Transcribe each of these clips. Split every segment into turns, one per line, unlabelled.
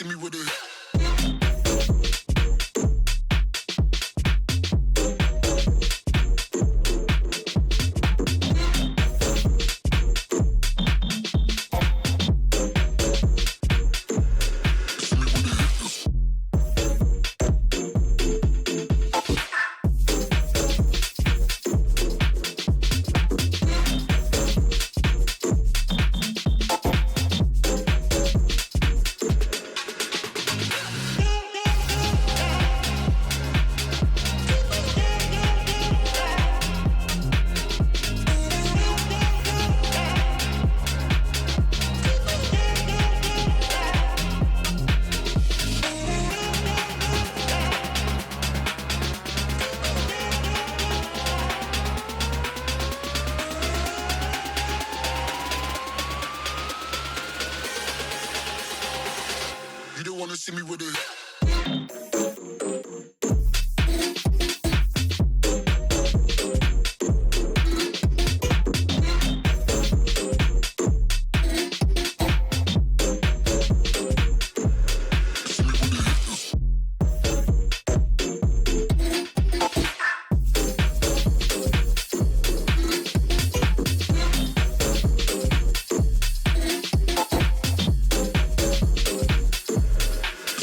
see me with it. You don't wanna see me with it.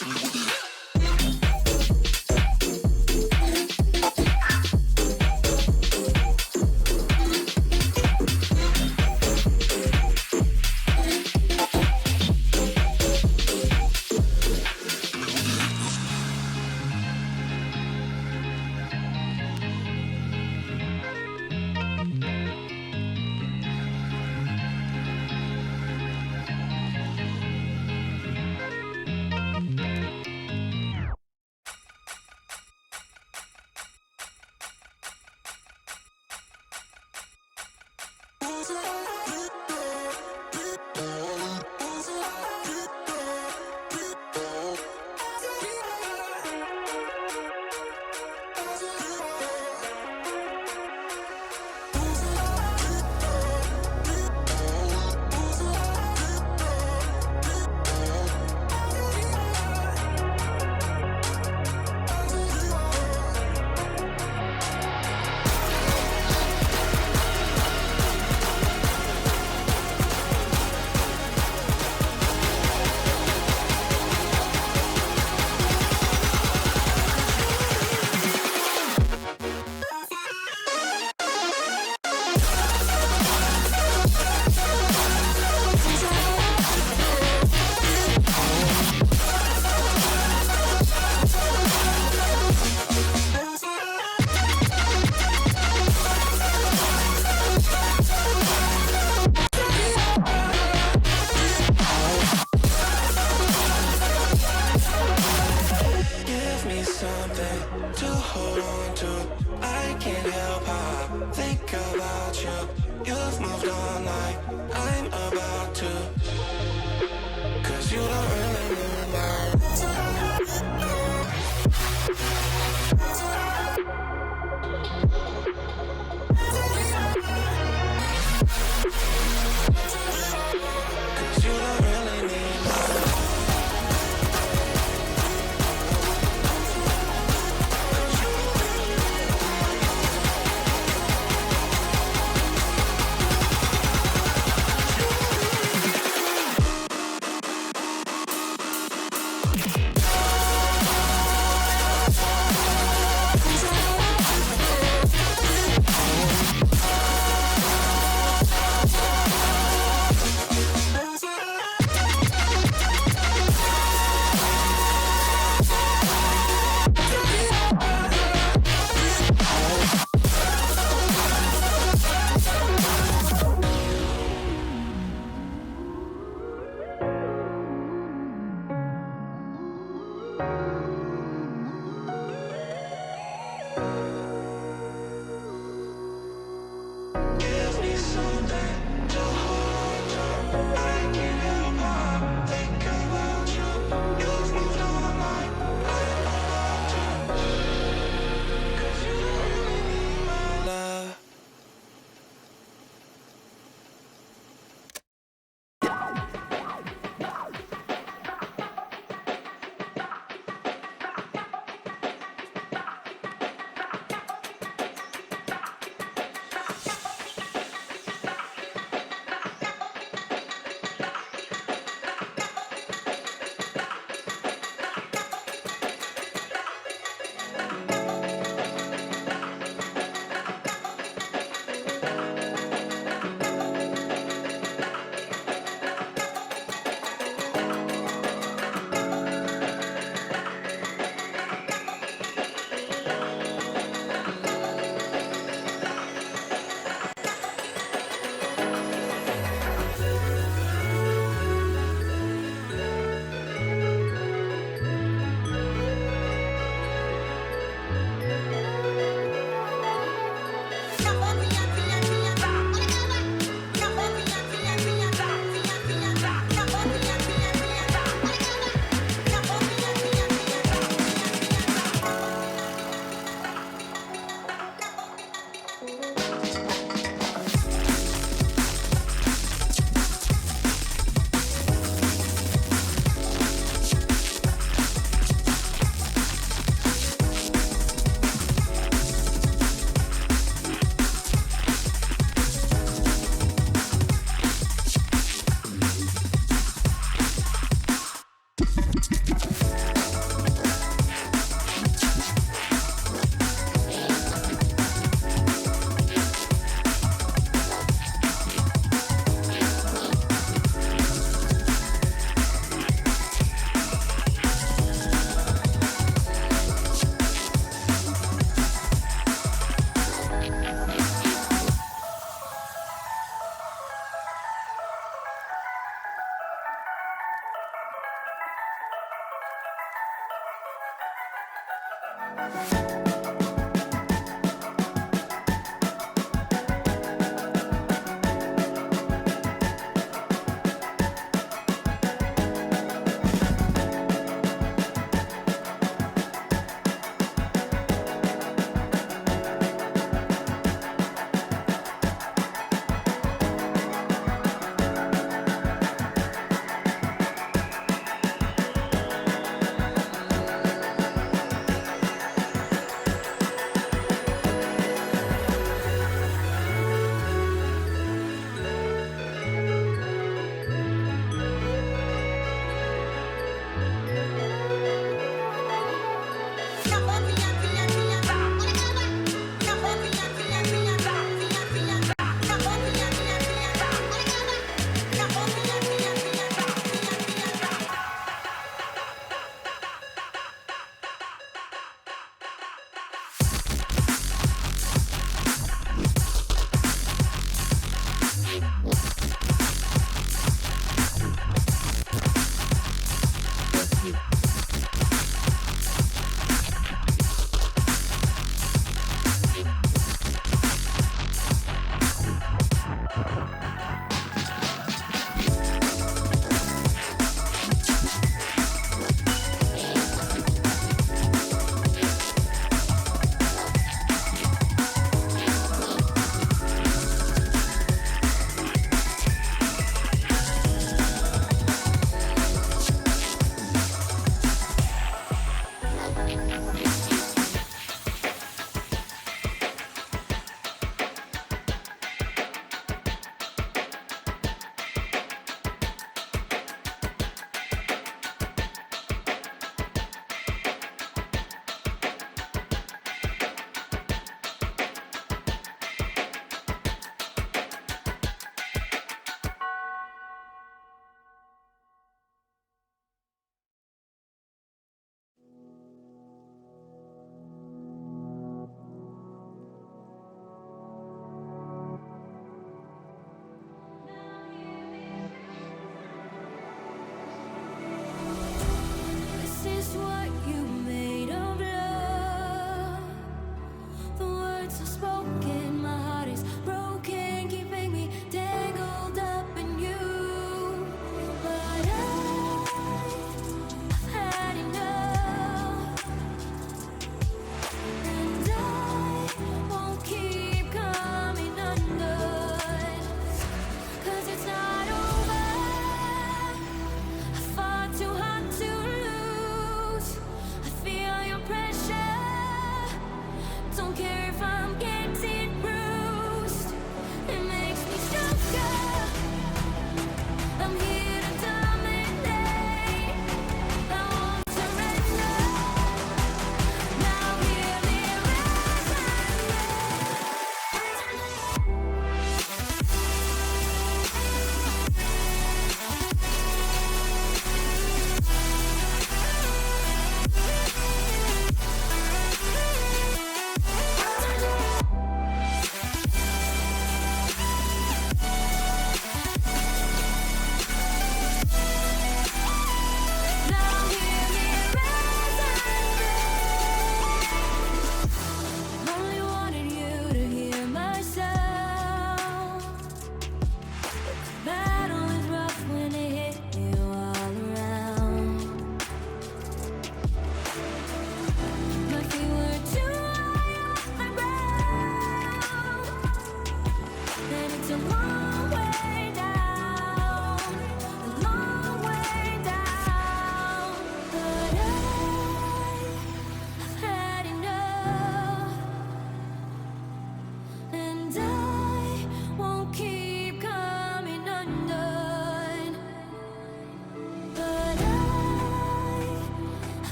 See me with it.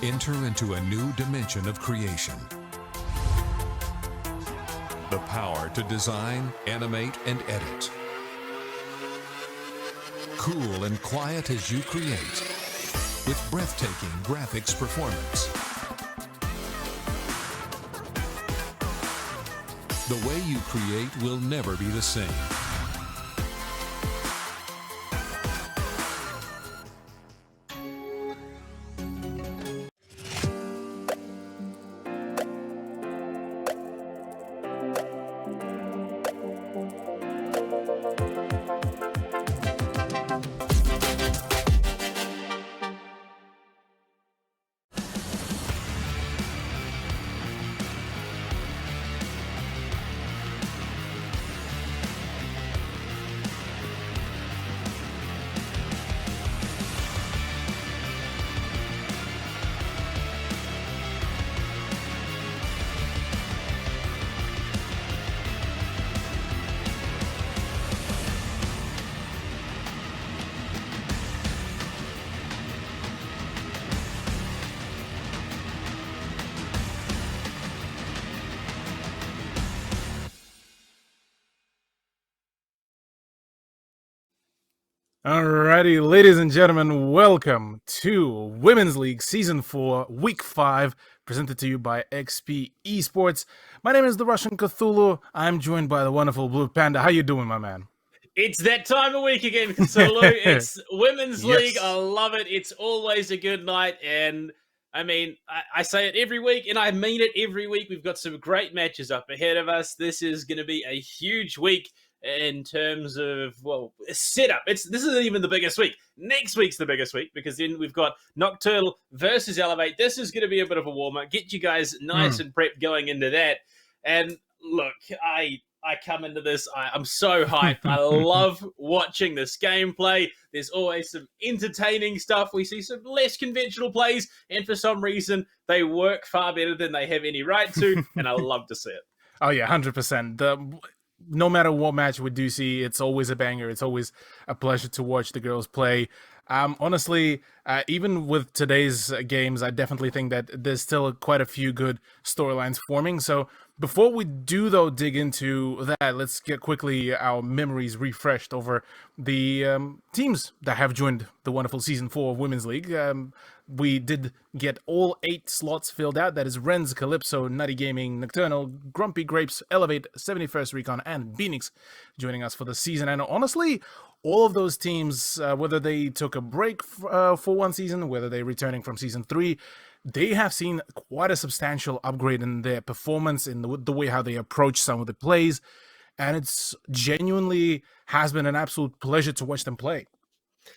Enter into a new dimension of creation. The power to design, animate, and edit. Cool and quiet as you create, with breathtaking graphics performance. The way you create will never be the same.
Alrighty, ladies and gentlemen, welcome to Women's League Season 4, Week 5, presented to you by XP Esports. My name is the Russian Cthulhu. I'm joined by the wonderful Blue Panda. How you doing, my man?
It's that time of week again, Cthulhu. It's Women's League.
Yes.
I love it. It's always a good night. And I mean, I say it every week, and I mean it every week. We've got some great matches up ahead of us. This is going to be a huge week in terms of, well, setup. This isn't even the biggest week. Next week's the biggest week, because then we've got Nocturnal versus Elevate. This is going to be a bit of a warm-up. Get you guys nice and prepped going into that. And look, I come into this, I'm so hyped. I love watching this gameplay. There's always some entertaining stuff. We see some less conventional plays, and for some reason, they work far better than they have any right to, and I love to see it.
Oh yeah, 100%. No matter what match we do see, it's always a banger. It's always a pleasure to watch the girls play. Honestly, even with today's games, I definitely think that there's still quite a few good storylines forming. So before we do, though, dig into that, let's get quickly our memories refreshed over the teams that have joined the wonderful Season 4 of Women's League. We did get all 8 slots filled out. That is Renz, Calypso, Nutty Gaming, Nocturnal, Grumpy Grapes, Elevate, 71st Recon, and Phoenix joining us for the season. And honestly, all of those teams, whether they took a break for one season, whether they're returning from Season 3, they have seen quite a substantial upgrade in their performance, in the way how they approach some of the plays. And it's genuinely has been an absolute pleasure to watch them play.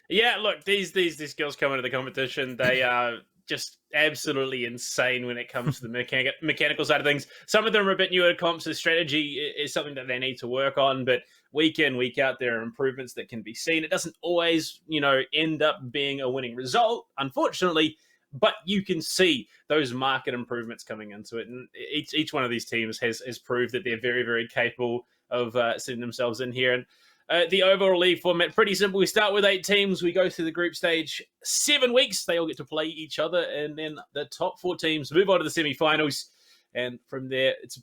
Yeah, look, these girls come into the competition. They are just absolutely insane when it comes to the mechanical side of things. Some of them are a bit newer to comps. The strategy is something that they need to work on, but week in, week out, there are improvements that can be seen. It doesn't always, end up being a winning result, unfortunately, but you can see those market improvements coming into it. And each one of these teams has proved that they're very, very capable of setting themselves in here. And the overall league format, pretty simple. We start with 8 teams. We go through the group stage 7 weeks. They all get to play each other. And then the top 4 teams move on to the semifinals. And from there, it's,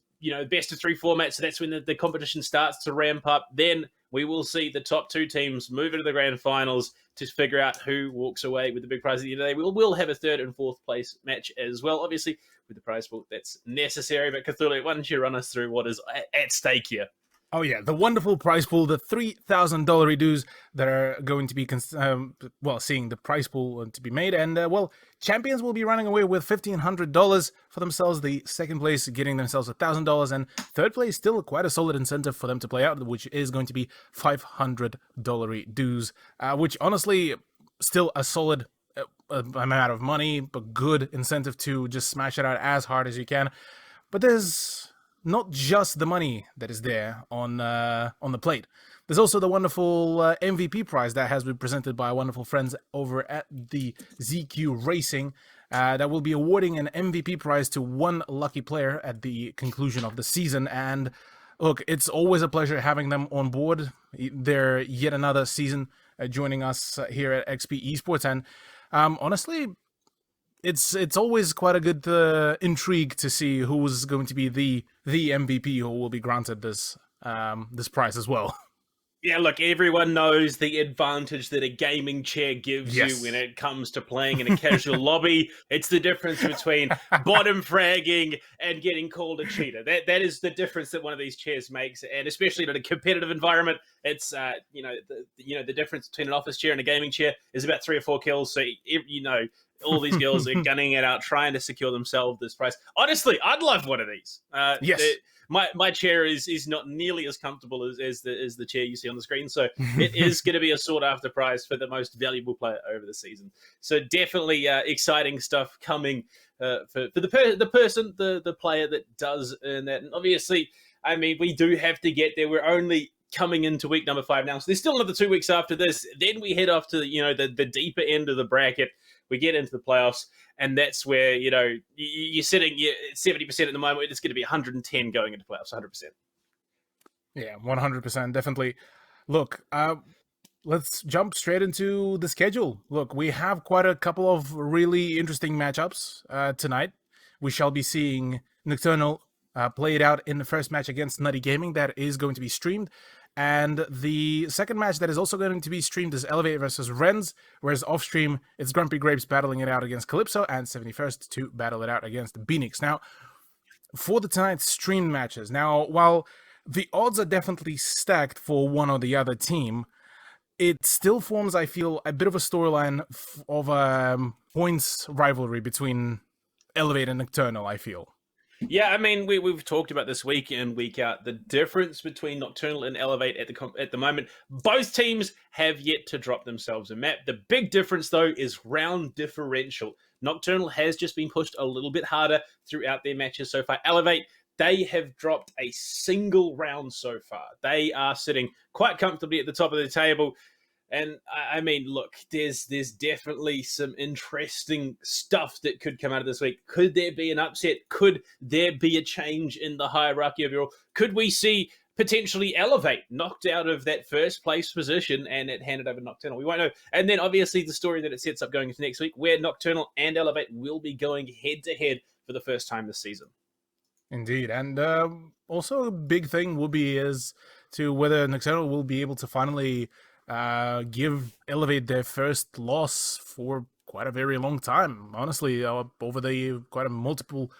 best of 3 format. So that's when the competition starts to ramp up. Then we will see the top 2 teams move into the grand finals to figure out who walks away with the big prize at the end of the day. We'll have a 3rd and 4th place match as well, obviously, with the prize pool that's necessary. But Cthulhu, why don't you run us through what is at stake here?
Oh yeah, the wonderful prize pool, the $3,000 dues that are going to be, seeing the prize pool to be made. And, champions will be running away with $1,500 for themselves. The 2nd place getting themselves $1,000. And 3rd place, still quite a solid incentive for them to play out, which is going to be $500 dues, which honestly, still a solid amount of money, but good incentive to just smash it out as hard as you can. But there's not just the money that is there on the plate. There's also the wonderful MVP prize that has been presented by our wonderful friends over at the ZQ Racing that will be awarding an MVP prize to one lucky player at the conclusion of the season. And look, it's always a pleasure having them on board. They're yet another season joining us here at XP Esports. And honestly, it's always quite a good intrigue to see who's going to be the MVP who will be granted this prize as well.
Yeah, look, everyone knows the advantage that a gaming chair gives you when
Yes.
it comes to playing in a casual lobby. It's the difference between bottom fragging and getting called a cheater. That is the difference that one of these chairs makes, and especially in a competitive environment, it's the difference between an office chair and a gaming chair is about 3 or 4 kills. So all these girls are gunning it out, trying to secure themselves this prize. Honestly, I'd love one of these.
Yes.
My chair is not nearly as comfortable as the chair you see on the screen, so it is going to be a sought after prize for the most valuable player over the season. So definitely exciting stuff coming for the player that does earn that. And obviously, I mean, we do have to get there. We're only coming into week number 5 now, so there's still another 2 weeks after this. Then we head off to the deeper end of the bracket. We get into the playoffs, and that's where you're sitting 70% at the moment. It's going to be 110 going into playoffs, 100%.
Yeah, 100%, definitely. Look, let's jump straight into the schedule. Look, we have quite a couple of really interesting matchups tonight. We shall be seeing Nocturnal play it out in the first match against Nutty Gaming. That is going to be streamed. And the second match that is also going to be streamed is Elevate versus Renz, whereas off stream, it's Grumpy Grapes battling it out against Calypso and 71st to battle it out against Beanix. Now, for the tonight's streamed matches, now, while the odds are definitely stacked for one or the other team, it still forms, I feel, a bit of a storyline of points rivalry between Elevate and Nocturnal, I feel.
Yeah, I mean, we've talked about this week in, week out, the difference between Nocturnal and Elevate at the moment. Both teams have yet to drop themselves a map. The big difference, though, is round differential. Nocturnal has just been pushed a little bit harder throughout their matches so far. Elevate, they have dropped a single round so far. They are sitting quite comfortably at the top of the table. And I mean, look, there's definitely some interesting stuff that could come out of this week. Could there be an upset? Could there be a change in the hierarchy of your? Could we see potentially Elevate knocked out of that first place position and it handed over Nocturnal? We won't know. And then obviously the story that it sets up going into next week, where Nocturnal and Elevate will be going head to head for the first time this season.
Indeed, and also a big thing will be as to whether Nocturnal will be able to finally give Elevate their first loss for quite a very long time. Honestly, over the quite a multiple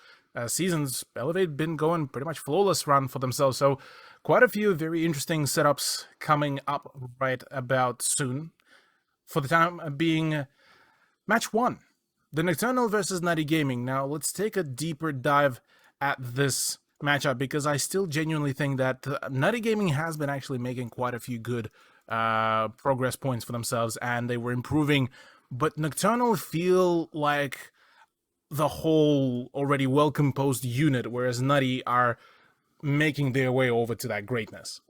seasons, Elevate been going pretty much flawless run for themselves. So quite a few very interesting setups coming up right about soon. For the time being, match 1, the Nocturnal versus Nutty Gaming. Now let's take a deeper dive at this matchup, because I still genuinely think that Nutty Gaming has been actually making quite a few good progress points for themselves, and they were improving, but Nocturnal feel like the whole already well-composed unit, whereas Nutty are making their way over to that greatness.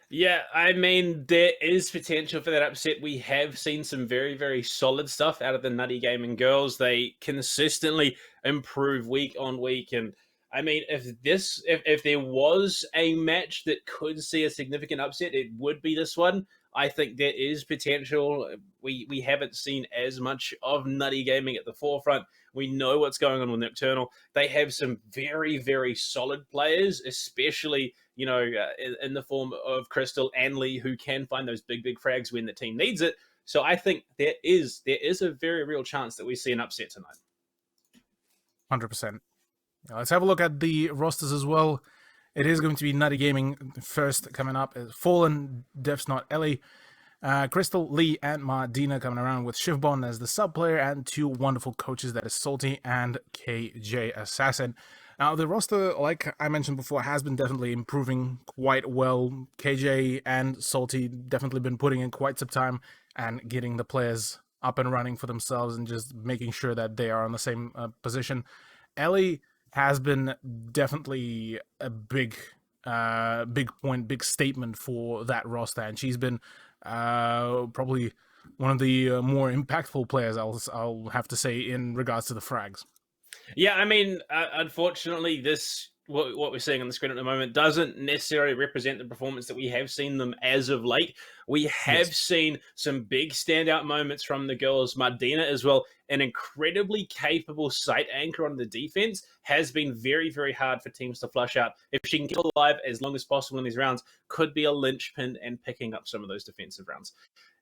Yeah, I mean, there is potential for that upset. We have seen some very, very solid stuff out of the Nutty Gaming girls. They consistently improve week on week, and I mean, if there was a match that could see a significant upset, it would be this one. I think there is potential. We haven't seen as much of Nutty Gaming at the forefront. We know what's going on with Nocturnal. They have some very, very solid players, especially in the form of Crystal and Lee, who can find those big, big frags when the team needs it. So I think there is a very real chance that we see an upset tonight.
100%. Now, let's have a look at the rosters as well. It is going to be Nutty Gaming first coming up. Fallen, Dev's Not Ellie, Crystal, Lee, and Mardina coming around with Shivbon as the sub player, and 2 wonderful coaches, that is Salty and KJ Assassin. Now, the roster, like I mentioned before, has been definitely improving quite well. KJ and Salty definitely been putting in quite some time and getting the players up and running for themselves and just making sure that they are on the same position. Ellie has been definitely a big point, big statement for that roster, and she's been probably one of the more impactful players, I'll have to say, in regards to the frags.
Yeah, I mean, unfortunately, this what we're seeing on the screen at the moment doesn't necessarily represent the performance that we have seen them as of late. We have
Yes.
seen some big standout moments from the girls. Mardina as well, an incredibly capable sight anchor on the defense, has been very, very hard for teams to flush out. If she can keep alive as long as possible in these rounds, could be a linchpin in picking up some of those defensive rounds.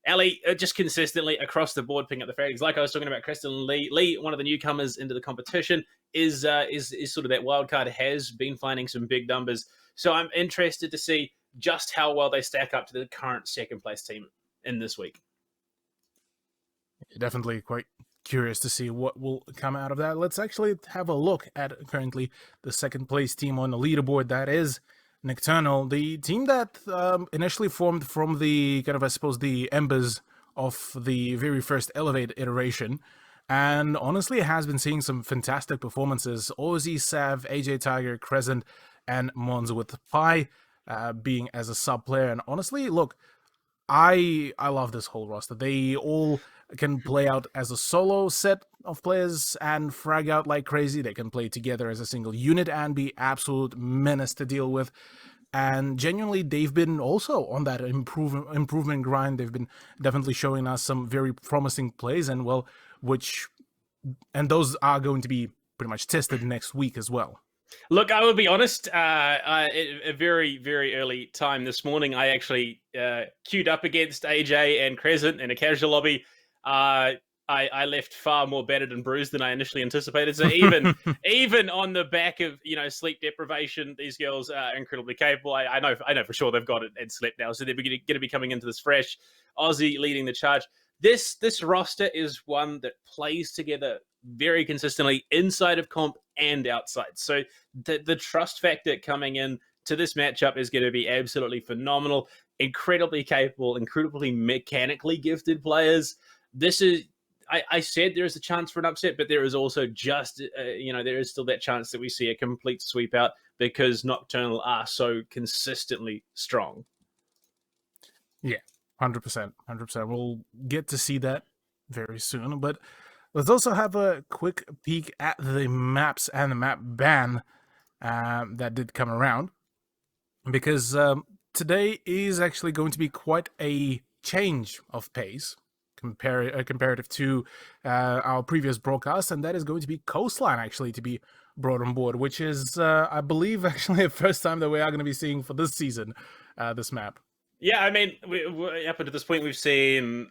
Ali, just consistently across the board picking up the frags. Like I was talking about, Kristen Lee. Lee, one of the newcomers into the competition, is sort of that wild card, has been finding some big numbers. So I'm interested to see just how well they stack up to the current second place team in this week.
Definitely quite curious to see what will come out of that. Let's actually have a look at currently the second place team on the leaderboard. That is Nocturnal, the team that initially formed from the kind of, I suppose, the embers of the very first Elevate iteration, and honestly has been seeing some fantastic performances. Aussie, Sav, AJ Tiger, Crescent, and Mons, with Pi being as a sub player. And honestly, look, I love this whole roster. They all can play out as a solo set of players and frag out like crazy. They can play together as a single unit and be absolute menace to deal with. And genuinely, they've been also on that improvement grind. They've been definitely showing us some very promising plays, and well, and those are going to be pretty much tested next week as well.
Look, I will be honest. At a very, very early time this morning, I actually queued up against AJ and Crescent in a casual lobby. I left far more battered and bruised than I initially anticipated. So even on the back of sleep deprivation, these girls are incredibly capable. I know for sure they've got it and slept now, so they're going to be coming into this fresh. Aussie leading the charge. This roster is one that plays together very consistently inside of comp and outside. So the trust factor coming in to this matchup is going to be absolutely phenomenal. Incredibly capable, incredibly mechanically gifted players. This is, I said there is a chance for an upset, but there is also just, there is still that chance that we see a complete sweep out because Nocturnal are so consistently strong.
Yeah, 100%. 100%. We'll get to see that very soon, but let's also have a quick peek at the maps and the map ban that did come around, because today is actually going to be quite a change of pace comparative to our previous broadcast, and that is going to be Coastline actually to be brought on board, which is, I believe, actually the first time that we are going to be seeing for this season, this map.
Yeah, I mean, up until this point, we've seen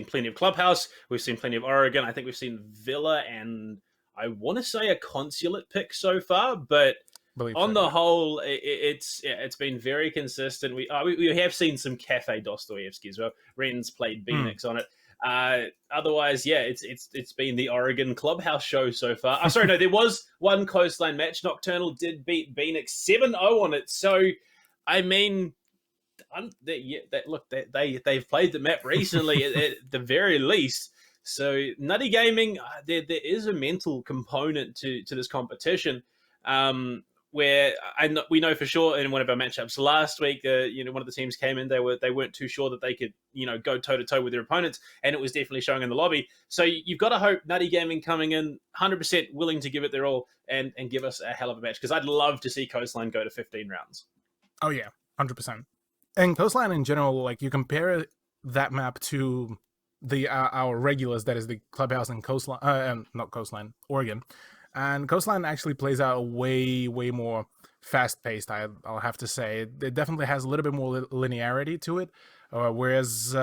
plenty of Clubhouse, we've seen plenty of Oregon. I think we've seen Villa, and I want to say a Consulate pick so far. But on the whole, it's been very consistent. We have seen some Cafe Dostoevsky as well. Ren's played B-Mix on it. Otherwise, yeah, it's been the Oregon Clubhouse show so far. Sorry, no, there was one Coastline match. Nocturnal did beat B-Mix 7-0 on it. So, I mean, they've played the map recently at the very least. So Nutty Gaming, there is a mental component to this competition, where we know for sure in one of our matchups last week, one of the teams came in, they weren't too sure that they could go toe to toe with their opponents, and it was definitely showing in the lobby. So you've got to hope Nutty Gaming coming in 100% willing to give it their all and give us a hell of a match, because I'd love to see Coastline go to 15 rounds.
Oh yeah, 100%. And Coastline in general, like, you compare that map to our regulars, that is the Clubhouse and Coastline, not Coastline, Oregon. And Coastline actually plays out way more fast-paced, I'll have to say. It definitely has a little bit more linearity to it, whereas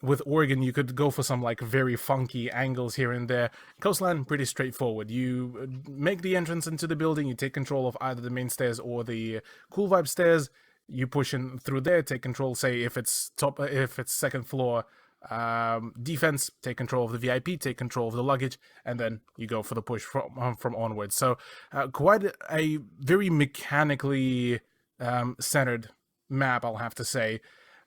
with Oregon, you could go for some like very funky angles here and there. Coastline, pretty straightforward. You make the entrance into the building, you take control of either the main stairs or the Cool Vibe stairs, you push in through there, take control, say if it's second floor defense, take control of the VIP, take control of the luggage, and then you go for the push from onwards. So quite a very mechanically centered map, I'll have to say.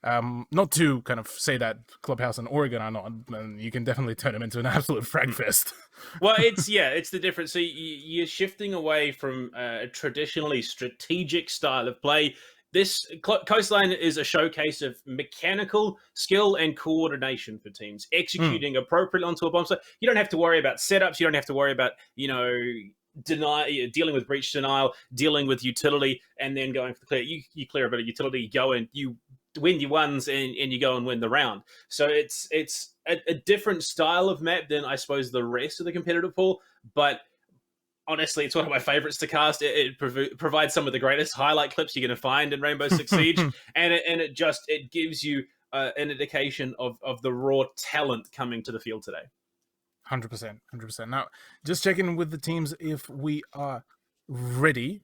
Not to kind of say that Clubhouse and Oregon are not, and you can definitely turn them into an absolute frag fest.
Well, it's the difference. So you're shifting away from a traditionally strategic style of play. This Coastline is a showcase of mechanical skill and coordination for teams executing appropriately onto a bomb site. You don't have to worry about setups. You don't have to worry about, dealing with breach denial, dealing with utility, and then going for the clear. You clear a bit of utility, you go and you win your ones, and you go and win the round. So it's a different style of map than I suppose the rest of the competitive pool, but honestly, it's one of my favorites to cast. It provides some of the greatest highlight clips you're going to find in Rainbow Six Siege, and it gives you an indication of the raw talent coming to the field today.
100%. Now, just checking with the teams if we are ready,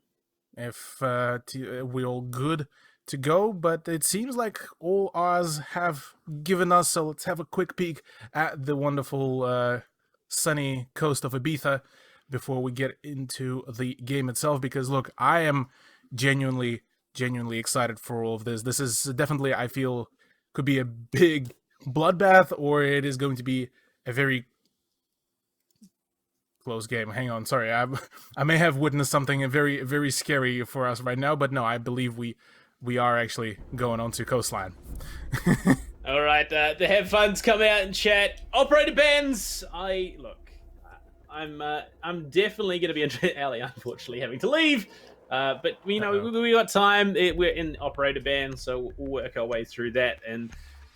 if we're all good to go, but it seems like all ours have given us, so let's have a quick peek at the wonderful sunny coast of Ibiza before we get into the game itself, because look, I am genuinely excited for all of this. This is definitely, I feel, could be a big bloodbath, or it is going to be a very close game. Hang on, sorry, I may have witnessed something very, very scary for us right now, but no, I believe we are actually going on to Coastline.
All right, the have fun's come out and chat. Operator bans. I'm definitely going to be in Ali, unfortunately, having to leave. But we got time. We're in operator ban, so we'll work our way through that and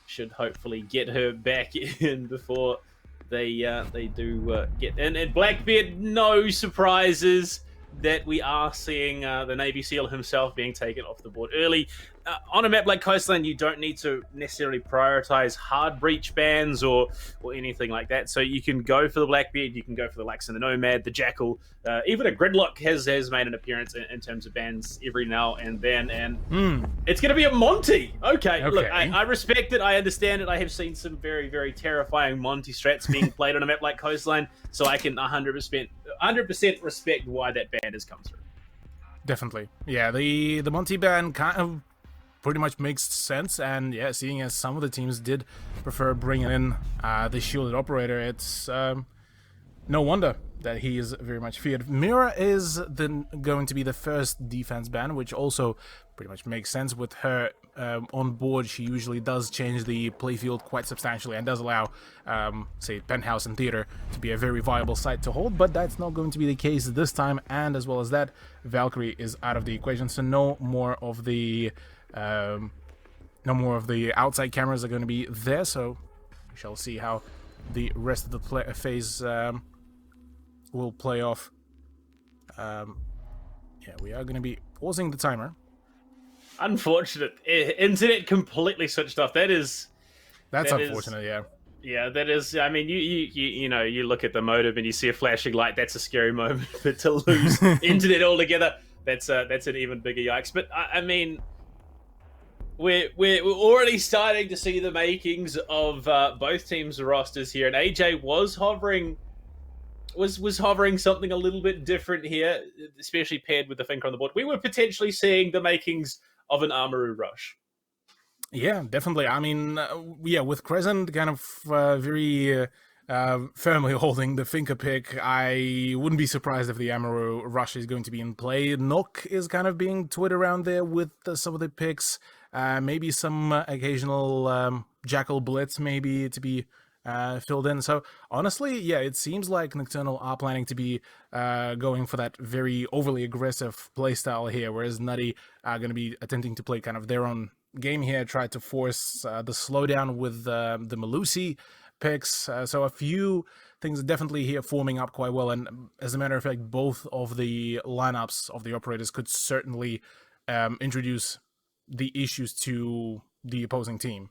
should hopefully get her back in before they do get in. And Blackbeard, no surprises that we are seeing the Navy SEAL himself being taken off the board early. On a map like Coastline, you don't need to necessarily prioritize hard breach bans or anything like that. So you can go for the Blackbeard, you can go for the Lux and the Nomad, the Jackal, even a Gridlock has made an appearance in terms of bans every now and then. And it's going to be a Monty. Okay. Look, I respect it. I understand it. I have seen some very, very terrifying Monty strats being played on a map like Coastline, so I can 100% respect why that ban has come through.
Definitely. Yeah, the Monty ban kind of pretty much makes sense, and yeah, seeing as some of the teams did prefer bringing in the shielded operator, it's no wonder that he is very much feared. Mira is going to be the first defense ban, which also pretty much makes sense. With her on board, she usually does change the playfield quite substantially and does allow, say, Penthouse and Theater to be a very viable site to hold, but that's not going to be the case this time, and as well as that, Valkyrie is out of the equation, so no more of the outside cameras are going to be there, so we shall see how the rest of the phase will play off. Yeah, we are going to be pausing the timer.
Unfortunate. Internet completely switched off. That's
unfortunate, yeah.
Yeah, that is. I mean, you look at the modem and you see a flashing light. That's a scary moment. But to lose internet altogether, that's an even bigger yikes. But I mean, we're already starting to see the makings of both teams' rosters here, and AJ was hovering something a little bit different here, especially paired with the finger on the board. We were potentially seeing the makings of an Amaru rush.
Yeah, definitely. I mean, with Crescent kind of very firmly holding the finger pick, I wouldn't be surprised if the Amaru rush is going to be in play. Nook is kind of being toyed around there with some of the picks. Maybe some occasional Jackal Blitz maybe to be filled in. So honestly, yeah, it seems like Nocturnal are planning to be going for that very overly aggressive playstyle here, whereas Nutty are going to be attempting to play kind of their own game here, try to force the slowdown with the Malusi picks. So a few things are definitely here forming up quite well, and as a matter of fact, both of the lineups of the operators could certainly introduce the issues to the opposing team.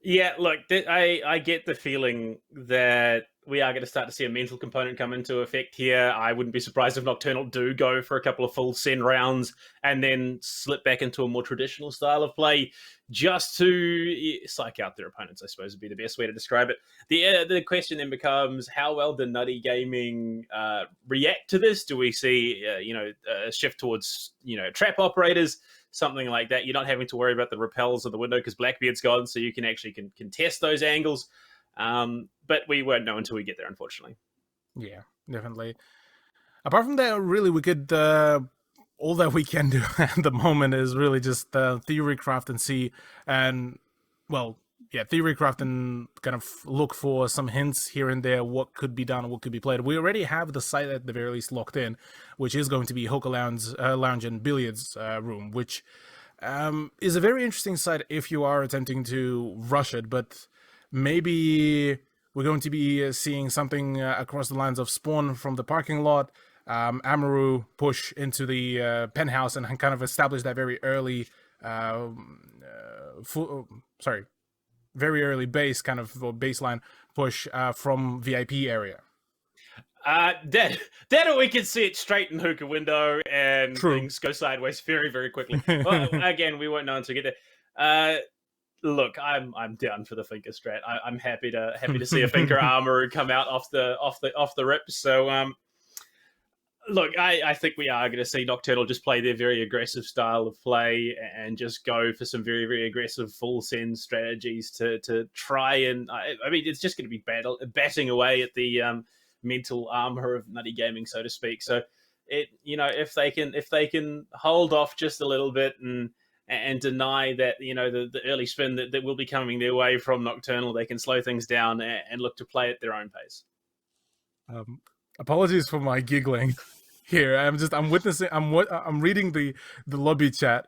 Yeah, look, I get the feeling that we are going to start to see a mental component come into effect here. I wouldn't be surprised if Nocturnal do go for a couple of full send rounds and then slip back into a more traditional style of play just to psych out their opponents, I suppose would be the best way to describe it. The question then becomes, how well do Nutty Gaming react to this? Do we see a shift towards trap operators? Something like that. You're not having to worry about the repels of the window because Blackbeard's gone, so you can actually contest those angles. But we won't know until we get there, unfortunately.
Yeah, definitely. Apart from that, really, we could all that we can do at the moment is really just theory craft and see, and well, theorycraft and kind of look for some hints here and there, what could be done, what could be played. We already have the site at the very least locked in, which is going to be Hoka Lounge and Billiards Room, which is a very interesting site if you are attempting to rush it, but maybe we're going to be seeing something across the lines of spawn from the parking lot, Amaru push into the penthouse and kind of establish that very early very early base kind of or baseline push from VIP area.
That we can see it straight in hookah window and things go sideways very, very quickly. Well, again, we won't know until we get there. Look, I'm down for the Finker strat. I'm happy to see a Finker Armorer come out off the rip. So look, I think we are going to see Nocturnal just play their very aggressive style of play and just go for some very, very aggressive full send strategies to try and I mean it's just going to be batting away at the mental armor of Nutty Gaming, so to speak. So if they can hold off just a little bit and deny that the early spin that will be coming their way from Nocturnal, they can slow things down and look to play at their own pace.
Apologies for my giggling here. I'm reading the lobby chat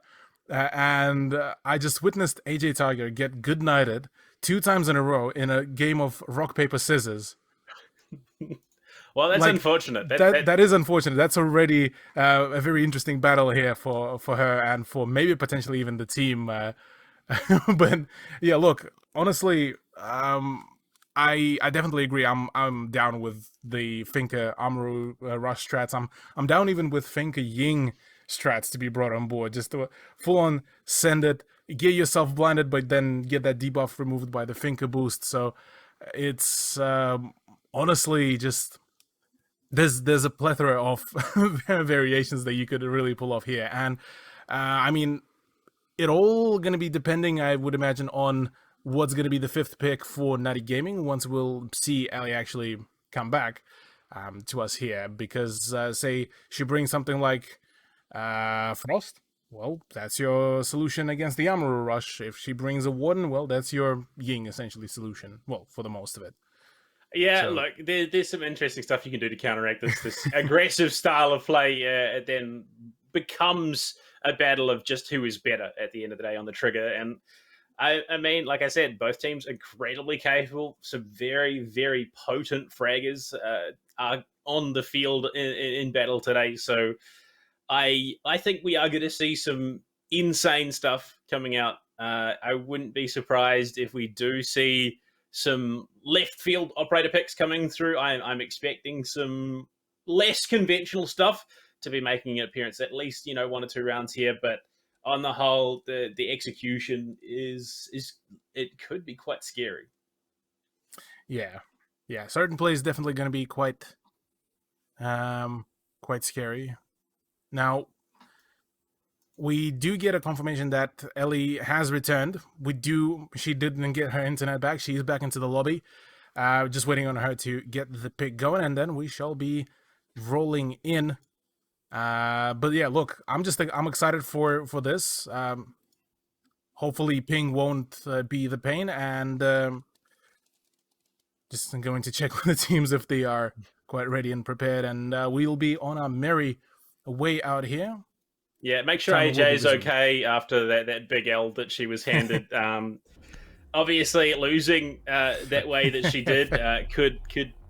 and I just witnessed AJ Tiger get good nighted 2 times in a row in a game of rock paper scissors.
Well, that's unfortunate.
That is unfortunate. That's already a very interesting battle here for her and for maybe potentially even the team. But yeah, look, honestly, I definitely agree. I'm down with the Finker Amaru rush strats. I'm down even with Finker Ying strats to be brought on board. Just to full on send it, get yourself blinded, but then get that debuff removed by the Finker boost. So it's honestly just there's a plethora of variations that you could really pull off here, and I mean it all going to be depending, I would imagine, on what's going to be the 5th pick for Nutty Gaming once we'll see Ellie actually come back to us here, because say she brings something like Frost, well, that's your solution against the Amaru rush. If she brings a Warden, well, that's your Ying essentially solution, well, for the most of it.
Yeah, so, look, there's some interesting stuff you can do to counteract this aggressive style of play. It then becomes a battle of just who is better at the end of the day on the trigger. And I mean, like I said, both teams are incredibly capable. Some very, very potent fraggers are on the field in battle today. So I think we are going to see some insane stuff coming out. I wouldn't be surprised if we do see some left field operator picks coming through. I'm expecting some less conventional stuff to be making an appearance, at least 1 or 2 rounds here. But on the whole, the execution is it could be quite scary.
Yeah. Certain plays definitely going to be quite scary. Now, we do get a confirmation that Ellie has returned. She didn't get her internet back. She's back into the lobby. Just waiting on her to get the pick going, and then we shall be rolling in. But yeah, look, I'm excited for this. Hopefully ping won't be the pain, and just going to check with the teams if they are quite ready and prepared, and we'll be on our merry way out here.
Yeah, make sure AJ is okay after that big L that she was handed. Obviously, losing that way that she did could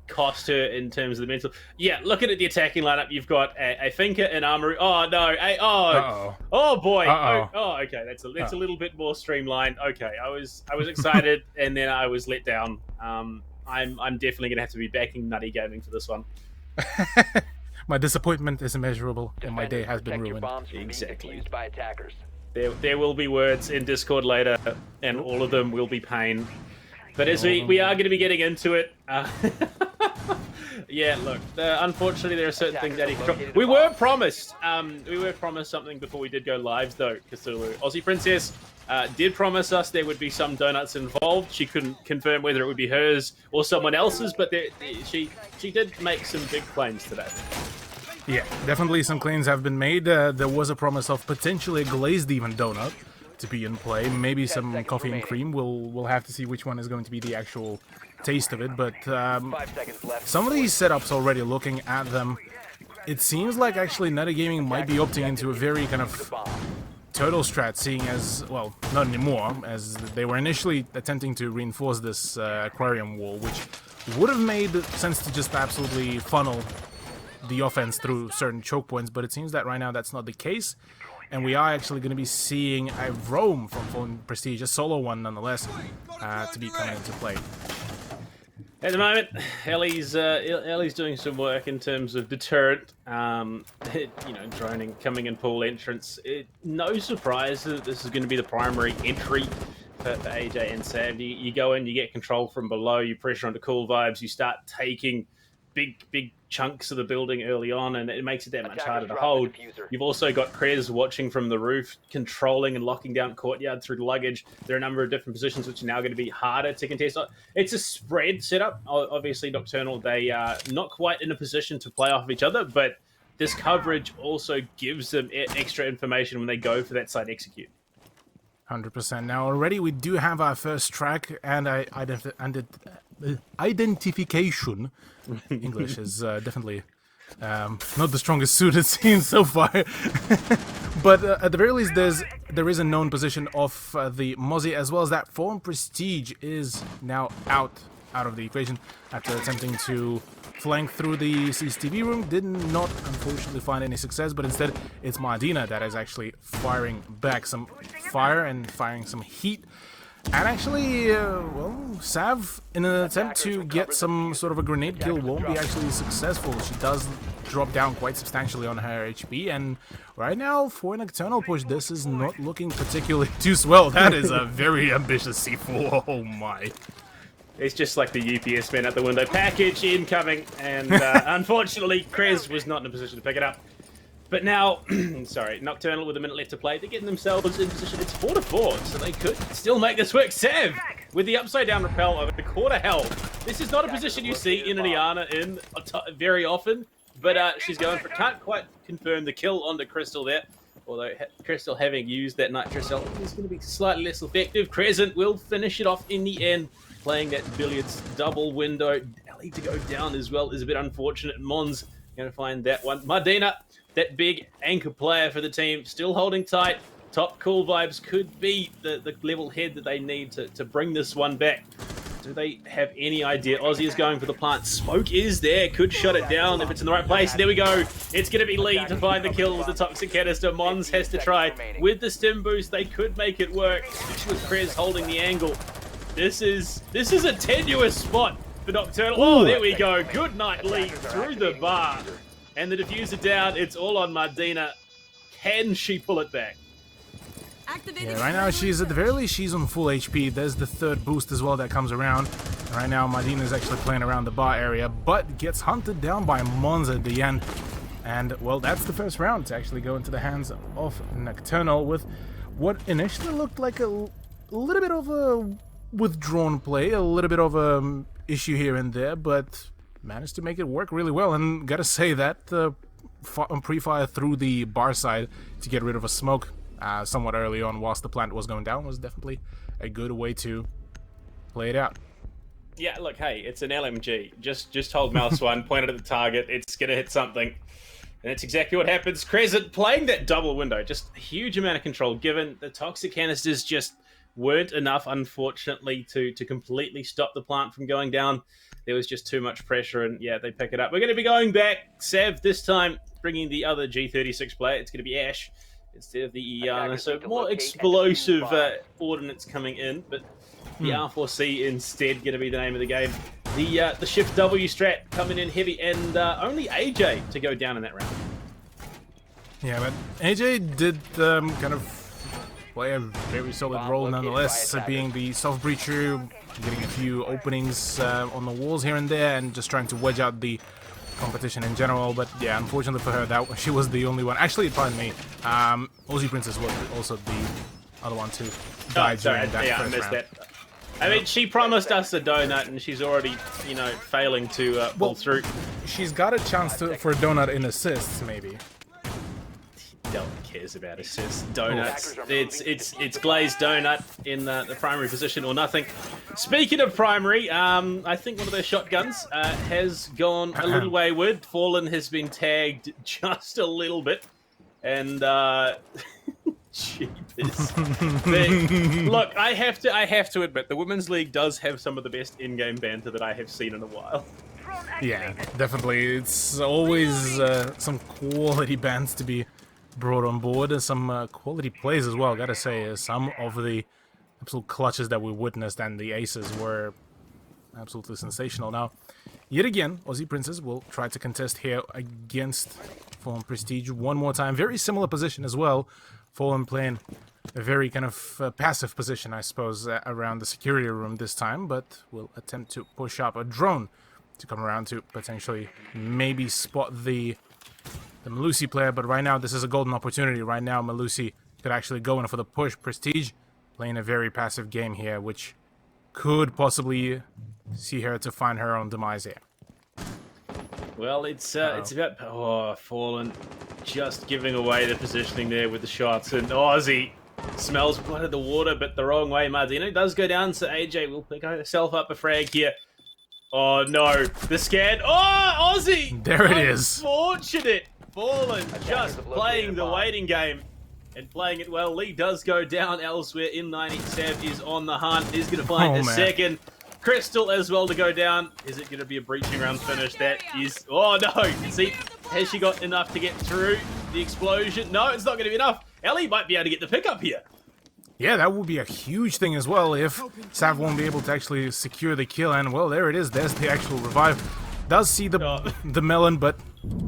cost her in terms of the mental. Yeah, looking at the attacking lineup, you've got a Finker and Amaru. Oh no! Oh boy! Okay, that's a little bit more streamlined. Okay, I was excited and then I was let down. I'm definitely gonna have to be backing Nutty Gaming for this one.
My disappointment is immeasurable, and my day has been ruined.
Exactly. There will be words in Discord later, and all of them will be pain. But as we are going to be getting into it, yeah, look, unfortunately there are certain things that we were promised. Something before we did go live, though. Cthulhu Aussie Princess did promise us there would be some donuts involved. She couldn't confirm whether it would be hers or someone else's, but she did make some big claims today.
Yeah, definitely some claims have been made. There was a promise of potentially a glazed even donut, to be in play. Maybe some coffee and cream. We'll have to see which one is going to be the actual taste of it. But some of these setups already, looking at them, it seems like actually Neta Gaming might be opting into a very kind of turtle strat, seeing as, well, not anymore, as they were initially attempting to reinforce this aquarium wall, which would have made sense to just absolutely funnel the offense through certain choke points, but it seems that right now that's not the case, and we are actually going to be seeing a roam from Fallen Prestige, a solo one nonetheless, to be coming into play.
At the moment, Ellie's doing some work in terms of deterrent, droning, coming in pool entrance. No surprise that this is going to be the primary entry for AJ and Sav. You go in, you get control from below, you pressure onto Cool Vibes, you start taking big chunks of the building early on, and it makes it that much harder to hold. You've also got Krez watching from the roof, controlling and locking down courtyard through luggage. There are a number of different positions which are now going to be harder to contest. It's a spread setup. Obviously, Nocturnal, they are not quite in a position to play off of each other, but this coverage also gives them extra information when they go for that side execute.
100%. Now, already we do have our first track and identification. English is definitely not the strongest suit it seems so far. But at the very least, there is a known position of the Mozzie, as well as that Fallen Prestige is now out of the equation after attempting to flank through the CCTV room. Did not, unfortunately, find any success, but instead it's Mardina that is actually firing back some fire and firing some heat. And actually, Sav, in an attempt to get some sort of a grenade kill, won't be actually successful. She does drop down quite substantially on her HP, and right now, for an Nocturnal push, this is not looking particularly too swell. That is a very ambitious C4, oh my.
It's just like the UPS man at the window. Package incoming, and unfortunately, Krez was not in a position to pick it up. But now, sorry, Nocturnal with a minute left to play, they're getting themselves in position. It's 4-4, so they could still make this work. Sev, with the upside down repel of a quarter health. This is not a position you see in an Iana very often, but she's going for, can't quite confirm the kill onto Crystal there. Although Crystal, having used that Nitro Cell, is going to be slightly less effective. Crescent will finish it off in the end, playing that Billiards double window. Ellie to go down as well is a bit unfortunate. Mons going to find that one. Mardina, that big anchor player for the team, still holding tight. Top Cool Vibes could be the level head that they need to bring this one back. Do they have any idea? Aussie is going for the plant. Smoke is there. Could shut it down if it's in the right place. There we go. It's going to be Lee to find the kill with the toxic canister. Mons has to try. With the stim boost, they could make it work, especially with Krez holding the angle. This is a tenuous spot for Nocturnal. Oh, there we go. Good night, Lee, through the bar. And the diffuser down. It's all on Mardina. Can she pull it back?
Yeah, right now she's, at the very least, she's on full HP. There's the third boost as well that comes around. Right now Mardina is actually playing around the bar area, but gets hunted down by Mons at the end. And, well, that's the first round to actually go into the hands of Nocturnal with what initially looked like a little bit of a withdrawn play, a little bit of a issue here and there, but managed to make it work really well. And gotta say that pre-fire through the bar side to get rid of a smoke somewhat early on whilst the plant was going down was definitely a good way to play it out.
Yeah, look, hey, it's an LMG. Just hold mouse one, point it at the target, it's gonna hit something. And that's exactly what happens. Crescent playing that double window, just a huge amount of control, given the toxic canisters just weren't enough, unfortunately, to completely stop the plant from going down. There was just too much pressure, and yeah, they pick it up. We're going to be going back. Sav, this time, bringing the other G36 player. It's going to be Ash instead of the Iana. So more explosive ordnance coming in, but the R4C instead going to be the name of the game. The Shift W strat coming in heavy, and only AJ to go down in that round.
Yeah, but AJ did kind of play a very solid role nonetheless, being the soft breacher, getting a few openings on the walls here and there, and just trying to wedge out the competition in general. But yeah, unfortunately for her, she was the only one. Actually, pardon me, Aussie Princess was also the other one to die during that first round.
That. I mean, she promised us a donut, and she's already, failing to pull through.
She's got a chance for a donut in assists, maybe.
No one cares about it. It's donuts. It's glazed donut in the primary position or nothing. Speaking of primary, I think one of their shotguns has gone a little wayward. Fallen has been tagged just a little bit, and jeepers. Look, I have to admit, the Women's League does have some of the best in-game banter that I have seen in a while.
Yeah, definitely. It's always some quality bands to be brought on board, and some quality plays as well. Gotta say, some of the absolute clutches that we witnessed and the aces were absolutely sensational. Now, yet again, Aussie Princess will try to contest here against Fallen Prestige one more time. Very similar position as well. Fallen playing a very kind of passive position, I suppose, around the security room this time, but will attempt to push up a drone to come around to potentially maybe spot the Melusi player. But right now, this is a golden opportunity. Right now, Melusi could actually go in for the push. Prestige playing a very passive game here, which could possibly see her to find her own demise here.
Well, it's about Fallen just giving away the positioning there with the shots, and Aussie smells blood in the water, but the wrong way. Martino does go down, so AJ will pick herself up a frag here. Oh no, the scan. Oh, Aussie!
There it is.
Unfortunate. Fallen just playing the waiting game and playing it well. Lee does go down elsewhere in 90. Sav is on the hunt. He's going to find a second. Crystal as well to go down. Is it going to be a breaching round finish? That is... Oh no! See, has she got enough to get through the explosion? No, it's not going to be enough. Ellie might be able to get the pickup here.
Yeah, that would be a huge thing as well if Sav won't be able to actually secure the kill. And, well, there it is. There's the actual revive. Does see the melon, but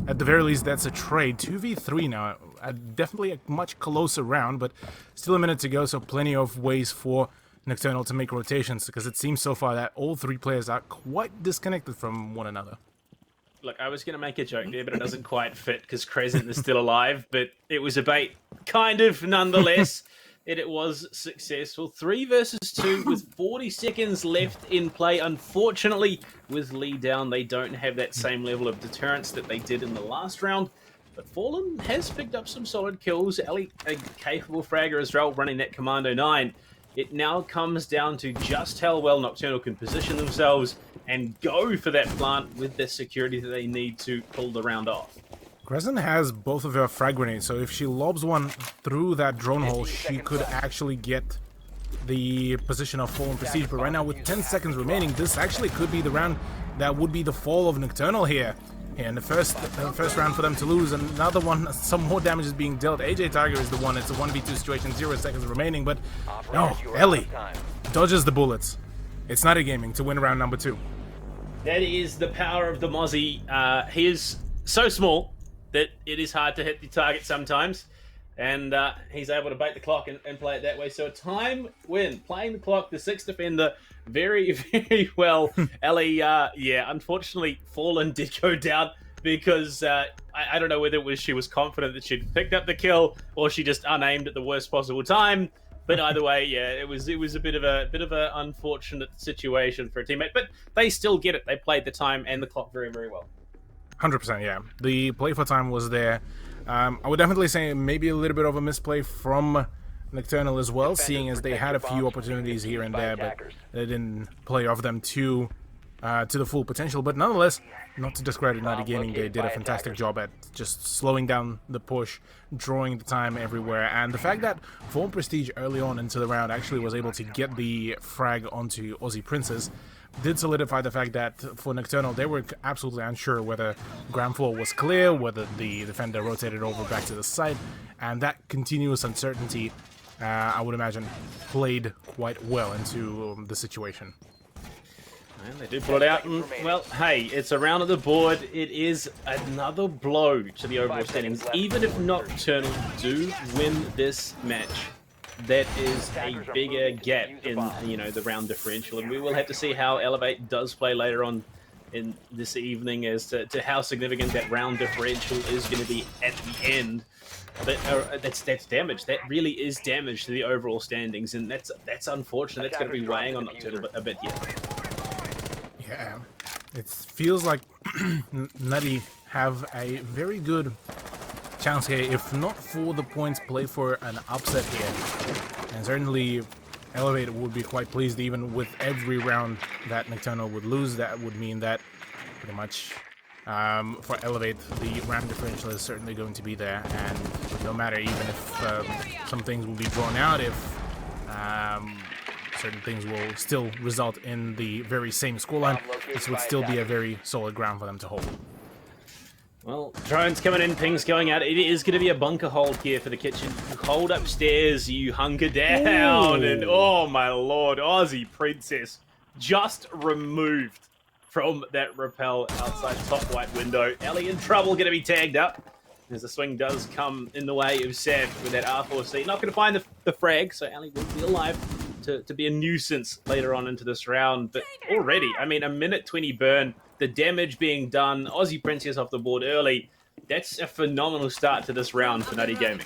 at the very least, that's a trade. 2v3 now. Definitely a much closer round, but still a minute to go, so plenty of ways for Nocturnal to make rotations, because it seems so far that all three players are quite disconnected from one another.
Look, I was going to make a joke there, but it doesn't quite fit because Crescent is still alive, but it was a bait, kind of, nonetheless. It was successful. 3 versus 2 with 40 seconds left in play. Unfortunately, with Lee down, they don't have that same level of deterrence that they did in the last round. But Fallen has picked up some solid kills. Ellie, a capable fragger as well, running that Commando 9. It now comes down to just how well Nocturnal can position themselves and go for that plant with the security that they need to pull the round off.
Crescent has both of her frag grenades, so if she lobs one through that drone hole, she could actually get the position of Fallen Prestige. But right now, with 10 seconds remaining, this actually could be the round that would be the fall of Nocturnal here. And the first round for them to lose. Another one, some more damage is being dealt. AJ Tiger is the one. It's a 1v2 situation, 0 seconds remaining. But no, Ellie dodges the bullets. It's Nutty Gaming to win round number 2.
That is the power of the Mozzie. He is so small that it is hard to hit the target sometimes. And he's able to bait the clock and play it that way. So a time win. Playing the clock, the 6th defender, very, very well. Ellie, yeah, unfortunately, Fallen did go down because I don't know whether it was she was confident that she'd picked up the kill or she just unaimed at the worst possible time. But either way, yeah, it was a bit of a unfortunate situation for a teammate. But they still get it. They played the time and the clock very, very well.
100%, yeah. The play for time was there. I would definitely say maybe a little bit of a misplay from Nocturnal as well, seeing as they had a few opportunities here and there, but they didn't play off them to the full potential. But nonetheless, not to discredit Nutty Gaming, they did a fantastic job at just slowing down the push, drawing the time everywhere, and the fact that Fallen Prestige early on into the round actually was able to get the frag onto Aussie Princess did solidify the fact that for Nocturnal, they were absolutely unsure whether ground floor was clear, whether the defender rotated over back to the side, and that continuous uncertainty, I would imagine, played quite well into the situation.
And they do pull it out, and, well, hey, it's a round of the board. It is another blow to the overall standings. Even if Nocturnal do win this match, that is a bigger gap in, the round differential, and we will have to see how Elevate does play later on in this evening as to how significant that round differential is going to be at the end. But that's damage. That really is damage to the overall standings, and that's unfortunate. That's going to be weighing on Nocturnal a bit here.
Yeah, it feels like Nutty have a very good chance here, if not for the points, play for an upset here. And certainly Elevate would be quite pleased. Even with every round that Nocturnal would lose, that would mean that pretty much for Elevate, the round differential is certainly going to be there. And no matter, even if some things will be drawn out, if certain things will still result in the very same scoreline, this would still be a very solid ground for them to hold.
Well, drones coming in, pings going out. It is going to be a bunker hold here for the kitchen. You hold upstairs, you hunker down, and oh my lord, Aussie Princess just removed from that rappel outside top right window. Ellie in trouble, going to be tagged up as the swing does come in the way of Sav with that R4C. Not going to find the frag, so Ellie will be alive to be a nuisance later on into this round. But already, I mean, a minute 20 burn. The damage being done, Aussie Princess off the board early. That's a phenomenal start to this round for Nutty Gaming.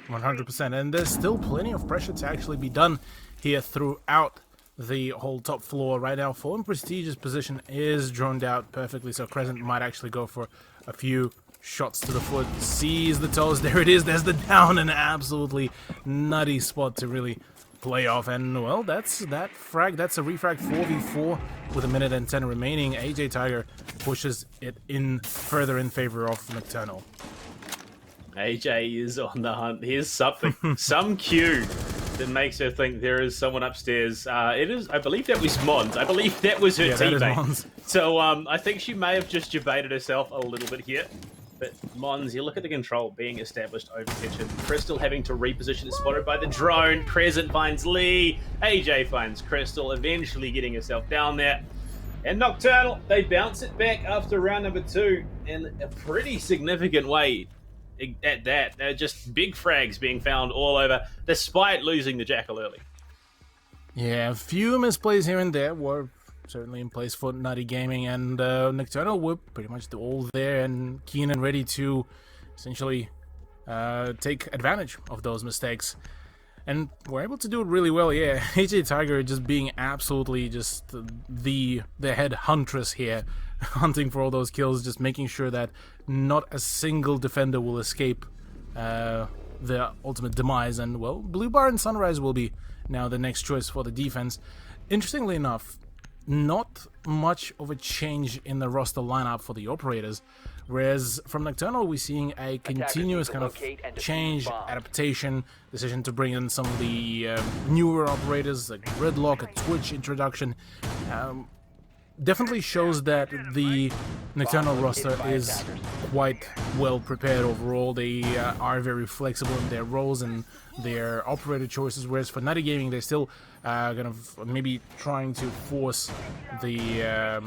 100%, and there's still plenty of pressure to actually be done here throughout the whole top floor. Right now, Fallen Prestige's position is droned out perfectly, so Crescent might actually go for a few shots to the foot. Sees the toes, there it is, there's the down, an absolutely nutty spot to really play off, and well, that's that frag. That's a refrag 4v4 with a minute and 10 remaining. AJ Tiger pushes it in further in favor of Nocturnal.
AJ is on the hunt. Here's something, some cue that makes her think there is someone upstairs. It is, I believe that was Mons. I believe that was her teammate. So I think she may have just debated herself a little bit here. But Mons, you look at the control being established over Kitchen. Crystal having to reposition is spotted by the drone. Crescent finds Lee. AJ finds Crystal, eventually getting herself down there. And Nocturnal, they bounce it back after round number 2 in a pretty significant way at that. Just big frags being found all over, despite losing the Jackal early.
Yeah, a few misplays here and there were certainly in place for Nutty Gaming, and Nocturnal were pretty much all there and keen and ready to essentially take advantage of those mistakes. And we're able to do it really well, yeah. AJ Tiger just being absolutely just the head huntress here, hunting for all those kills, just making sure that not a single defender will escape the ultimate demise. And, well, Blue Bar and Sunrise will be now the next choice for the defense. Interestingly enough, not much of a change in the roster lineup for the operators, whereas from Nocturnal we're seeing a continuous kind of change, adaptation, decision to bring in some of the newer operators, like Gridlock, a Twitch introduction. Definitely shows that the Nocturnal roster is quite well prepared overall. They are very flexible in their roles and their operator choices, whereas for Nutty Gaming they're still kind of maybe trying to force the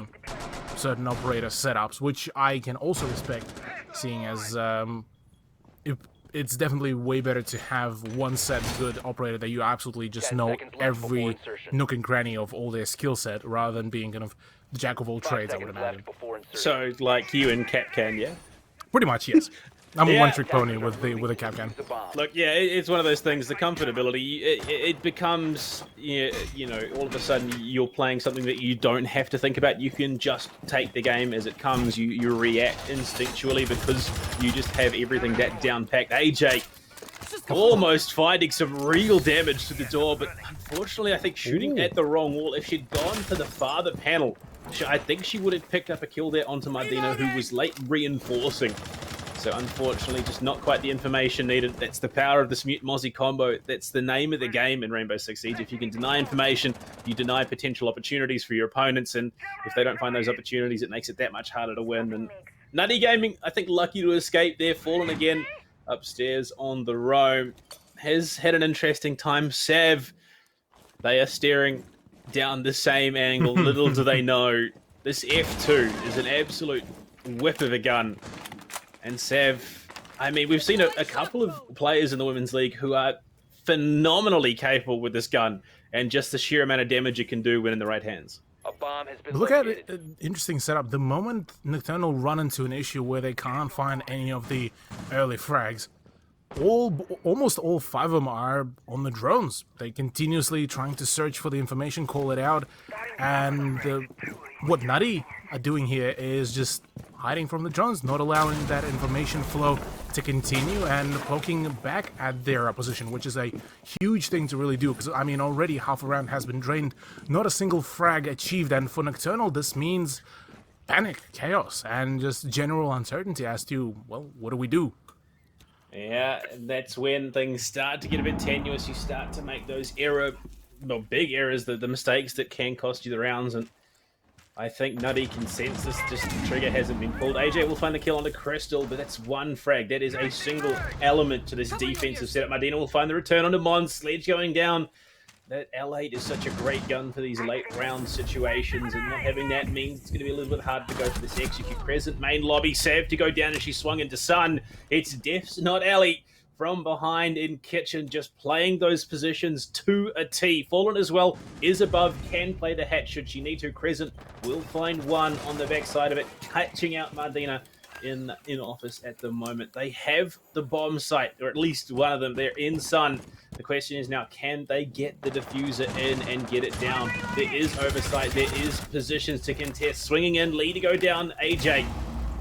certain operator setups, which I can also respect, seeing as it's definitely way better to have one set good operator that you absolutely just know every nook and cranny of all their skill set, rather than being kind of the jack of all trades, I would imagine.
So, like you and Capcan, yeah?
Pretty much, yes. I'm a one-trick pony with a Capcan.
Look, yeah, it's one of those things. The comfortability, it becomes, you know, all of a sudden you're playing something that you don't have to think about. You can just take the game as it comes. You react instinctually because you just have everything that down-packed. AJ almost finding some real damage to the door, but unfortunately I think shooting at the wrong wall. If she'd gone to the farther panel, I think she would have picked up a kill there onto Mardino, who was late reinforcing. So unfortunately, just not quite the information needed. That's the power of this Mute Mozzie combo. That's the name of the game in Rainbow Six Siege. If you can deny information, you deny potential opportunities for your opponents, and if they don't find those opportunities, it makes it that much harder to win. And Nutty Gaming, I think, lucky to escape there. Fallen again upstairs on the roam. Has had an interesting time. Sav, they are staring down the same angle. Little do they know, this F2 is an absolute whip of a gun. And Sav, I mean, we've seen a couple of players in the Women's League who are phenomenally capable with this gun, and just the sheer amount of damage it can do when in the right hands.
A bomb has been
Look
located.
at it, interesting setup. The moment Nocturnal run into an issue where they can't find any of the early frags, almost all 5 of them are on the drones. They continuously trying to search for the information, call it out, and what Nutty are doing here is just hiding from the drones, not allowing that information flow to continue and poking back at their opposition, which is a huge thing to really do, because I mean already half a round has been drained, not a single frag achieved, and for Nocturnal this means panic, chaos, and just general uncertainty as to, well, what do we do?
Yeah, that's when things start to get a bit tenuous. You start to make those big errors, the mistakes that can cost you the rounds, and I think Nutty can sense this, just the trigger hasn't been pulled. AJ will find the kill onto Crystal, but that's one frag. That is a single element to this defensive setup. Mardina will find the return onto Mon. Sledge going down. That L8 is such a great gun for these late round situations, and not having that means it's going to be a little bit harder to go for this execute. Crescent main lobby, Sav to go down as she swung into Sun. It's Def's not Ellie. From behind in Kitchen, just playing those positions to a T. Fallen as well is above, can play the hatch should she need to. Crescent will find one on the backside of it, catching out Mardina in office at the moment. They have the bomb site, or at least one of them. They're in Sun. The question is now, can they get the diffuser in and get it down? There is oversight. There is positions to contest. Swinging in, Lee to go down. AJ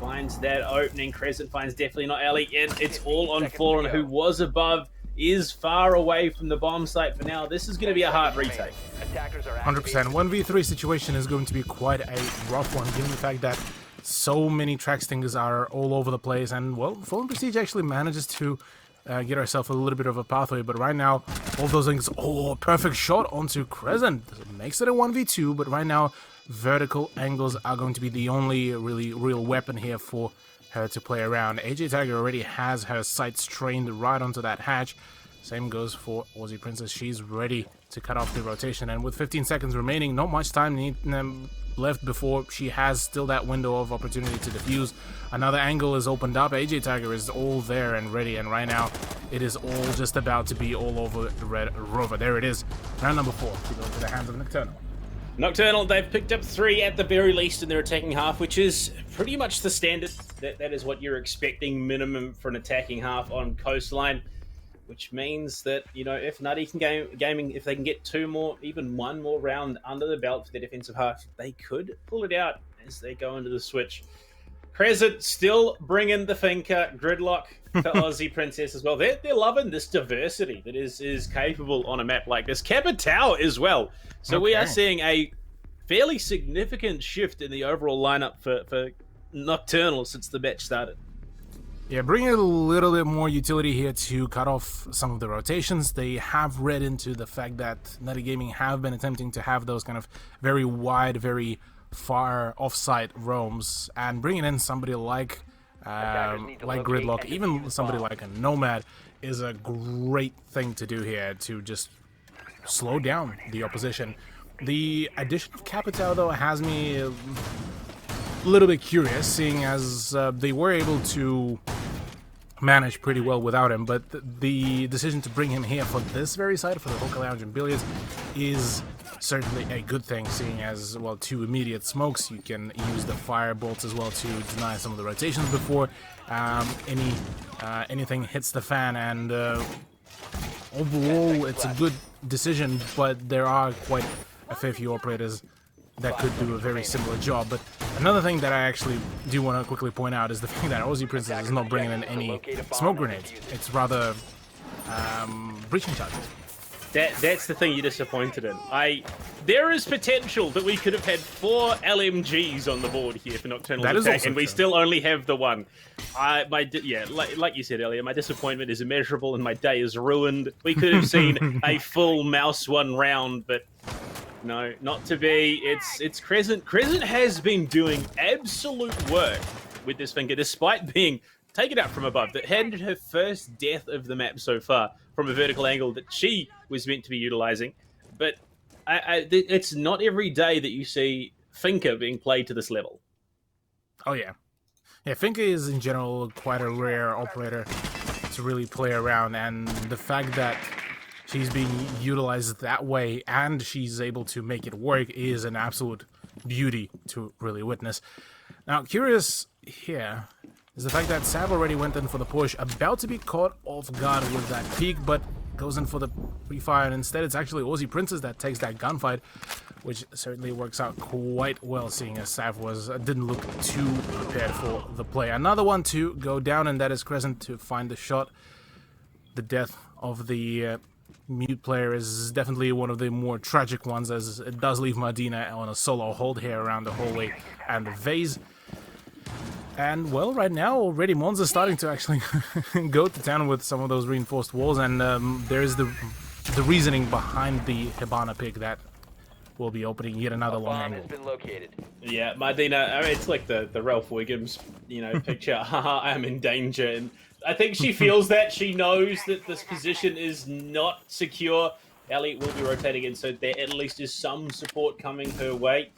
finds that opening. Crescent finds definitely not Ellie. And it's all on Fallen, who was above, is far away from the bomb site for now. This is going to be a hard retake.
100%. 1v3 situation is going to be quite a rough one, given the fact that so many track stingers are all over the place. And, well, Fallen Prestige actually manages to get ourselves a little bit of a pathway. But right now, all those things... Oh, perfect shot onto Crescent. Makes it a 1v2, but right now, vertical angles are going to be the only really real weapon here for her to play around. AJ Tiger already has her sights trained right onto that hatch. Same goes for Aussie Princess. She's ready to cut off the rotation, and with 15 seconds remaining, not much time left before she has still that window of opportunity to defuse. Another angle is opened up. AJ Tiger is all there and ready, and right now it is all just about to be all over the Red Rover. There it is. Round number 4 to go to the hands of Nocturnal.
Nocturnal, they've picked up 3 at the very least in their attacking half, which is pretty much the standard. That is what you're expecting minimum for an attacking half on Coastline, which means that, you know, if Nutty can gaming, if they can get 2 more, even 1 more round under the belt for their defensive half, they could pull it out as they go into the switch. Crescent still bringing the Finker. Gridlock for Aussie Princess as well. They're loving this diversity that is capable on a map like this. Capitao as well. So we are seeing a fairly significant shift in the overall lineup for Nocturnal since the match started.
Yeah, bringing a little bit more utility here to cut off some of the rotations. They have read into the fact that Nutty Gaming have been attempting to have those kind of very wide, very far off-site roams, and bringing in somebody like Gridlock, even somebody like a Nomad, is a great thing to do here to just slow down the opposition. The addition of Capitao, though, has me a little bit curious, seeing as they were able to manage pretty well without him, but the decision to bring him here for this very side, for the Hookah Lounge and Billiards, is certainly a good thing, seeing as, well, 2 immediate smokes. You can use the fire bolts as well to deny some of the rotations before anything hits the fan, and overall it's a good decision, but there are quite a fair few operators that could do a very similar job. But another thing that I actually do want to quickly point out is the fact that Aussie Princess is not bringing in any smoke grenades. It's rather breaching charges.
That's the thing you're disappointed in. There is potential that we could have had 4 LMGs on the board here for Nocturnal attack, and we still only have the 1. Like you said earlier, my disappointment is immeasurable and my day is ruined. We could have seen a full Mouse 1 round, but no, not to be. It's Crescent. Crescent has been doing absolute work with this finger, despite being taken out from above. That had her first death of the map so far from a vertical angle that she was meant to be utilizing. But it's not every day that you see Finker being played to this level.
Oh, yeah. Yeah, Finker is in general quite a rare operator to really play around, and the fact that she's being utilized that way and she's able to make it work is an absolute beauty to really witness. Now, curious here is the fact that Sav already went in for the push, about to be caught off guard with that peek, but goes in for the pre-fire, and instead it's actually Aussie Princess that takes that gunfight. which certainly works out quite well, seeing as Sav didn't look too prepared for the play. Another one to go down, and that is Crescent to find the shot. The death of the mute player is definitely one of the more tragic ones, as it does leave Medina on a solo hold here around the hallway and the vase. And, well, right now, already Mons is starting to actually go to town with some of those reinforced walls, and there's the reasoning behind the Hibana pick that will be opening yet another long angle.
Has been located.
Yeah, Medina, I mean, it's like the Ralph Wiggums, picture, haha, I'm in danger, and I think she feels that. She knows that this position is not secure. Ellie will be rotating in, so there at least is some support coming her way.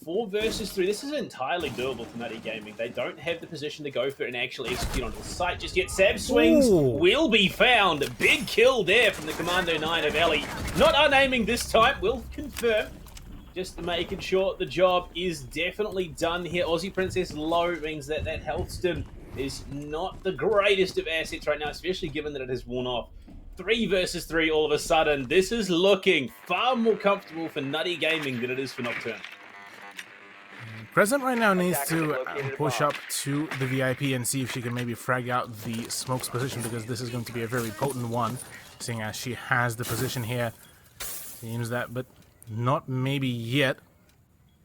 4 versus 3, this is entirely doable for Nutty Gaming. They don't have the position to go for it and actually execute onto the site just yet. Sab swings will be found. Big kill there from the Commando 9 of Ellie. Not unaiming this time, will confirm. Just making sure the job is definitely done here. Aussie Princess low means that that health stim is not the greatest of assets right now, especially given that it has worn off. 3 versus 3 all of a sudden. This is looking far more comfortable for Nutty Gaming than it is for Nocturne.
Crescent right now needs to push up to the VIP and see if she can maybe frag out the Smoke's position, because this is going to be a very potent one, seeing as she has the position here. Seems that, but not maybe yet.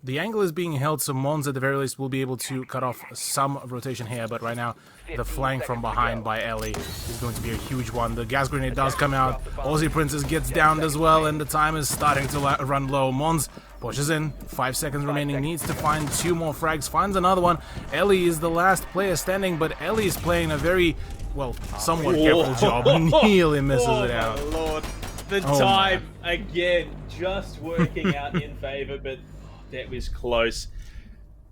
The angle is being held, so Mons at the very least will be able to cut off some rotation here, but right now the flank from behind by Ellie is going to be a huge one. The gas grenade does come out, Aussie Princess gets downed as well, and the time is starting to run low. Mons pushes in, 5 seconds remaining, needs to find 2 more frags, finds another one. Ellie is the last player standing, but Ellie is playing a very, well, somewhat careful job. Nearly misses it out.
Oh my lord. The time, again, just working out in favor, but that was close.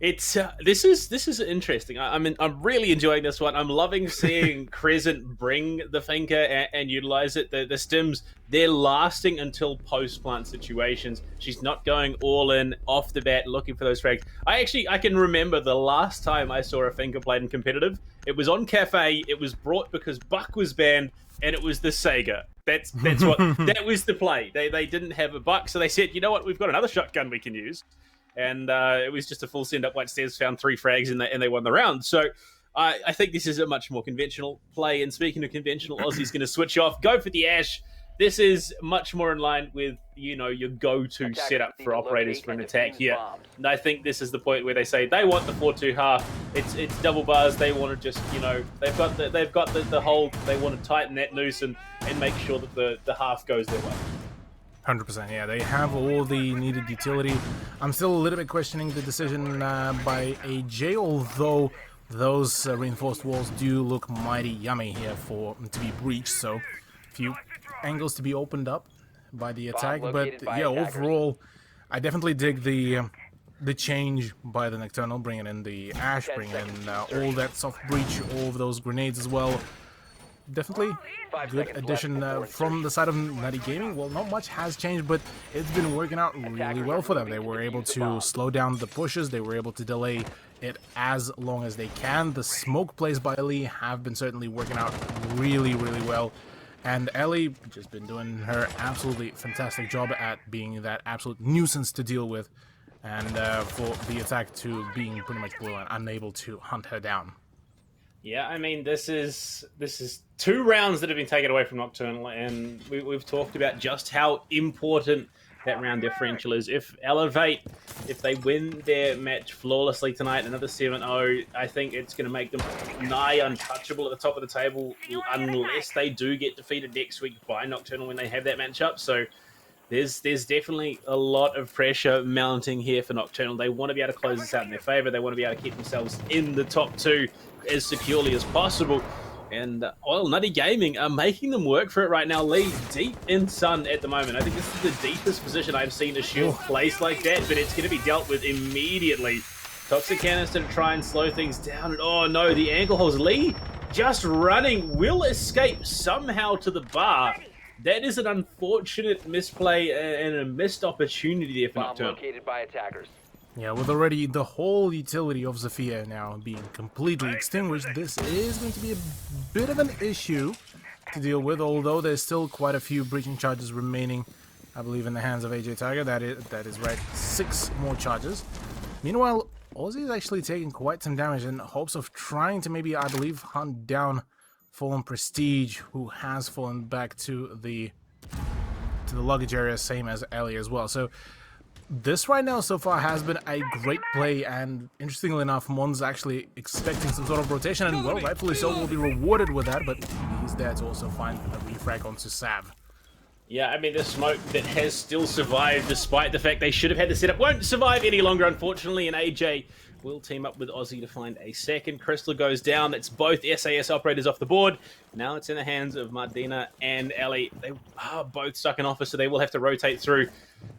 It's this is interesting. I'm really enjoying this one. I'm loving seeing Crescent bring the Finker and utilize it. The stims, they're lasting until post-plant situations. She's not going all in off the bat looking for those frags. I can remember the last time I saw a Finker played in competitive. It was on Cafe. It was brought because Buck was banned, and it was the Sega. That's what that was the play. They didn't have a Buck, so they said, you know what, we've got another shotgun we can use. And it was just a full send up. White Stairs found 3 frags and they won the round. So I think this is a much more conventional play. And speaking of conventional, Aussie's going to switch off, go for the Ash. This is much more in line with, your go-to setup for operators for an attack here. And I think this is the point where they say they want the 4-2 half. It's double bars. They want to just, they've got the hold. They want to tighten that noose and make sure that the half goes their way.
100%, yeah, they have all the needed utility. I'm still a little bit questioning the decision by AJ, although those reinforced walls do look mighty yummy here to be breached, so a few angles to be opened up by the attack. But yeah, overall, I definitely dig the change by the Nocturnal, bringing in the Ash, bringing in all that soft breach, all of those grenades as well. Definitely good addition from the side of Nutty Gaming. Well, not much has changed, but it's been working out really well for them. They were able to slow down the pushes. They were able to delay it as long as they can. The smoke plays by Ellie have been certainly working out really, really well. And Ellie just been doing her absolutely fantastic job at being that absolute nuisance to deal with. And for the attack to being pretty much blue and unable to hunt her down.
Yeah, I mean, this is 2 rounds that have been taken away from Nocturnal, and we've talked about just how important that round differential is. If Elevate, if they win their match flawlessly tonight, another 7-0, I think it's going to make them nigh untouchable at the top of the table, unless they do get defeated next week by Nocturnal when they have that matchup. So there's definitely a lot of pressure mounting here for Nocturnal. They want to be able to close this out in their favor. They want to be able to keep themselves in the top 2 as securely as possible. And Nutty Gaming are making them work for it right now. Lee, deep in Sun at the moment. I think this is the deepest position I've seen a shield placed like that, but it's going to be dealt with immediately. Toxic Canister to try and slow things down. And oh no, the ankle holds. Lee just running, will escape somehow to the bar. That is an unfortunate misplay and a missed opportunity there for Nocturnal.
Located by attackers.
Yeah, with already the whole utility of Zofia now being completely extinguished, this is going to be a bit of an issue to deal with, although there's still quite a few breaching charges remaining I believe, in the hands of AJ Tiger. That is right. 6 more charges. Meanwhile, Aussie is actually taking quite some damage in hopes of trying to maybe, I believe, hunt down Fallen Prestige, who has fallen back to the luggage area, same as Ellie as well. So this right now so far has been a great play, and interestingly enough, Mon's actually expecting some sort of rotation, and well, rightfully so, will be rewarded with that, but he's there to also find a refrag onto Sav.
Yeah, I mean, the smoke that has still survived, despite the fact they should have had the setup, won't survive any longer, unfortunately, and AJ will team up with Aussie to find a second. Crystal goes down. That's both SAS operators off the board. Now it's in the hands of Mardina and Ellie. They are both stuck in office, so they will have to rotate through.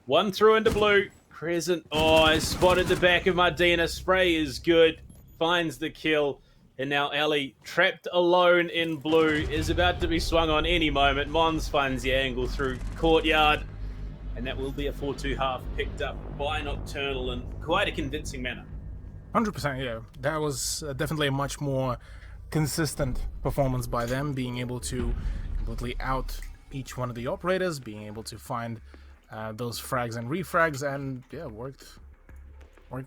One through into blue. Crescent, has spotted the back of Mardina. Spray is good. Finds the kill. And now Ellie, trapped alone in blue, is about to be swung on any moment. Mons finds the angle through courtyard. And that will be a 4-2 half picked up by Nocturnal in quite a convincing manner.
100%, yeah. That was definitely a much more consistent performance by them, being able to completely out each one of the operators, being able to find those frags and refrags, and yeah, worked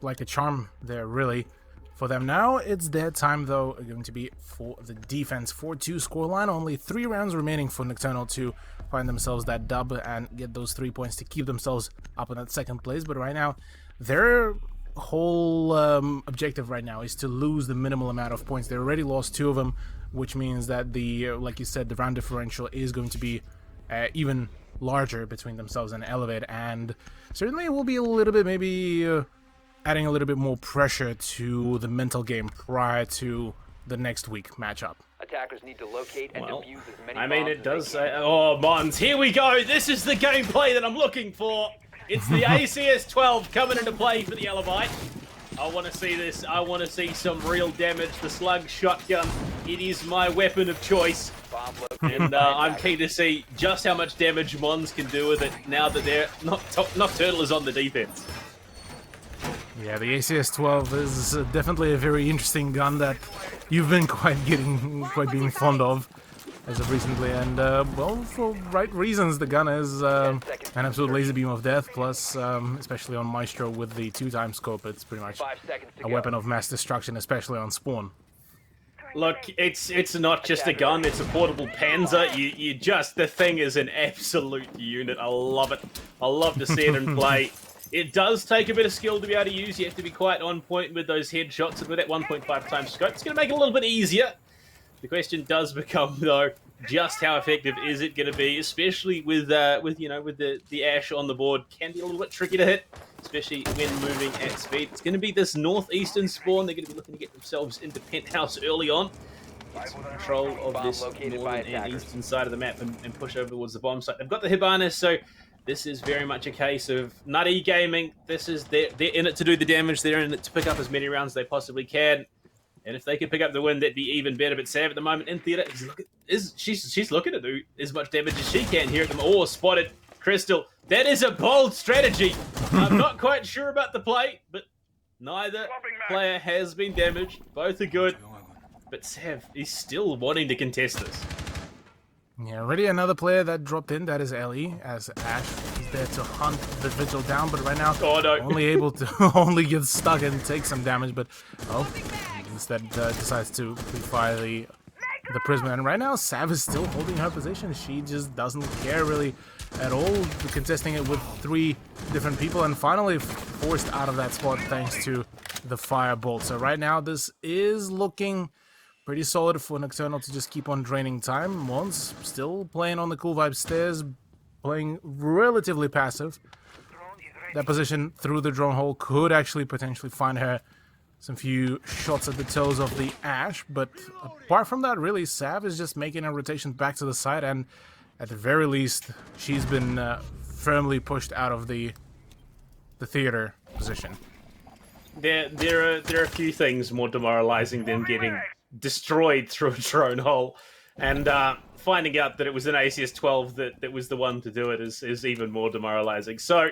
like a charm there, really, for them. Now it's their time, though, going to be for the defense. 4-2 scoreline, only 3 rounds remaining for Nocturnal to find themselves that dub and get those 3 points to keep themselves up in that second place. But right now, their whole objective right now is to lose the minimal amount of points. They already lost 2 of them, which means that the, like you said, the round differential is going to be even larger between themselves and Elevate, and certainly it will be a little bit, maybe adding a little bit more pressure to the mental game prior to the next week matchup.
Attackers need to locate and defuse as many
I mean,
bombs
it
as
does
they
say,
can.
oh, Mons, here we go. This is the gameplay that I'm looking for. It's the ACS-12 coming into play for the Elevate. I want to see this. I want to see some real damage. The slug shotgun, it is my weapon of choice.
Bomb located.
And I'm keen to see just how much damage Mons can do with it now that they're Nocturnal is on the defense.
Yeah, the ACS-12 is definitely a very interesting gun that you've been quite being fond of as of recently, and well, for right reasons. The gun is an absolute laser beam of death, plus especially on Maestro with the 2x scope, it's pretty much
5 seconds to
a
go.
weapon of mass destruction, especially on spawn.
Look, it's not just a gun, it's a portable Panzer. You just, the thing is an absolute unit. I love it. I love to see it in play. It does take a bit of skill to be able to use. You have to be quite on point with those headshots, and with that 1.5 times scope, it's going to make it a little bit easier. The question does become, though, just how effective is it going to be, especially with the Ash on the board. Can be a little bit tricky to hit, especially when moving at speed. It's going to be this northeastern spawn. They're going to be looking to get themselves into Penthouse early on. Get some control of this northern and eastern side of the map and push over towards the bomb site. They've got the Hibana, so this is very much a case of Nutty Gaming. This is they're in it to do the damage. They're in it to pick up as many rounds as they possibly can. And if they can pick up the win, that'd be even better. But Sav at the moment in theater, she's looking to do as much damage as she can here at them. Oh, spotted Crystal. That is a bold strategy. I'm not quite sure about the play, but neither player has been damaged. Both are good. But Sav is still wanting to contest this.
Yeah, already another player that dropped in, that is Ellie, as Ash is there to hunt the Vigil down, but right now only able to only get stuck and take some damage, but instead decides to fire the Prisma. And right now Sav is still holding her position. She just doesn't care really at all, contesting it with 3 different people, and finally forced out of that spot thanks to the firebolt. So right now this is looking pretty solid for Nocturnal to just keep on draining time. Mons still playing on the cool vibe stairs, playing relatively passive. That position through the drone hole could actually potentially find her some few shots at the toes of the Ash, but apart from that, really, Sav is just making a rotation back to the side, and at the very least, she's been firmly pushed out of the theater position.
There are a few things more demoralizing than getting destroyed through a drone hole, and finding out that it was an ACS-12 that was the one to do it is even more demoralizing. So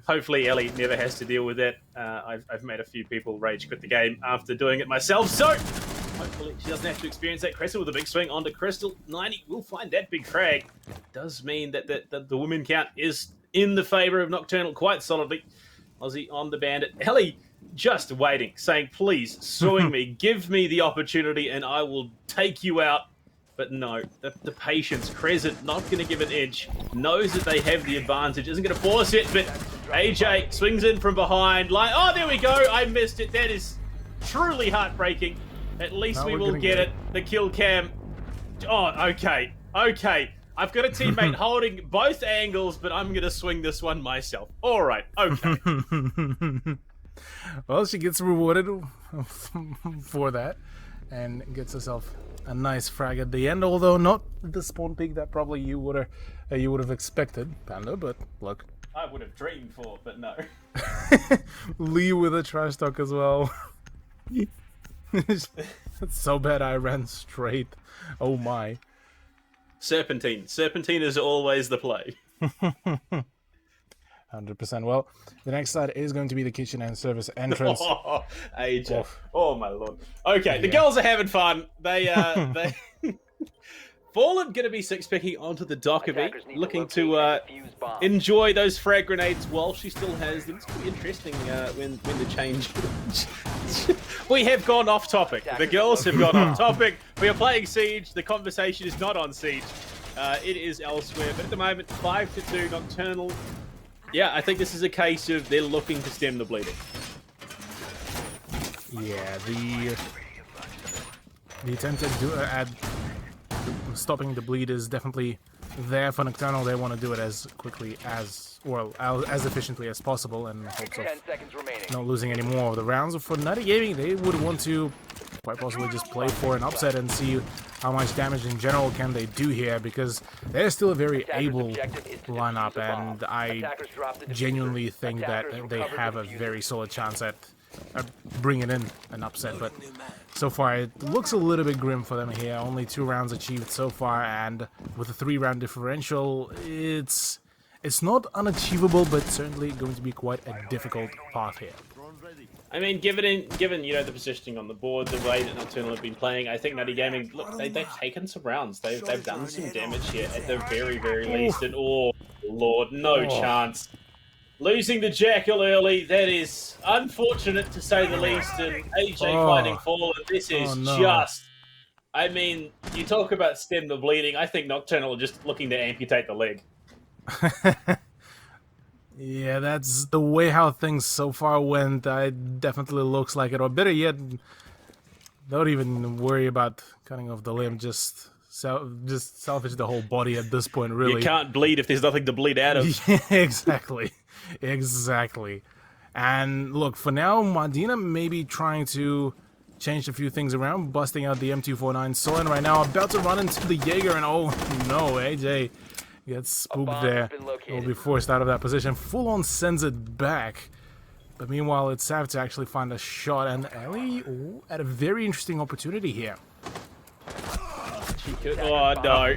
hopefully Ellie never has to deal with that. I've made a few people rage quit the game after doing it myself, so hopefully she doesn't have to experience that. Crystal with a big swing onto Crystal. 90 will find that big frag. It does mean that the women count is in the favor of Nocturnal quite solidly. Aussie on the bandit. Ellie just waiting, saying, please, suing me, give me the opportunity and I will take you out. But no, the patience. Crescent not going to give an inch. Knows that they have the advantage. Isn't going to force it, but AJ swings in from behind. Like, oh, there we go. I missed it. That is truly heartbreaking. At least we will get it. The kill cam. Oh, okay. Okay. I've got a teammate holding both angles, but I'm going to swing this one myself. All right. Okay.
Well, she gets rewarded for that and gets herself a nice frag at the end, although not the spawn peak that probably you would have expected, Panda, but look.
I would have dreamed for, but no.
Lee with a trash talk as well. It's so bad I ran straight. Oh my.
Serpentine. Serpentine is always the play.
100%. Well, the next side is going to be the kitchen and service entrance.
Oh, AJ. Oh my lord. Okay, the girls are having fun. They Fallen going to be six-picking onto the dock of it, looking to enjoy those frag grenades while she still has them. It's going to be interesting when the change... We have gone off topic. The girls have gone off topic. We are playing Siege. The conversation is not on Siege. It is elsewhere. But at the moment, 5-2 Nocturnal. Yeah, I think this is a case of they're looking to stem the bleeding.
Yeah, the attempt at stopping the bleed is definitely there for Nocturnal. They want to do it as quickly as, well, as efficiently as possible in hopes of not losing any more of the rounds. For Nutty Gaming, they would want to quite possibly just play for an upset and see how much damage in general can they do here, because they're still a very able lineup, and I genuinely think that they have a very solid chance at bringing in an upset. But so far it looks a little bit grim for them here. Only 2 rounds achieved so far, and with a 3-round differential, it's not unachievable, but certainly going to be quite a difficult path here.
I mean, given you know the positioning on the board, the way that Nocturnal have been playing, I think Nutty Gaming, look, they've taken some rounds. They've done some damage here at the very least, and oh lord, no chance. Losing the Jackal early, that is unfortunate to say the least, and AJ fighting Fallen, this is just... I mean, you talk about stem the bleeding, I think Nocturnal are just looking to amputate the leg.
Yeah, that's the way how things so far went. It definitely looks like it. Or better yet, don't even worry about cutting off the limb. Just salvage the whole body at this point, really.
You can't bleed if there's nothing to bleed out of.
Yeah, exactly. Exactly. And look, for now, Madina may be trying to change a few things around, busting out the M249 Soren right now, about to run into the Jaeger, and oh no, AJ gets spooked there. Will be forced out of that position. Full on sends it back. But meanwhile, it's Sav to actually find a shot, and Ellie at a very interesting opportunity here.
She could. Oh no!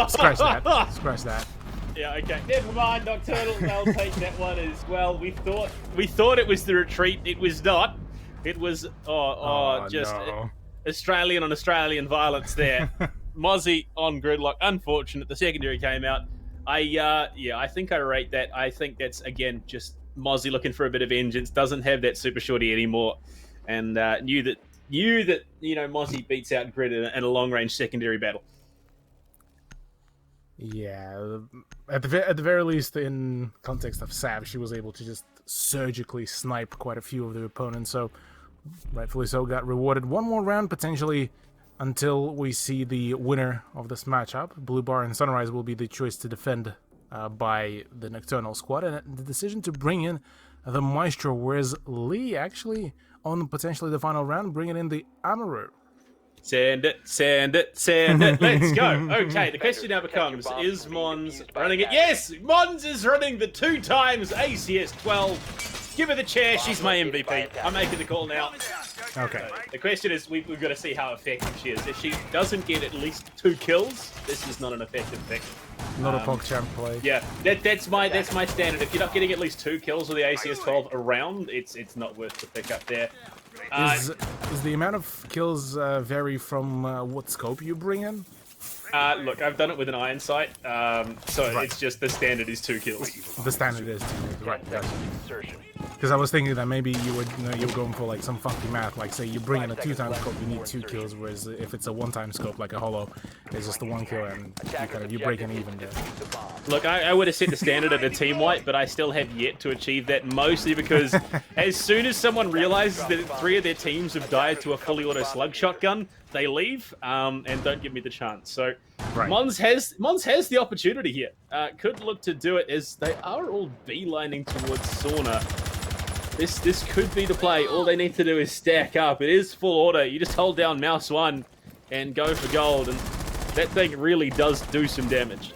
Scratch that. Scratch that.
Yeah, okay. Never mind, Nocturnal. They'll take that one as well. We thought it was the retreat. It was not. It was just
no.
Australian on Australian violence there. Mozzie on Gridlock. Unfortunate. The secondary came out. I think I rate that. I think that's, again, just Mozzie looking for a bit of vengeance. Doesn't have that super shorty anymore, and knew that Mozzie beats out Grid in a long range secondary battle.
Yeah, at the very least, in context of Sav, she was able to just surgically snipe quite a few of the opponents. So rightfully so, got rewarded. One more round potentially, until we see the winner of this matchup. Blue Bar and Sunrise will be the choice to defend by the Nocturnal squad, and the decision to bring in the Maestro, whereas Lee actually on potentially the final round bringing in the Amaru.
Send it, send it, send it. Let's go. Okay, the question now becomes, is Mons running it? Yes, Mons is running the 2 times ACS 12. Give her the chair. She's my MVP. I'm making the call now.
Okay.
The question is, we've got to see how effective she is. If she doesn't get at least 2 kills, this is not an effective pick.
Not a PogChamp play.
Yeah, that's my standard. If you're not getting at least 2 kills with the ACS 12 around, it's not worth the pick up there.
Is the amount of kills vary from what scope you bring in?
Look, I've done it with an iron sight, so
Right.
it's just the standard is 2 kills.
The standard is 2 kills, right? Gotcha.
Insertion.
Because I was thinking that maybe you would, you're going for like some funky math, like say you bring in a 2-time scope, you need 2 kills, whereas if it's a 1-time scope like a holo, it's just the 1 kill and you break an even there.
Look, I would have set the standard at a team wipe, but I still have yet to achieve that, mostly because as soon as someone realizes that 3 of their teams have died to a fully auto slug shotgun, they leave and don't give me the chance. So
Right.
Mons has the opportunity here. Could look to do it as they are all beelining towards Sauna. This could be the play. All they need to do is stack up. It is full auto. You just hold down mouse 1 and go for gold, and that thing really does do some damage.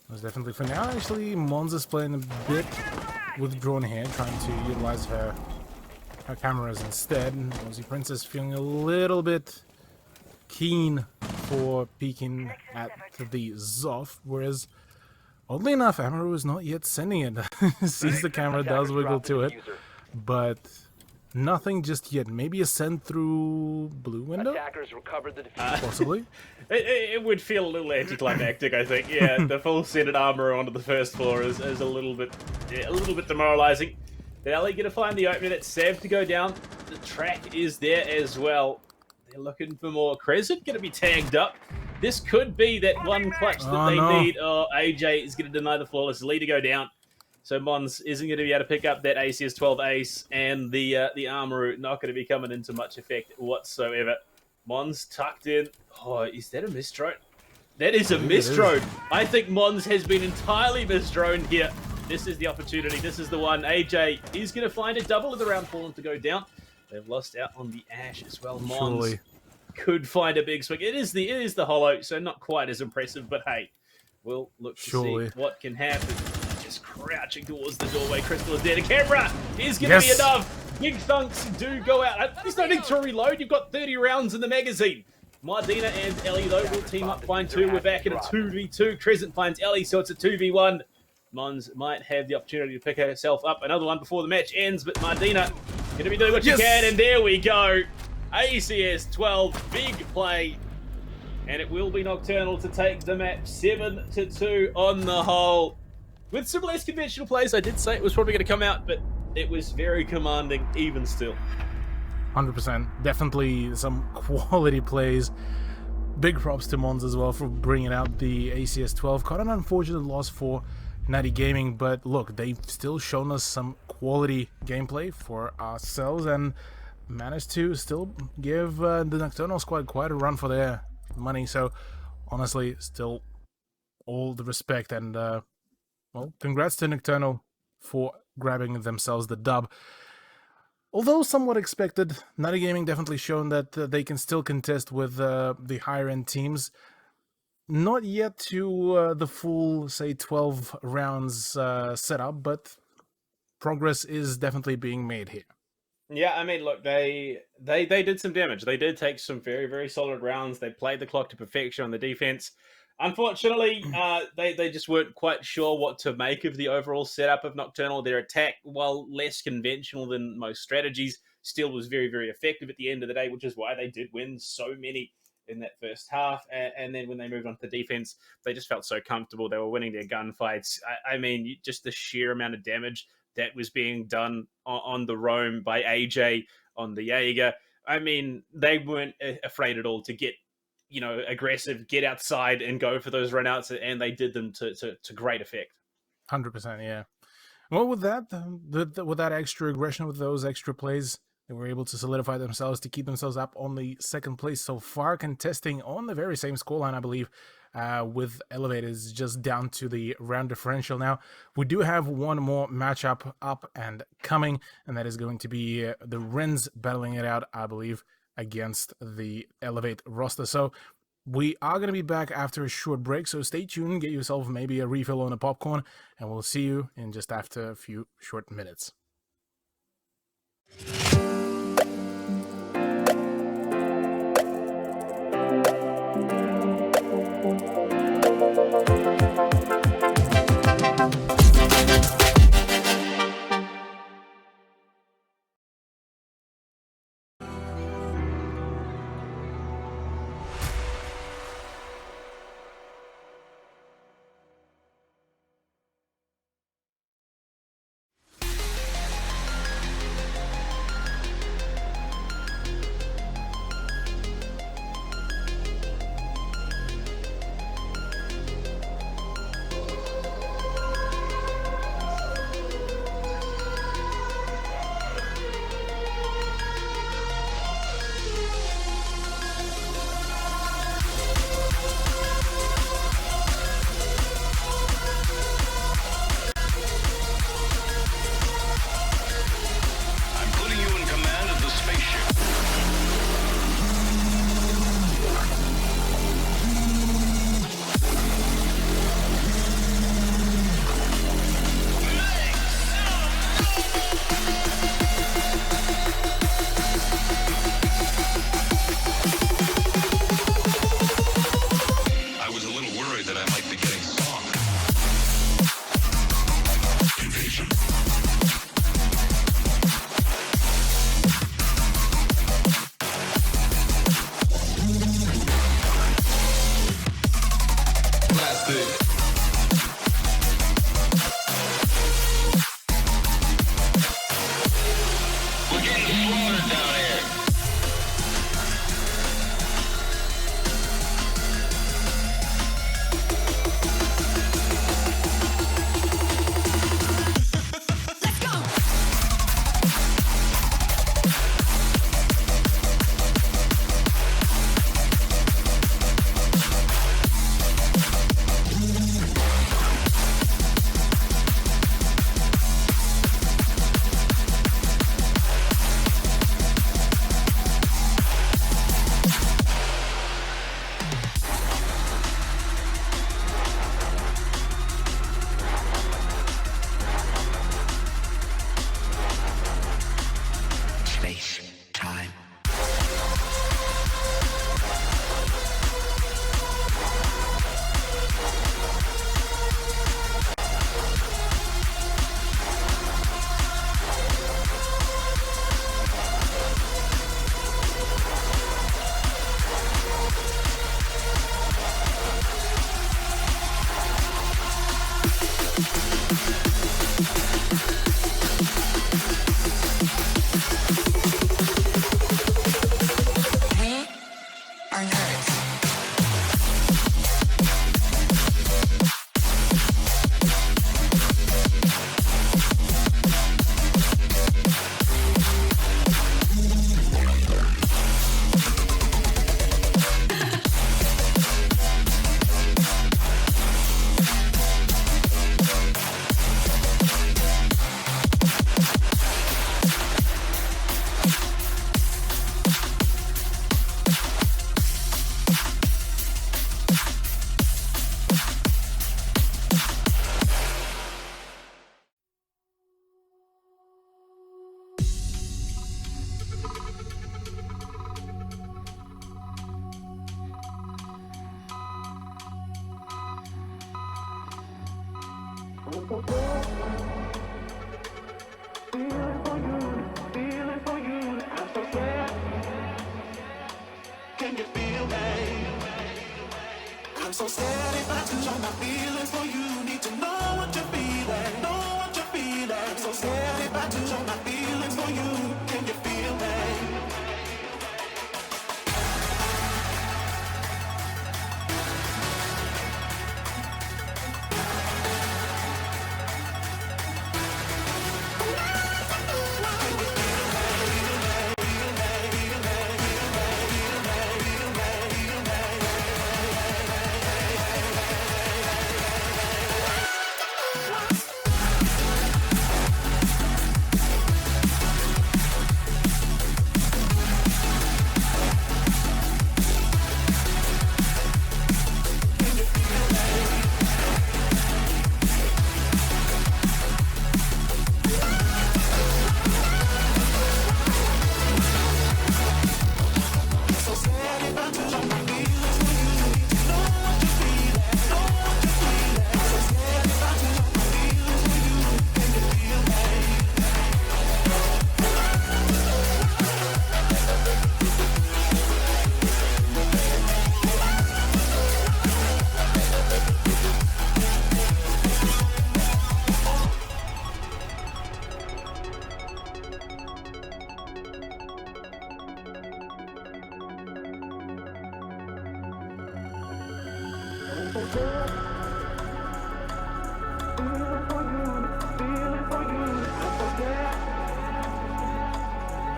Most definitely. For now, actually, Mons is playing a bit withdrawn here, trying to utilize her cameras instead. Aussie Princess feeling a little bit keen for peeking at the Zoff, whereas oddly enough, Amaru is not yet sending it. Sees the camera, does wiggle to it, but nothing just yet. Maybe a send through blue window?
Attackers recovered the defuse.
Possibly.
It would feel a little anticlimactic, I think. Yeah, the full set armor onto the first floor is a little bit demoralizing. But Ellie gonna find the opening. That's Sav to go down. The track is there as well. They're looking for more. Crescent gonna be tagged up. This could be that one clutch that they need. Oh, AJ is gonna deny the flawless lead to go down. So Mons isn't going to be able to pick up that ACS-12 ace, and the Armoru not going to be coming into much effect whatsoever. Mons tucked in. Oh, is that a misdrone? That is a misdrone. I think Mons has been entirely misdroned here. This is the opportunity. This is the one. AJ is going to find a double of the round for them to go down. They've lost out on the Ash as well. Mons could find a big swing. It is the holo, so not quite as impressive, but hey, we'll look to see what can happen. Just crouching towards the doorway. Crystal is there. The camera is going to be enough. Big thunks do go out. There's no need to reload. You've got 30 rounds in the magazine. Mardina and Ellie, though, will team up, find 2. We're back in a 2v2. Crescent finds Ellie, so it's a 2v1. Mons might have the opportunity to pick herself up another one before the match ends, but Mardina going to be doing what she can, and there we go. ACS 12, big play. And it will be Nocturnal to take the match 7-2 on the whole. With some less conventional plays, I did say it was probably going to come out, but it was very commanding even still.
100%. Definitely some quality plays. Big props to Mons as well for bringing out the ACS-12. Quite an unfortunate loss for Natty Gaming, but look, they've still shown us some quality gameplay for ourselves and managed to still give the Nocturnal squad quite a run for their money. So, honestly, still all the respect and, well, congrats to Nocturnal for grabbing themselves the dub. Although somewhat expected, Natty Gaming definitely shown that they can still contest with the higher-end teams. Not yet to the full, say, 12 rounds setup, but progress is definitely being made here.
Yeah, I mean, look, they did some damage. They did take some very, very solid rounds. They played the clock to perfection on the defense. Unfortunately, they just weren't quite sure what to make of the overall setup of Nocturnal. Their attack, while less conventional than most strategies, still was very, very effective at the end of the day, which is why they did win so many in that first half. And then when they moved on to defense, they just felt so comfortable. They were winning their gunfights. I mean, just the sheer amount of damage that was being done on the roam by AJ, on the Jaeger. I mean, they weren't afraid at all to get, aggressive, get outside and go for those runouts, and they did them to great effect.
100%, yeah. Well, with that, with that extra aggression, with those extra plays, they were able to solidify themselves to keep themselves up on the second place so far, contesting on the very same scoreline, I believe, with Elevators just down to the round differential now. We do have one more matchup up and coming, and that is going to be the Wrens battling it out, I believe, against the Elevate roster. So we are going to be back after a short break, so stay tuned, get yourself maybe a refill on the popcorn, and we'll see you in just after a few short minutes.
Can you feel me? I'm so scared if I show my feelings for you. Need to know what you're feeling, know what you're feeling. I'm so scared if I show my feelings for you. Can you feel me?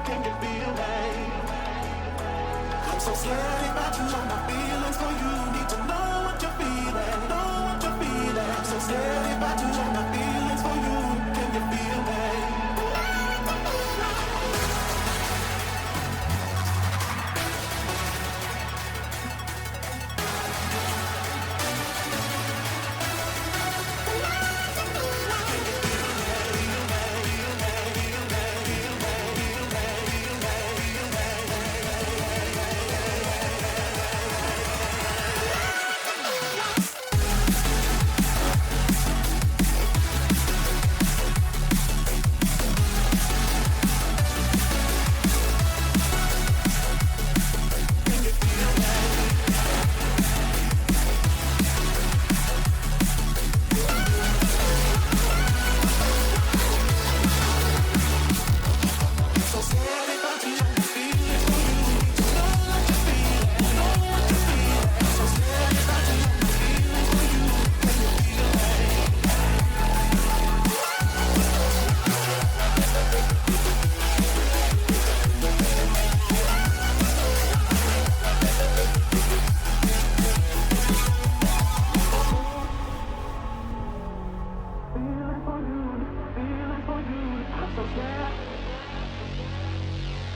Can you feel me? I'm so scared if I show my feelings for you. Need to know what you're feeling, know what you're feeling. I'm so scared if I show my feelings for you. Can you feel me?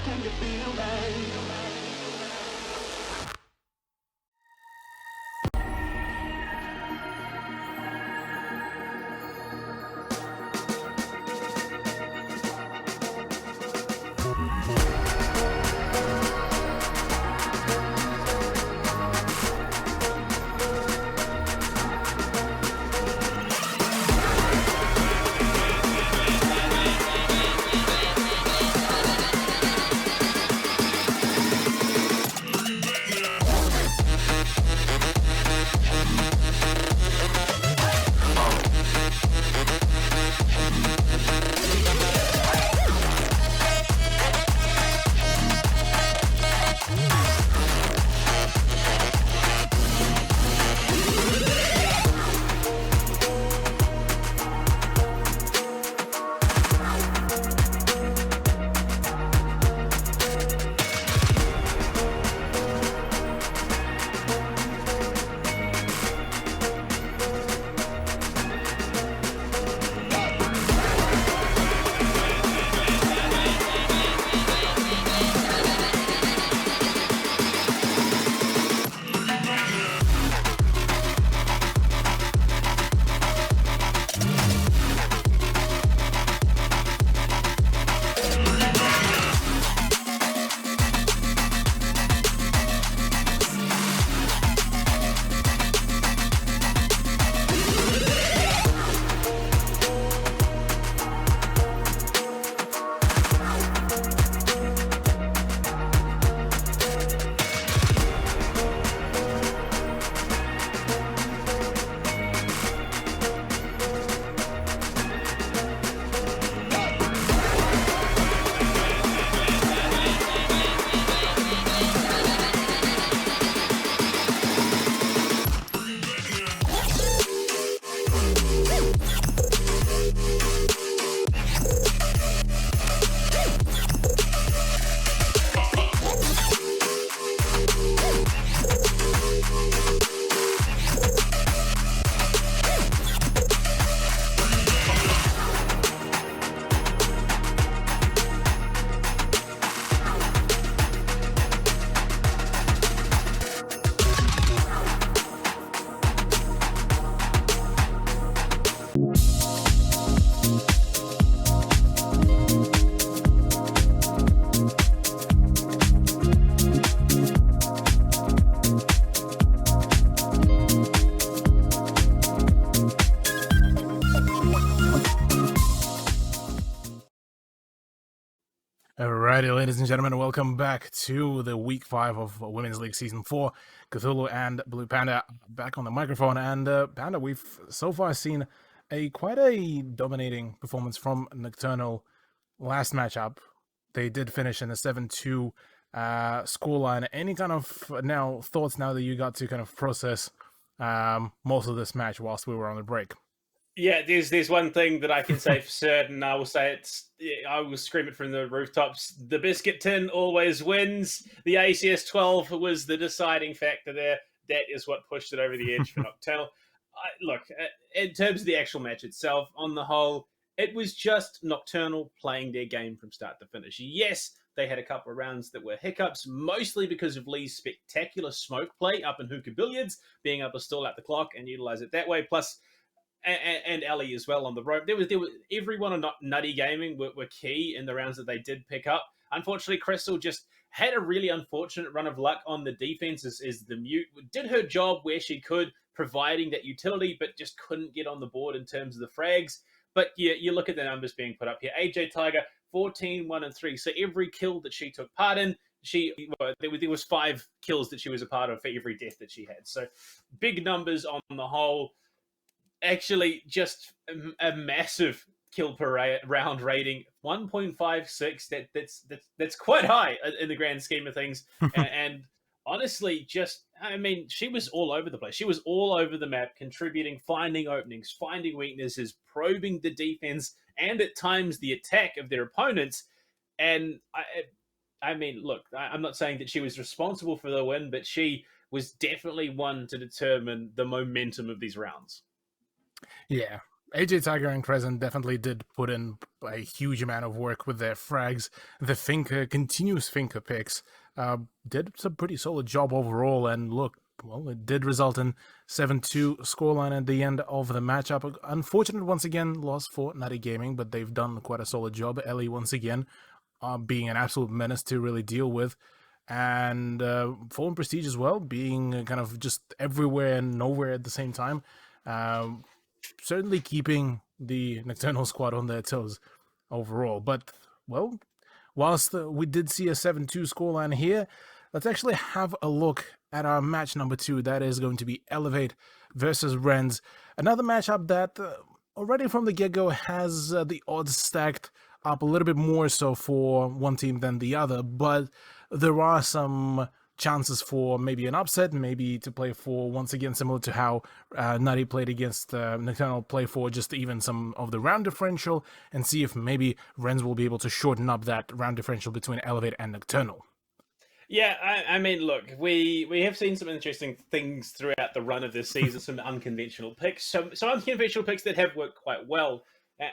Can you feel me?
Alrighty, ladies and gentlemen, welcome back to the Week 5 of Women's League Season 4. Cthulhu and Blue Panda back on the microphone. And Panda, we've so far seen quite a dominating performance from Nocturnal last matchup. They did finish in a 7-2 scoreline. Any kind of thoughts now that you got to kind of process most of this match whilst we were on the break?
Yeah, there's one thing that I can say for certain. I will say I will scream it from the rooftops. The biscuit tin always wins. The ACS 12 was the deciding factor there. That is what pushed it over the edge for Nocturnal. Look, in terms of the actual match itself, on the whole, it was just Nocturnal playing their game from start to finish. Yes, they had a couple of rounds that were hiccups, mostly because of Lee's spectacular smoke play up in hookah billiards, being able to stall out the clock and utilize it that way. Plus, and Ellie as well on the rope. There was everyone on Nutty Gaming were key in the rounds that they did pick up. Unfortunately, Crystal just had a really unfortunate run of luck on the defense as the mute. Did her job where she could, providing that utility, but just couldn't get on the board in terms of the frags. But yeah, you look at the numbers being put up here. AJ Tiger, 14, 1, and 3. So every kill that she took part in, there was 5 kills that she was a part of for every death that she had. So big numbers on the whole. Actually, just a massive kill per round rating, 1.56. That's quite high in the grand scheme of things. and honestly, she was all over the place. She was all over the map, contributing, finding openings, finding weaknesses, probing the defense, and at times the attack of their opponents. And look, I'm not saying that she was responsible for the win, but she was definitely one to determine the momentum of these rounds.
Yeah, AJ Tiger and Crescent definitely did put in a huge amount of work with their frags. The continuous Finker picks did some pretty solid job overall, and look, well, it did result in 7-2 scoreline at the end of the matchup. Unfortunate, once again, loss for Nutty Gaming, but they've done quite a solid job. Ellie, once again, being an absolute menace to really deal with. And Fallen Prestige as well, being kind of just everywhere and nowhere at the same time. Certainly keeping the Nocturnal squad on their toes overall. But, well, whilst we did see a 7-2 scoreline here, let's actually have a look at our match number 2. That is going to be Elevate versus Rens. Another matchup that already from the get-go has the odds stacked up a little bit more so for one team than the other, but there are some chances for maybe an upset, maybe to play for, once again, similar to how Nutty played against Nocturnal, play for just even some of the round differential and see if maybe Rens will be able to shorten up that round differential between Elevate and Nocturnal.
Yeah, look, we have seen some interesting things throughout the run of this season, some unconventional picks, some unconventional picks that have worked quite well.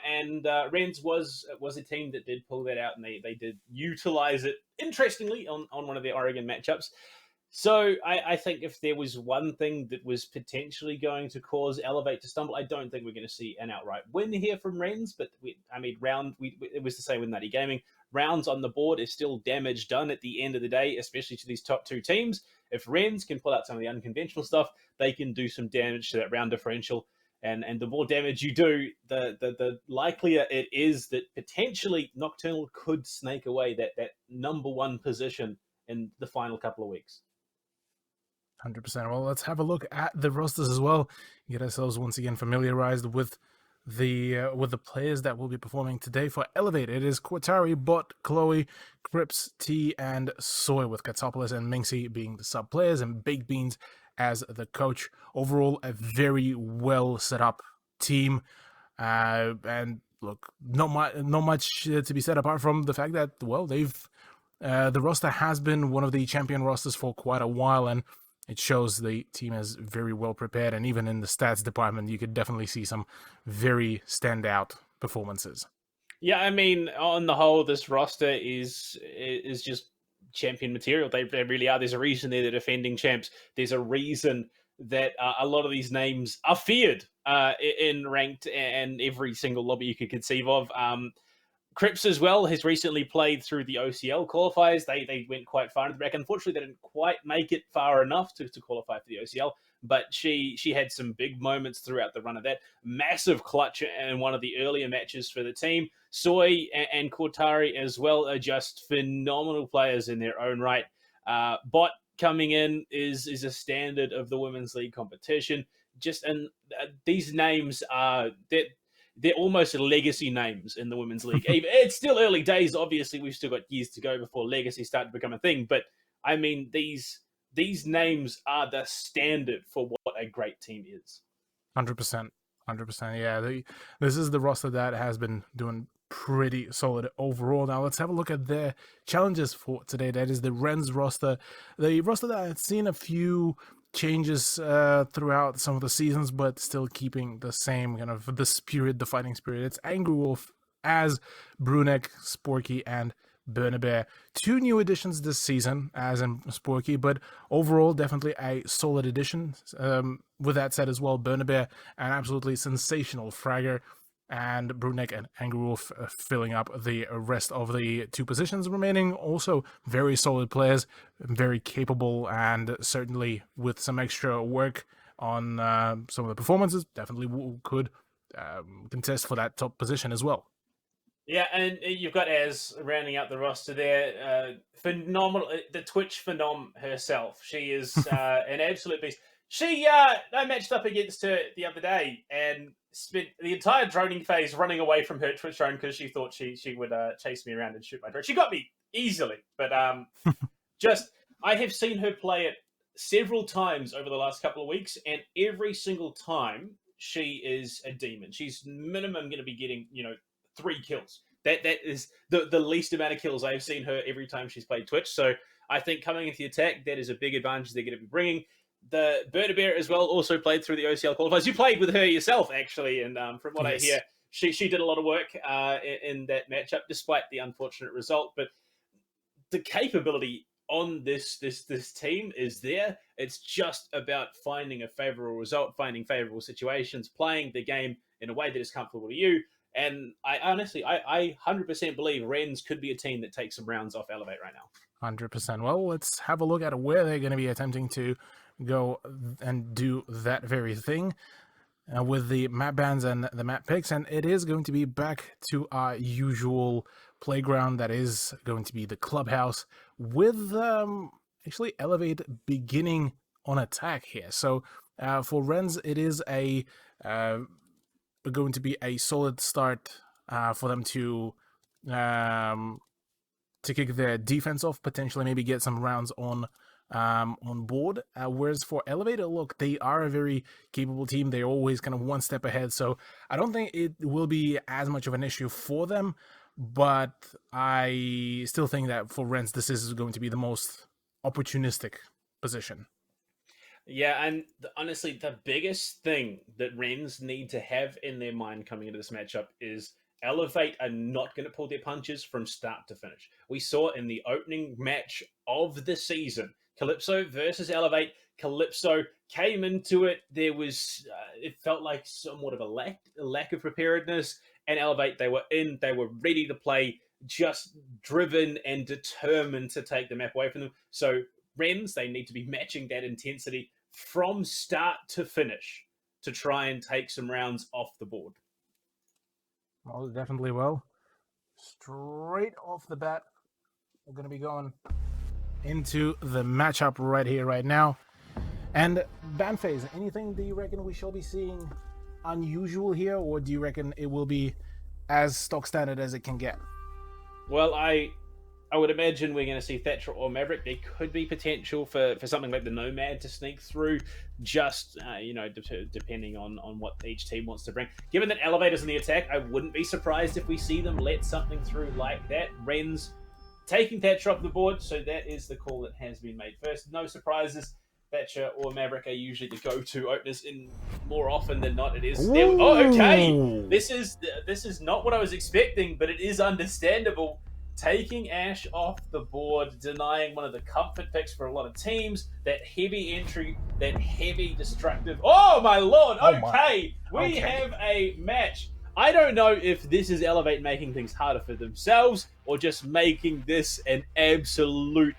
And Rens was a team that did pull that out, and they did utilize it, interestingly, on one of their Oregon matchups. So I think if there was one thing that was potentially going to cause Elevate to stumble, I don't think we're going to see an outright win here from Rens. But it was the same with Nutty Gaming. Rounds on the board is still damage done at the end of the day, especially to these top 2 teams. If Rens can pull out some of the unconventional stuff, they can do some damage to that round differential. And the more damage you do, the likelier it is that potentially Nocturnal could snake away that number 1 position in the final couple of weeks.
100%. Well, let's have a look at the rosters as well. Get ourselves once again familiarized with the players that will be performing today for Elevate. It is Quatari, Bot, Chloe, Crips, T, and Soy, with Katsopolis and Minxie being the sub players and Baked Beans as the coach. Overall, a very well set up team. And look, not much to be said apart from the fact that, well, the roster has been one of the champion rosters for quite a while, and it shows the team is very well prepared. And even in the stats department, you could definitely see some very standout performances.
Yeah, on the whole, this roster is just champion material. They really are. There's a reason they're the defending champs. There's a reason that a lot of these names are feared in ranked and every single lobby you could conceive of. Crips as well has recently played through the OCL qualifiers. They went quite far in the back. Unfortunately, they didn't quite make it far enough to qualify for the OCL. but she had some big moments throughout the run of that. Massive clutch in one of the earlier matches for the team. Soy and Cortari as well are just phenomenal players in their own right. Bot coming in is a standard of the Women's League competition. These names are they're almost legacy names in the Women's League. It's still early days. Obviously, we've still got years to go before legacy start to become a thing. But I mean, these names are the standard for what a great team is.
100%. Yeah, this is the roster that has been doing pretty solid overall. Now let's have a look at their challenges for today. That is the Ren's roster. The roster that I've seen a few changes throughout some of the seasons, but still keeping the same kind of the spirit, the fighting spirit. It's Angry Wolf as Brunek, Sporky, and Burnabear. 2 new additions this season, as in Sporky, but overall definitely a solid addition. With that said as well, Burnabear, an absolutely sensational fragger, and Brunek and Angry Wolf filling up the rest of the 2 positions remaining. Also very solid players, very capable, and certainly with some extra work on some of the performances, definitely could contest for that top position as well.
Yeah, and you've got Az rounding out the roster there. Phenomenal, the Twitch phenom herself. She is an absolute beast. I matched up against her the other day and spent the entire droning phase running away from her Twitch drone because she thought she would chase me around and shoot my drone. She got me easily, but I have seen her play it several times over the last couple of weeks, and every single time she is a demon. She's minimum going to be getting 3 kills. That is the least amount of kills I've seen her every time she's played Twitch. So I think coming into the attack, that is a big advantage they're going to be bringing. The Burnabear as well also played through the OCL qualifiers. You played with her yourself, actually, and from what
Yes.
I hear, she did a lot of work in that matchup, despite the unfortunate result. But the capability on this team is there. It's just about finding a favorable result, finding favorable situations, playing the game in a way that is comfortable to you. And I honestly 100% believe Rens could be a team that takes some rounds off Elevate right now.
100%. Well, let's have a look at where they're going to be attempting to go and do that very thing with the map bans and the map picks. And it is going to be back to our usual playground. That is going to be the clubhouse with actually Elevate beginning on attack here. So for Rens, it is going to be a solid start for them to kick their defense off, potentially maybe get some rounds on board. Whereas for Elevator, look, they are a very capable team. They're always kind of one step ahead, so I don't think it will be as much of an issue for them. But I still think that for Rens, this is going to be the most opportunistic position.
Yeah, and honestly, the biggest thing that Rens need to have in their mind coming into this matchup is Elevate are not going to pull their punches from start to finish. We saw in the opening match of the season, Calypso versus Elevate. Calypso came into it. There was, it felt like somewhat of a lack of preparedness. And Elevate, they were ready to play, just driven and determined to take the map away from them. So Rens, they need to be matching that intensity from start to finish to try and take some rounds off the board.
Well, definitely will. Straight off the bat, we're going to be going into the matchup right here, right now. And ban phase, anything do you reckon we shall be seeing unusual here, or do you reckon it will be as stock standard as it can get?
Well, I would imagine we're going to see Thatcher or Maverick. There could be potential for something like the Nomad to sneak through, just depending on what each team wants to bring. Given that Elevator's in the attack, I wouldn't be surprised if we see them let something through like that. Rens taking Thatcher off the board, so that is the call that has been made first. No surprises. Thatcher or Maverick are usually the go-to openers in more often than not. It is. Oh, okay. This is not what I was expecting, but it is understandable. Taking Ash off the board, denying one of the comfort picks for a lot of teams. That heavy entry, that heavy destructive. Oh my lord! Okay, we have a match. I don't know if this is Elevate making things harder for themselves or just making this an absolute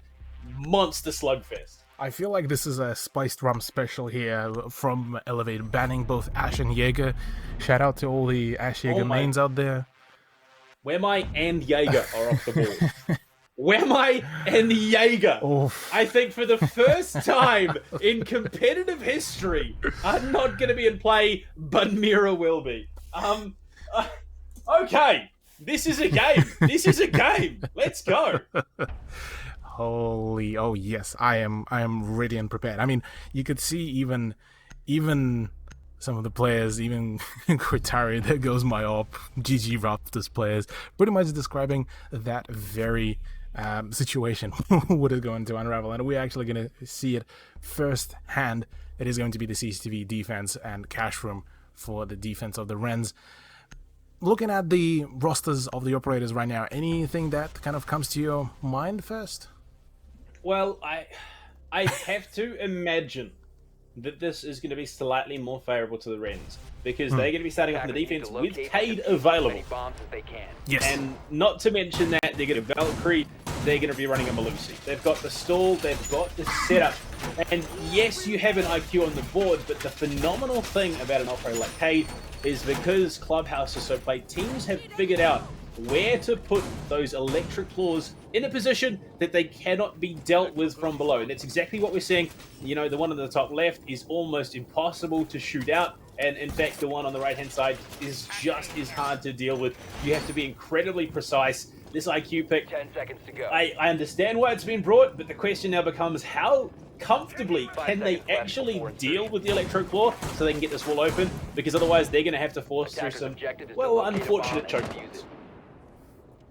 monster slugfest.
I feel like this is a spiced rum special here from Elevate, banning both Ash and Jaeger. Shout out to all the Ash Jaeger mains out there.
Whermite and Jaeger are off the board. Whermite and Jaeger, I think for the first time in competitive history, are not going to be in play, but Mira will be. Okay, this is a game. This is a game. Let's go.
Holy, oh yes, I am ready and prepared. I mean, you could see even some of the players, even Quitari, there goes my op, GG Raptors players, pretty much describing that very situation, what is going to unravel, and we're actually going to see it firsthand. It is going to be the CCTV defense and cash room for the defense of the Wrens. Looking at the rosters of the operators right now, anything that kind of comes to your mind first?
Well, I have to imagine that this is going to be slightly more favorable to the Wrens, because they're going to be starting off on the defense with Cade available.
Yes.
And not to mention that they're going to Valkyrie, they're going to be running a Malusi. They've got the stall, they've got the setup. And yes, you have an IQ on the board, but the phenomenal thing about an operator like Cade is because Clubhouse is so played, teams have figured out where to put those electric claws in a position that they cannot be dealt with from below. And that's exactly what we're seeing. You know, the one on the top left is almost impossible to shoot out. And in fact, the one on the right-hand side is just as hard to deal with. You have to be incredibly precise. This IQ pick,
10 seconds to go.
I understand why it's been brought, but the question now becomes how comfortably can they actually deal with the electro claw so they can get this wall open? Because otherwise they're going to have to force through some, well, unfortunate choke points.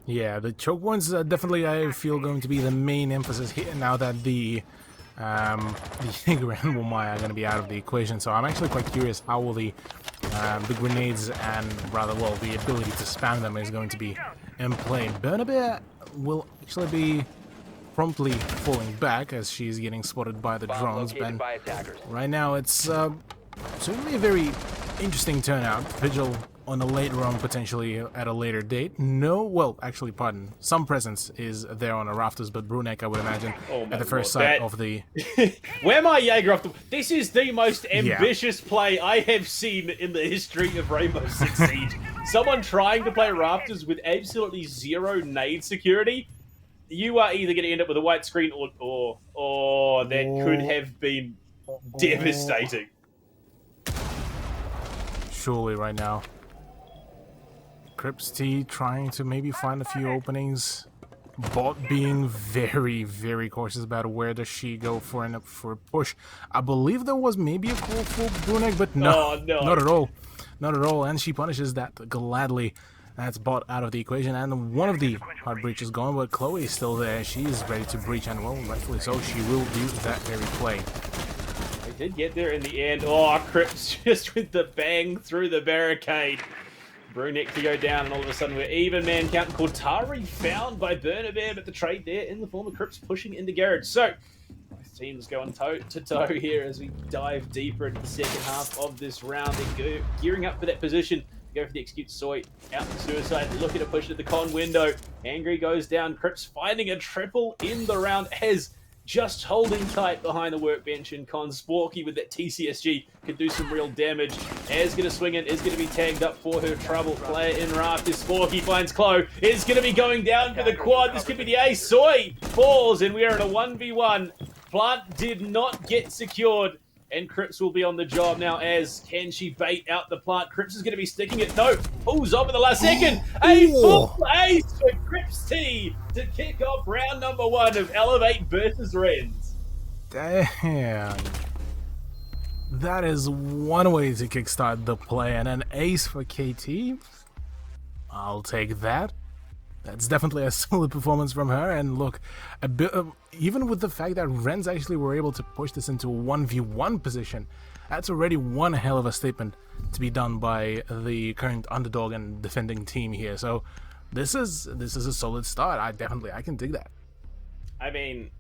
Yeah, the choke points are definitely, I feel, going to be the main emphasis here now that the Jaeger and Womai are going to be out of the equation. So I'm actually quite curious how will the grenades and rather, well, the ability to spam them is going to be in play. Bernabe will actually be promptly falling back as she's getting spotted by the drones. And right now it's certainly a very interesting turnout. Vigil on a late run, potentially at a later date. No, well, actually, pardon. Some presence is there on the rafters, but Brunek, I would imagine, at the first sight of the...
Where my Jaeger off the... This is the most ambitious play I have seen in the history of Rainbow Six Siege. Someone trying to play rafters with absolutely zero nade security. You are either going to end up with a white screen or that could have been devastating.
Surely right now. Crips T trying to maybe find a few openings. Bot being very, very cautious about where does she go for a push. I believe there was maybe a call for Brunek, but no, not at all. Not at all, and she punishes that gladly. That's Bot out of the equation, and one of the hard breach is gone, but Chloe is still there. She's ready to breach, and well, rightfully so, she will do that very play.
They did get there in the end. Oh, Crips just with the bang through the barricade. Brunek to go down, and all of a sudden we're even man count. Cortari found by Bernabe, but the trade there in the form of Crips pushing into Garage. So, both teams going toe to toe here as we dive deeper into the second half of this round. They're gearing up for that position. Go for the execute Soy, out to Suicide, looking to push it at the con window. Angry goes down, Crips finding a triple in the round as just holding tight behind the workbench, and Con Sporky with that TCSG could do some real damage. As going to swing in, is going to be tagged up for her trouble. Player in rafters, Sporky finds Chloe, is going to be going down for the quad. This could be the ace. Soy falls, and we are in a 1v1. Plant did not get secured. And Crips will be on the job now as can she bait out the plant? Crips is going to be sticking it. No, pulls off at the last second. A full ace for Crips T to kick off round number 1 of Elevate versus Wrens.
Damn. That is one way to kickstart the play, and an ace for KT. I'll take that. That's definitely a solid performance from her, and look, a bit even with the fact that Wrens actually were able to push this into a 1v1 position, that's already one hell of a statement to be done by the current underdog and defending team here. So this is a solid start. I can dig that.
I mean,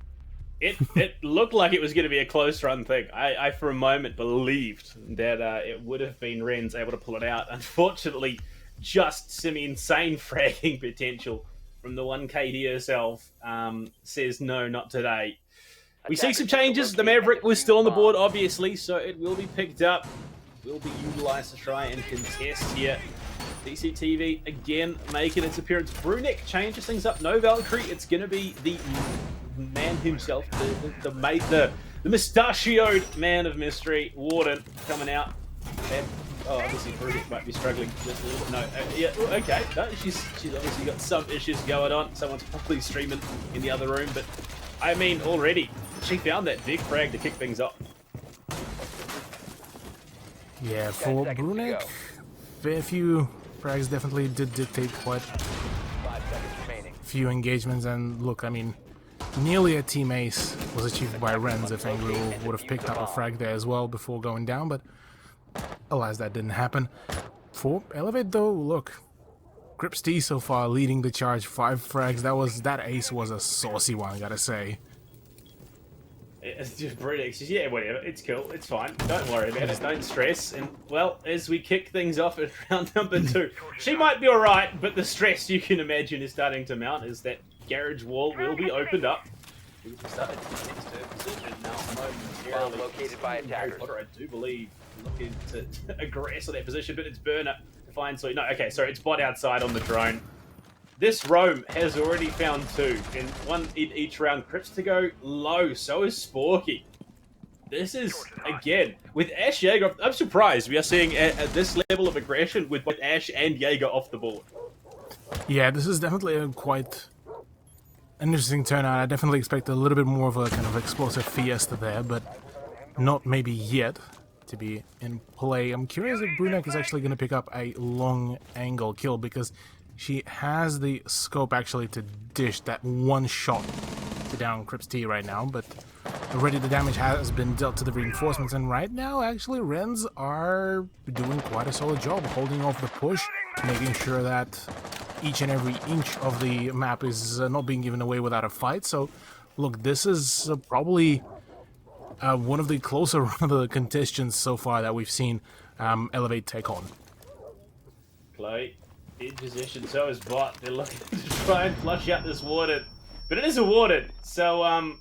it looked like it was going to be a close run thing. I for a moment believed that it would have been Wrens able to pull it out. Unfortunately, just some insane fragging potential from the 1KD herself says no, not today. We see some changes. The Maverick was still on the board, obviously, so it will be picked up. Will be utilized to try and contest here. DCTV again making its appearance. Brunek changes things up. No Valkyrie. It's going to be the man himself, the mustachioed man of mystery, Warden, coming out. And, obviously Brunek might be struggling just a little bit. No, yeah, okay. No, she's obviously got some issues going on. Someone's probably streaming in the other room, but I mean, already she found that big frag to kick things off.
Yeah, for Brunek, very few frags definitely did dictate quite few engagements, and look, I mean, nearly a team ace was achieved by Renz if Angry Wolf would have picked up a frag there as well before going down, but alas, that didn't happen. For Elevate though, look, Crips T so far leading the charge, 5 frags. That ace was a saucy one, I gotta say.
It's just Brunek. Yeah, whatever. It's cool. It's fine. Don't worry about it. Don't stress. And, well, as we kick things off at round number 2, she might be alright, but the stress you can imagine is starting to mount as that garage wall will be opened up. We started to get to position now momentarily.
Located by attackers.
Potter, I do believe, looking to aggress on that position, but it's Burner to find so. No, okay, sorry, it's Bot outside on the drone. This roam has already found 2, and 1 in each round. Crips to go low, so is Sporky. This is, again, with Ash Jaeger, I'm surprised we are seeing at this level of aggression with both Ash and Jaeger off the board.
Yeah, this is definitely a quite interesting turnout. I definitely expect a little bit more of a kind of explosive fiesta there, but not maybe yet to be in play. I'm curious if Brunek is actually going to pick up a long angle kill, because she has the scope actually to dish that one shot to down Crips T right now, but already the damage has been dealt to the reinforcements, and right now actually Renz are doing quite a solid job holding off the push, making sure that each and every inch of the map is not being given away without a fight. So look, this is probably one of the closer contestants so far that we've seen Elevate take on.
Play in position, so is Bot. They're looking to try and flush out this Warden, but it is a Warden, so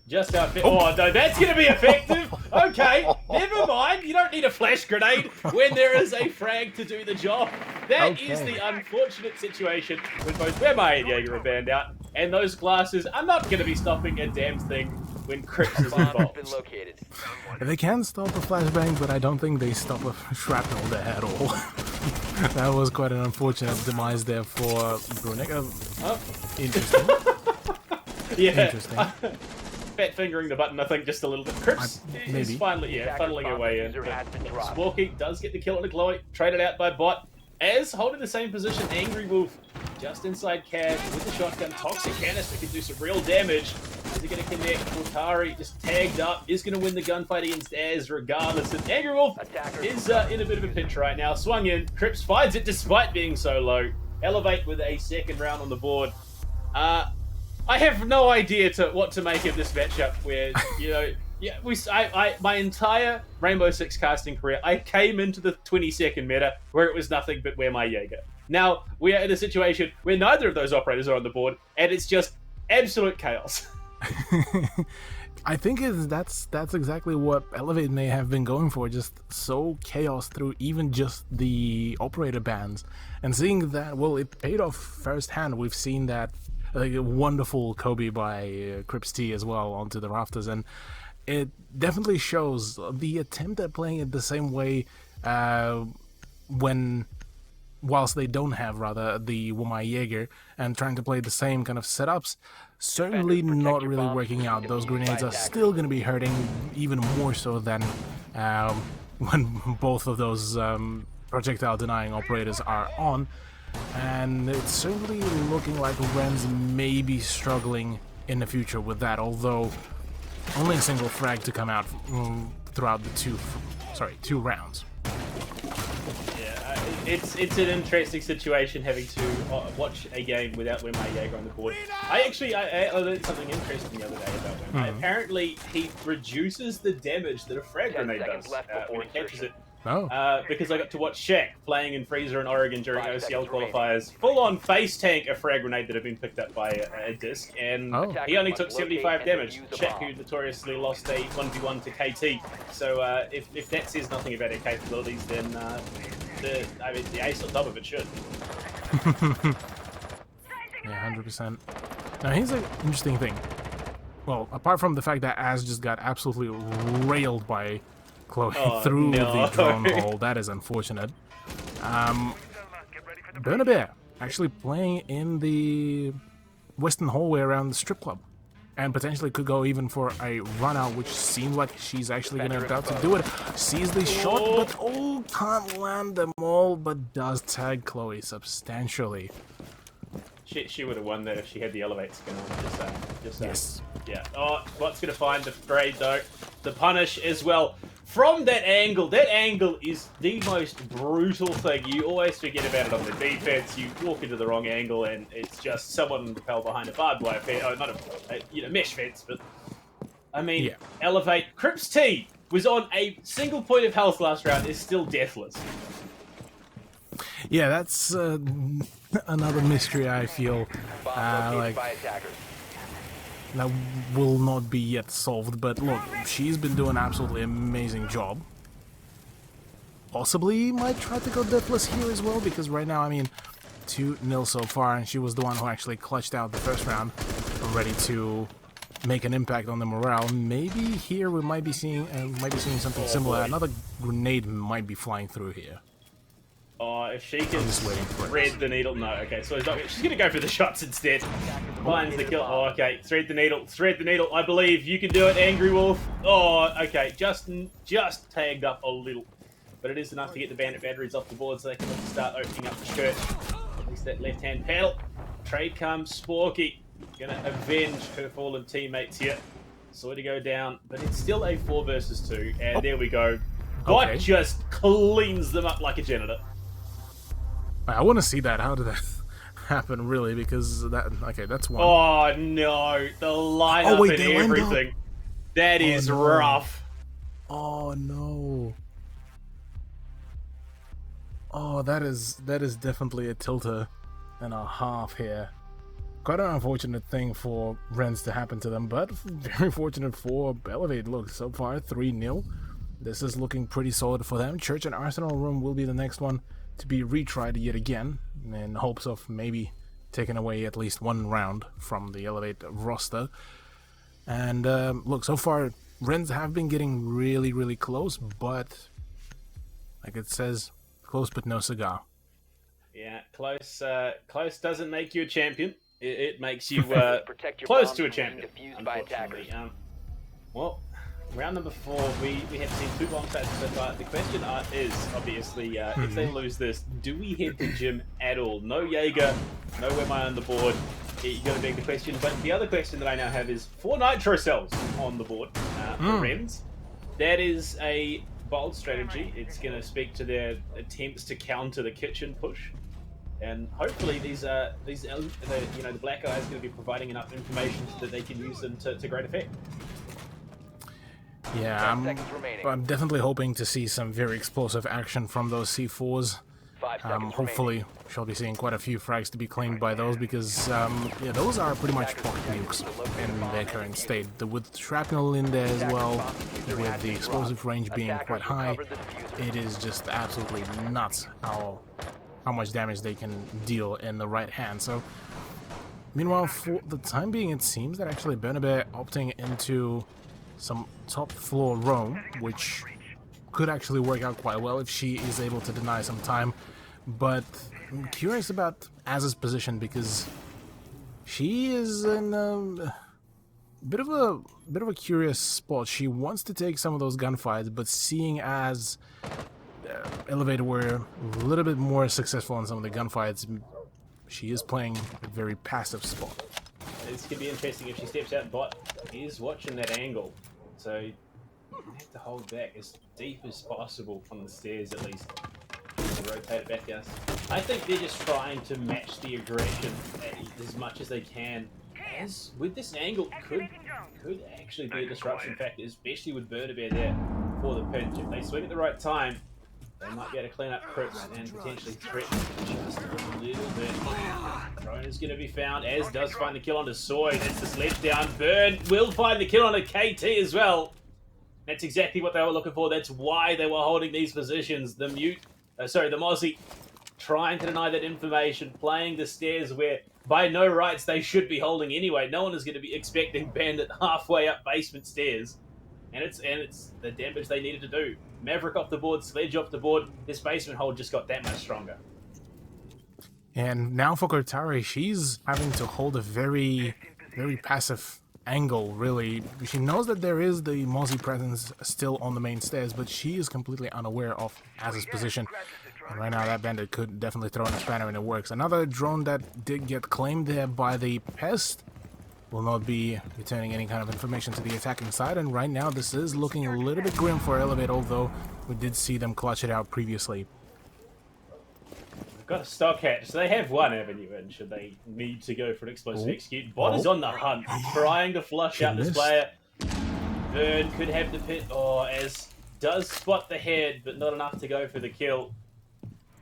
just how oh no, that's gonna be effective. Okay, never mind, you don't need a flash grenade when there is a frag to do the job. That is the unfortunate situation when both Wemai and Jaeger are banned out, and those glasses are not gonna be stopping a damn thing when Crips is involved.
They can stop a flashbang, but I don't think they stop a shrapnel there at all. That was quite an unfortunate demise there for Brunek. Interesting.
Yeah.
Interesting.
Fat fingering the button, I think, just a little bit. Crips is finally, funneling her way in. Sporky does get the kill on the Chloe, traded out by Bot. As holding the same position, Angry Wolf just inside Cash with the shotgun. Toxic Canister can do some real damage. Is he going to connect? Mortari just tagged up, is going to win the gunfight against Az regardless. And Angry Wolf is in a bit of a pinch right now. Swung in, Crips finds it despite being so low. Elevate with a second round on the board. I have no idea what to make of this matchup where, you know, my entire Rainbow Six casting career, I came into the 22nd meta where it was nothing but Where My Jaeger. Now, we are in a situation where neither of those operators are on the board, and it's just absolute chaos.
I think that's exactly what Elevate may have been going for, just so chaos through even just the operator bans. And seeing that, well, it paid off firsthand. We've seen that wonderful Kobe by Crips T as well onto the rafters, and it definitely shows the attempt at playing it the same way whilst they don't have the Womai Jaeger, and trying to play the same kind of setups, certainly not really working out. Those grenades are still going to be hurting even more so than when both of those projectile denying operators are on. And it's certainly looking like Renz may be struggling in the future with that, although only a single frag to come out throughout the two rounds.
Yeah, it's an interesting situation having to watch a game without Wemai Jaeger on the board. I learned something interesting the other day about Wemai. Apparently, he reduces the damage that a frag grenade does when it catches it
Oh.
Because I got to watch Shaq playing in Freezer in Oregon during
5
OCL
seconds remaining.
qualifiers, full on face tank a frag grenade that had been picked up by a disc, and
Oh.
he only
Attackers
took
must
75
locate and
damage.
defuse the
Shaq,
bomb.
who notoriously lost a 1v1 to KT. So if that says nothing about their capabilities, then the ace on top of it should.
Yeah, 100%. Now, here's an interesting thing. Well, apart from the fact that Az just got absolutely railed by Chloe through
no.
the drone hole, that is unfortunate. Bernabé actually playing in the western hallway around the strip club, and potentially could go even for a run out, which seems like she's actually going to about to do it. Sees the shot, but can't land them all, but does tag Chloe substantially.
She would have won that if she had the elevate skin on. Just saying.
Yes.
Yeah. Oh, what's going to find the grade though? The punish as well. From that angle is the most brutal thing. You always forget about it on the defense. You walk into the wrong angle and it's just someone repel behind a barbed wire fence. Oh, not a mesh fence, but I mean,
Yeah.
elevate. Crips T was on a single point of health last round. Is still deathless.
Yeah, that's another mystery I feel
Bomb located
like
by attackers.
that will not be yet solved. But look, she's been doing an absolutely amazing job. Possibly might try to go deathless here as well, because right now, I mean, 2-0 so far, and she was the one who actually clutched out the first round, ready to make an impact on the morale. Maybe here we might be seeing something similar.
boy.
Another grenade might be flying through here.
Oh, if she can
just waiting for it.
thread the needle. No, okay, so she's going to go for the shots instead. Finds the kill. Oh, okay, thread the needle. I believe you can do it, Angry Wolf. Oh, okay, just tagged up a little. But it is enough to get the bandit batteries off the board so they can start opening up the skirt. At least that left-hand panel. Trade comes Sporky. Going to avenge her fallen teammates here. Sorry to go down, but it's still a 4 versus 2. And there we go. Bot
Okay.
just cleans them up like a janitor.
I want to see that. How did that happen, really? Because that's one.
Oh no, the lineup
wait,
and
they lined up.
everything. That is
no.
rough.
Oh no. Oh, that is definitely a tilter and a half here. Quite an unfortunate thing for Rens to happen to them, but very fortunate for Elevate. Look, so far 3-0. This is looking pretty solid for them. Church and Arsenal Room will be the next one to be retried yet again, in hopes of maybe taking away at least one round from the Elevate roster. And look, so far Rens have been getting really, really close, but like it says, close but no cigar.
Yeah, close. Close doesn't make you a champion. It makes you
Protect your
close
bombs
to a
from being
champion.
defused by
Unfortunately,
attackers.
well, round number 4, we have seen 2 bomb stats so far. The question is obviously if they lose this, do we head to gym at all? No Jaeger, no Am I on the board. You got to beg the question. But the other question that I now have is 4 nitro cells on the board for Rens. That is a bold strategy. It's going to speak to their attempts to counter the kitchen push. And hopefully the black eye is going to be providing enough information so that they can use them to great effect.
Yeah,
10 seconds remaining.
I'm definitely hoping to see some very explosive action from those C4s.
5 seconds
Hopefully, shall be seeing quite a few frags to be claimed by those, because yeah, those are pretty much pocket nukes in their current state. With shrapnel in there as well, with the explosive range being quite high, it is just absolutely nuts how much damage they can deal in the right hand. So, meanwhile, for the time being, it seems that actually Bernabé opting into some top floor roam, which could actually work out quite well if she is able to deny some time. But I'm curious about Az's position, because she is in a bit of a curious spot. She wants to take some of those gunfights, but seeing as Elevator were a little bit more successful in some of the gunfights, she is playing a very passive spot.
It's going to be interesting if she steps out. Bot is watching that angle, so you have to hold back as deep as possible from the stairs at least. To rotate it back, yes. I think they're just trying to match the aggression as much as they can. As with this angle, could actually be a disruption factor, especially with Bernabé there for the pinch. If they swing at the right time, They might be able to clean up Crips and potentially threaten just a little bit. Drone is going to be found, as does find the kill onto Soy. That's the sledge down. Burn will find the kill onto KT as well. That's exactly what they were looking for. That's why they were holding these positions. The Mozzie trying to deny that information, playing the stairs where by no rights they should be holding anyway. No one is going to be expecting Bandit halfway up basement stairs. And it's the damage they needed to do. Maverick off the board, Sledge off the board. This basement hold just got that much stronger.
And now for Kotare, she's having to hold a very, very passive angle, really. She knows that there is the Mozzie presence still on the main stairs, but she is completely unaware of Az's position. And right now that Bandit could definitely throw in a spanner and it works. Another drone that did get claimed there by the Pest will not be returning any kind of information to the attacking side, and right now this is looking a little bit grim for Elevate, although we did see them clutch it out previously.
We've got a stock hatch, so they have one avenue in should they need to go for an explosive execute. Bot is on the hunt, trying to flush out this player. Bird could have the pit, as does spot the head, but not enough to go for the kill.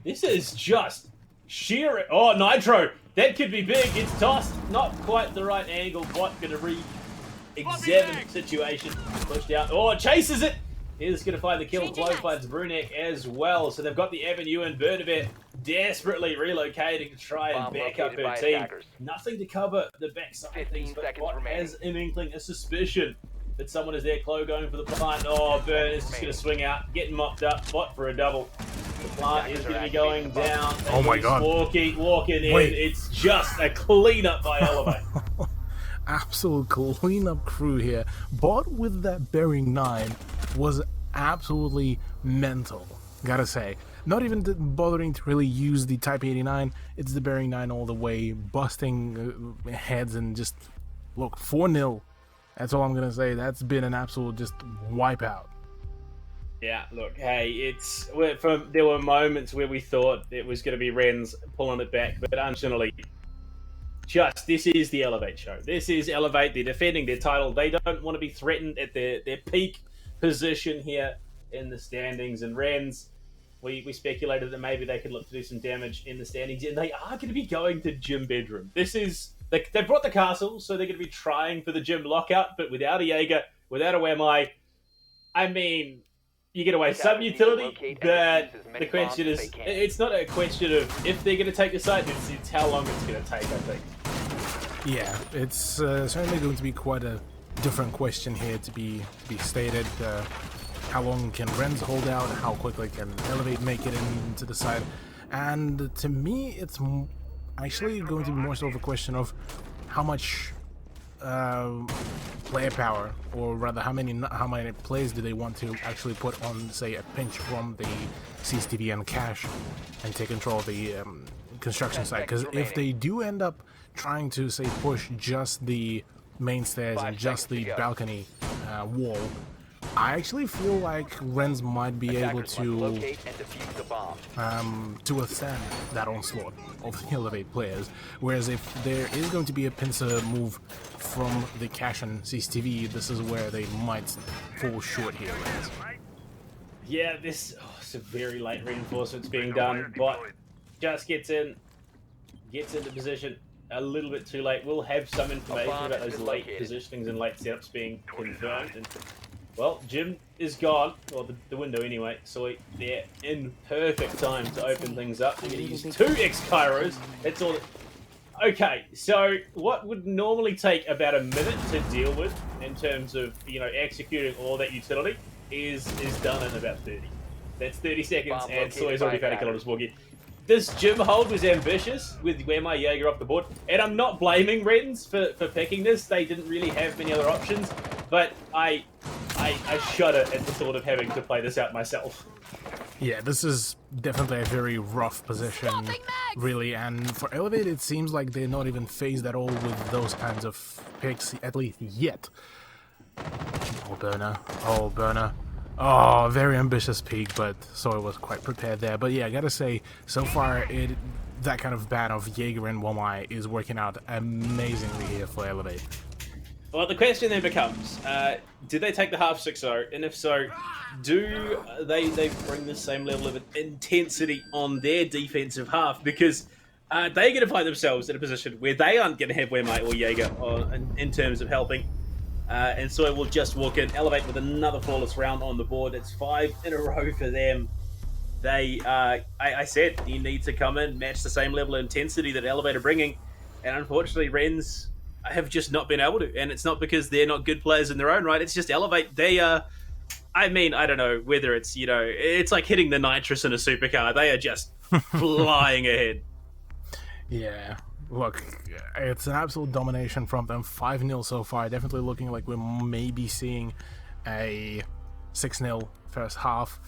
This is just sheer... Oh, Nitro! That could be big. It's tossed. Not quite the right angle. Bot going to re-examine the situation. Pushed out. Oh, chases it! Is going to find the kill. Chloe finds Brunek as well. So they've got the avenue, and Bernabet desperately relocating to try and back up her team. Nothing to cover the backside of things, but Bot has an inkling, a suspicion that someone is there. Chloe going for the plant. Oh, Burn is just going to swing out, getting mopped up. Bot for a double. The plant is going to be going down.
Oh my god.
Walking in. Wait. It's just a cleanup by Elevate.
Absolute cleanup crew here. Bot with that bearing 9 was absolutely mental, gotta say. Not even bothering to really use the Type 89. It's the bearing 9 all the way, busting heads, and just, look, 4-0. That's all I'm gonna say. That's been an absolute just wipeout.
Yeah, look, hey, there were moments where we thought it was going to be Renz pulling it back, but unfortunately, this is the Elevate show. This is Elevate. They're defending their title. They don't want to be threatened at their peak position here in the standings. And Renz, we speculated that maybe they could look to do some damage in the standings, and they are going to be going to gym bedroom. They brought the castle, so they're going to be trying for the gym lockout, but without a Jaeger, without a WMI, I mean... You get away some utility, but the question is, it's not a question of if they're going to take the site, it's how long it's going to take, I think.
Yeah, it's certainly going to be quite a different question here to be stated. How long can Renz hold out? How quickly can Elevate make it into the side? And to me, it's actually going to be more so of a question of how much player power, or rather how many players do they want to actually put on, say, a pinch from the CCTV and cash and take control of the construction site. Because if they do end up trying to, say, push just the main stairs and just the balcony wall, I actually feel like Renz might be able to withstand that onslaught of the Elevate players. Whereas if there is going to be a pincer move from the cash and CCTV, this is where they might fall short here, Renz.
Yeah, some very late reinforcements being done. Bot just gets into position a little bit too late. We'll have some information about those late positionings and late setups being confirmed. And, well, Jim is gone, or the window anyway, so they're in perfect time to open things up. They're going to use 2 X-Kairos. That's all. Okay, so what would normally take about a minute to deal with in terms of, executing all that utility is done in about 30. That's 30 seconds, and Soy's already found a kill on his walkie. This gym hold was ambitious with where my Jaeger off the board, and I'm not blaming Renz for picking this. They didn't really have many other options, but I shudder at the thought of having to play this out myself.
Yeah, this is definitely a very rough position, really, and for Elevate it seems like they're not even phased at all with those kinds of picks, at least yet. Oh, burner. Oh, very ambitious peak, but Soy was quite prepared there. But yeah, I gotta say, so far, that kind of ban of Jaeger and Wamai is working out amazingly here for Elevate.
Well, the question then becomes, do they take the half 6-0? And if so, do they bring the same level of intensity on their defensive half? Because they're going to find themselves in a position where they aren't going to have Wemai or Jaeger in terms of helping. And so will just walk in, Elevate with another flawless round on the board. It's 5 in a row for them. They, I said, you need to come in, match the same level of intensity that Elevate are bringing. And unfortunately, Rens have just not been able to. And it's not because they're not good players in their own right. It's just Elevate. They I mean, I don't know whether it's, it's like hitting the nitrous in a supercar. They are just flying ahead.
Yeah. Look, it's an absolute domination from them. 5-0 so far. Definitely looking like we're maybe seeing a 6-0 first half.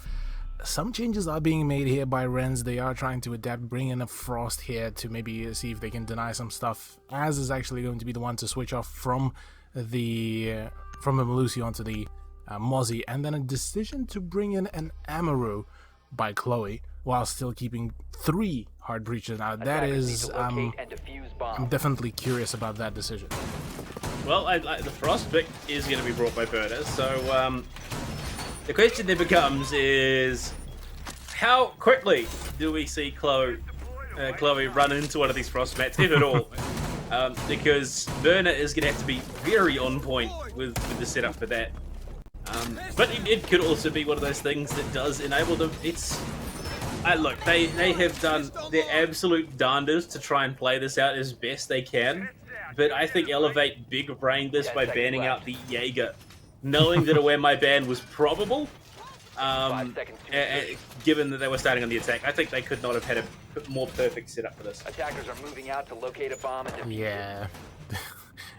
Some changes are being made here by Rens. They are trying to adapt, bring in a Frost here to maybe see if they can deny some stuff. Az is actually going to be the one to switch off from the Melusi onto the Mozzie, and then a decision to bring in an Amaru by Chloe while still keeping 3 hard breaches. Now that is, I'm definitely curious about that decision.
Well, the Frost pick is going to be brought by Burner, so the question then becomes is how quickly do we see Chloe run into one of these Frost mats, if at all? Because Burner is going to have to be very on point with the setup for that. But it could also be one of those things that does enable them. Look, they have done their absolute darndest to try and play this out as best they can, but I think Elevate big-brained this by banning out the Jaeger, knowing that a Wemai ban was probable, given that they were starting on the attack. I think they could not have had a more perfect setup for this.
Attackers are moving out to locate a bomb and defuse it.
Yeah.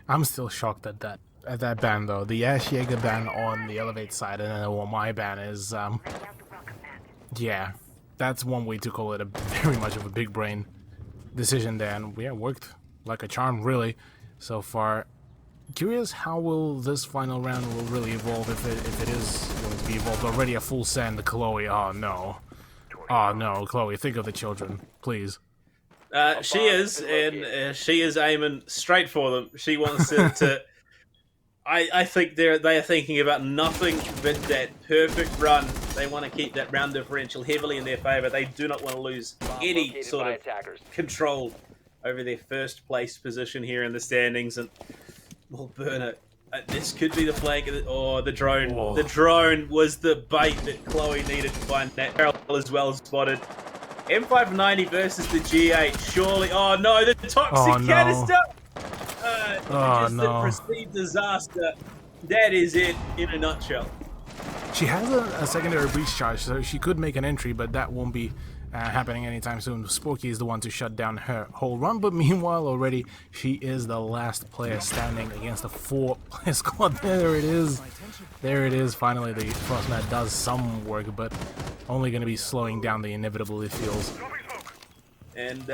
I'm still shocked at that ban, though. The Ash Jaeger ban on the Elevate side and then the Wemai ban is, yeah, that's one way to call it very much of a big brain decision there, and yeah, worked like a charm, really, so far. Curious how will this final round will really evolve, if it is going to be evolved. Already a full send, Chloe. Oh no, Chloe, think of the children, please.
She is, and she is aiming straight for them. She wants to. I think they are thinking about nothing but that perfect run. They want to keep that round differential heavily in their favor. They do not want to lose any sort of control over their first place position here in the standings. And well, Burner, this could be the flank. The drone. Oh. The drone was the bait that Chloe needed to find that barrel as well spotted. M590 versus the G8. Surely. Oh no, the toxic canister. A perceived disaster. That is it in a nutshell.
She has a secondary breach charge, so she could make an entry, but that won't be happening anytime soon. Sporky is the one to shut down her whole run, but meanwhile already she is the last player standing against a 4-player squad. There it is. There it is. Finally, the Frostmat does some work, but only going to be slowing down the inevitable, it feels.
And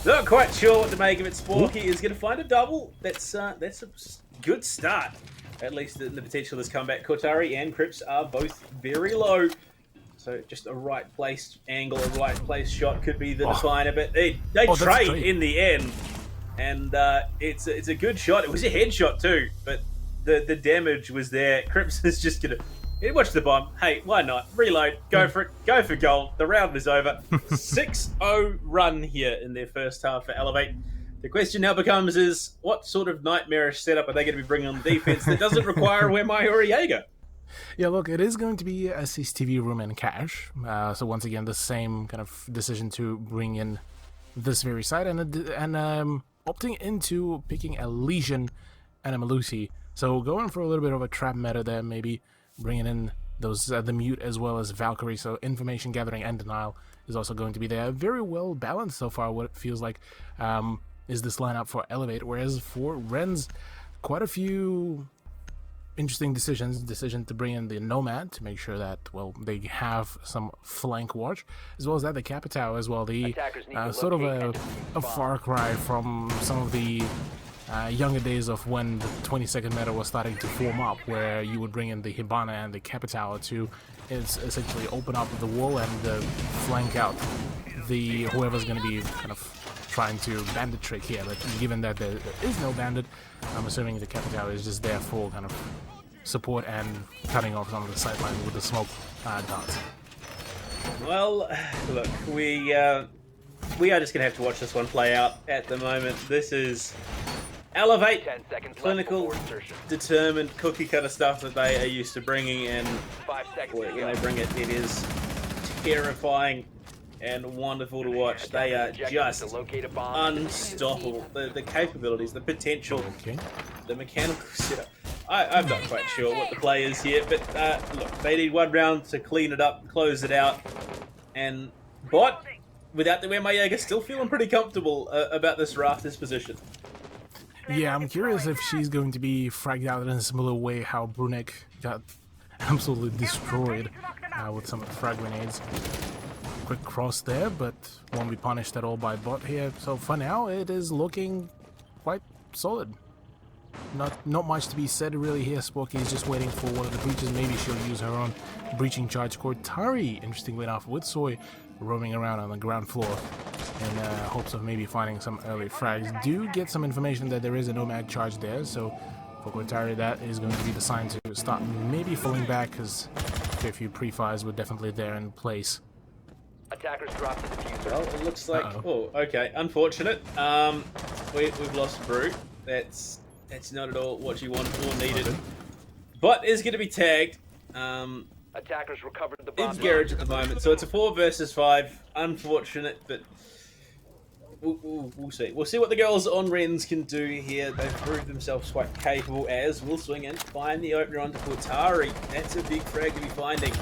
not quite sure what to make of it. Sporky is going to find a double. That's a good start, at least in the potential of this comeback. Kotari and Crips are both very low, so just a right place angle, a right place shot could be the definer. But they trade in the end, and it's a good shot. It was a headshot too, but the damage was there. Crips is just going to. Watch the bomb. Hey, why not? Reload. Go for it. Go for goal. The round is over. 6-0 run here in their first half for Elevate. The question now becomes is, what sort of nightmarish setup are they going to be bringing on defense that doesn't require a Wemai or a Jaeger?
Yeah, look, it is going to be a CCTV room and cache. So once again, the same kind of decision to bring in this very side and opting into picking a Legion and a Melusi. So going for a little bit of a trap meta there, maybe bringing in those the mute as well as Valkyrie, so information gathering and denial is also going to be there. Very well balanced so far, what it feels like is this lineup for Elevate, whereas for Rens, quite a few interesting decision to bring in the Nomad to make sure that, well, they have some flank watch, as well as that the Capitao as well, the sort of a far cry from some of the younger days of when the 20-second meta was starting to form up, where you would bring in the Hibana and the Capitao to essentially open up the wall and flank out the whoever's going to be kind of trying to bandit trick here, but given that there is no bandit, I'm assuming the Capital is just there for kind of support and cutting off some of the sideline with the smoke darts.
Well, look, we are just gonna have to watch this one play out at the moment. This is Elevate,
10 seconds
clinical,
left before insertion.
determined, cookie cutter stuff that they are used to bringing, and
5 seconds
when
to go.
they bring it, it is terrifying and wonderful to watch. They are
Objective is
just
to locate a bomb and defuse it.
unstoppable. The capabilities, the potential,
Okay.
the mechanical setup. I'm not quite sure what the play is here, but look, they need one round to clean it up, close it out, and Bot, without the Wemayaga, still feeling pretty comfortable about this Rafters position.
Yeah, I'm curious if she's going to be fragged out in a similar way how Brunek got absolutely destroyed with some of the frag grenades. Quick cross there, but won't be punished at all by Bot here. So for now, it is looking quite solid. Not much to be said really here. Sporky is just waiting for one of the breaches. Maybe she'll use her own breaching charge. Cortari, interestingly enough, with Soy roaming around on the ground floor in hopes of maybe finding some early frags. Do get some information that there is a nomad charge there, so for Cortari that is going to be the sign to start maybe falling back, because a few pre-fires were definitely there in place.
Attackers drop the diffuser.
Well, it looks like... Oh, okay. Unfortunate. We've lost Brute. That's not at all what you wanted or needed.
Okay.
But is going to be tagged.
Attackers recovered the bomb.
In garage at the moment, so it's a 4 versus 5. Unfortunate, but we'll see. We'll see what the girls on Rens can do here. They've proved themselves quite capable, as we'll swing in, find the opener onto Portari. That's a big frag to be finding,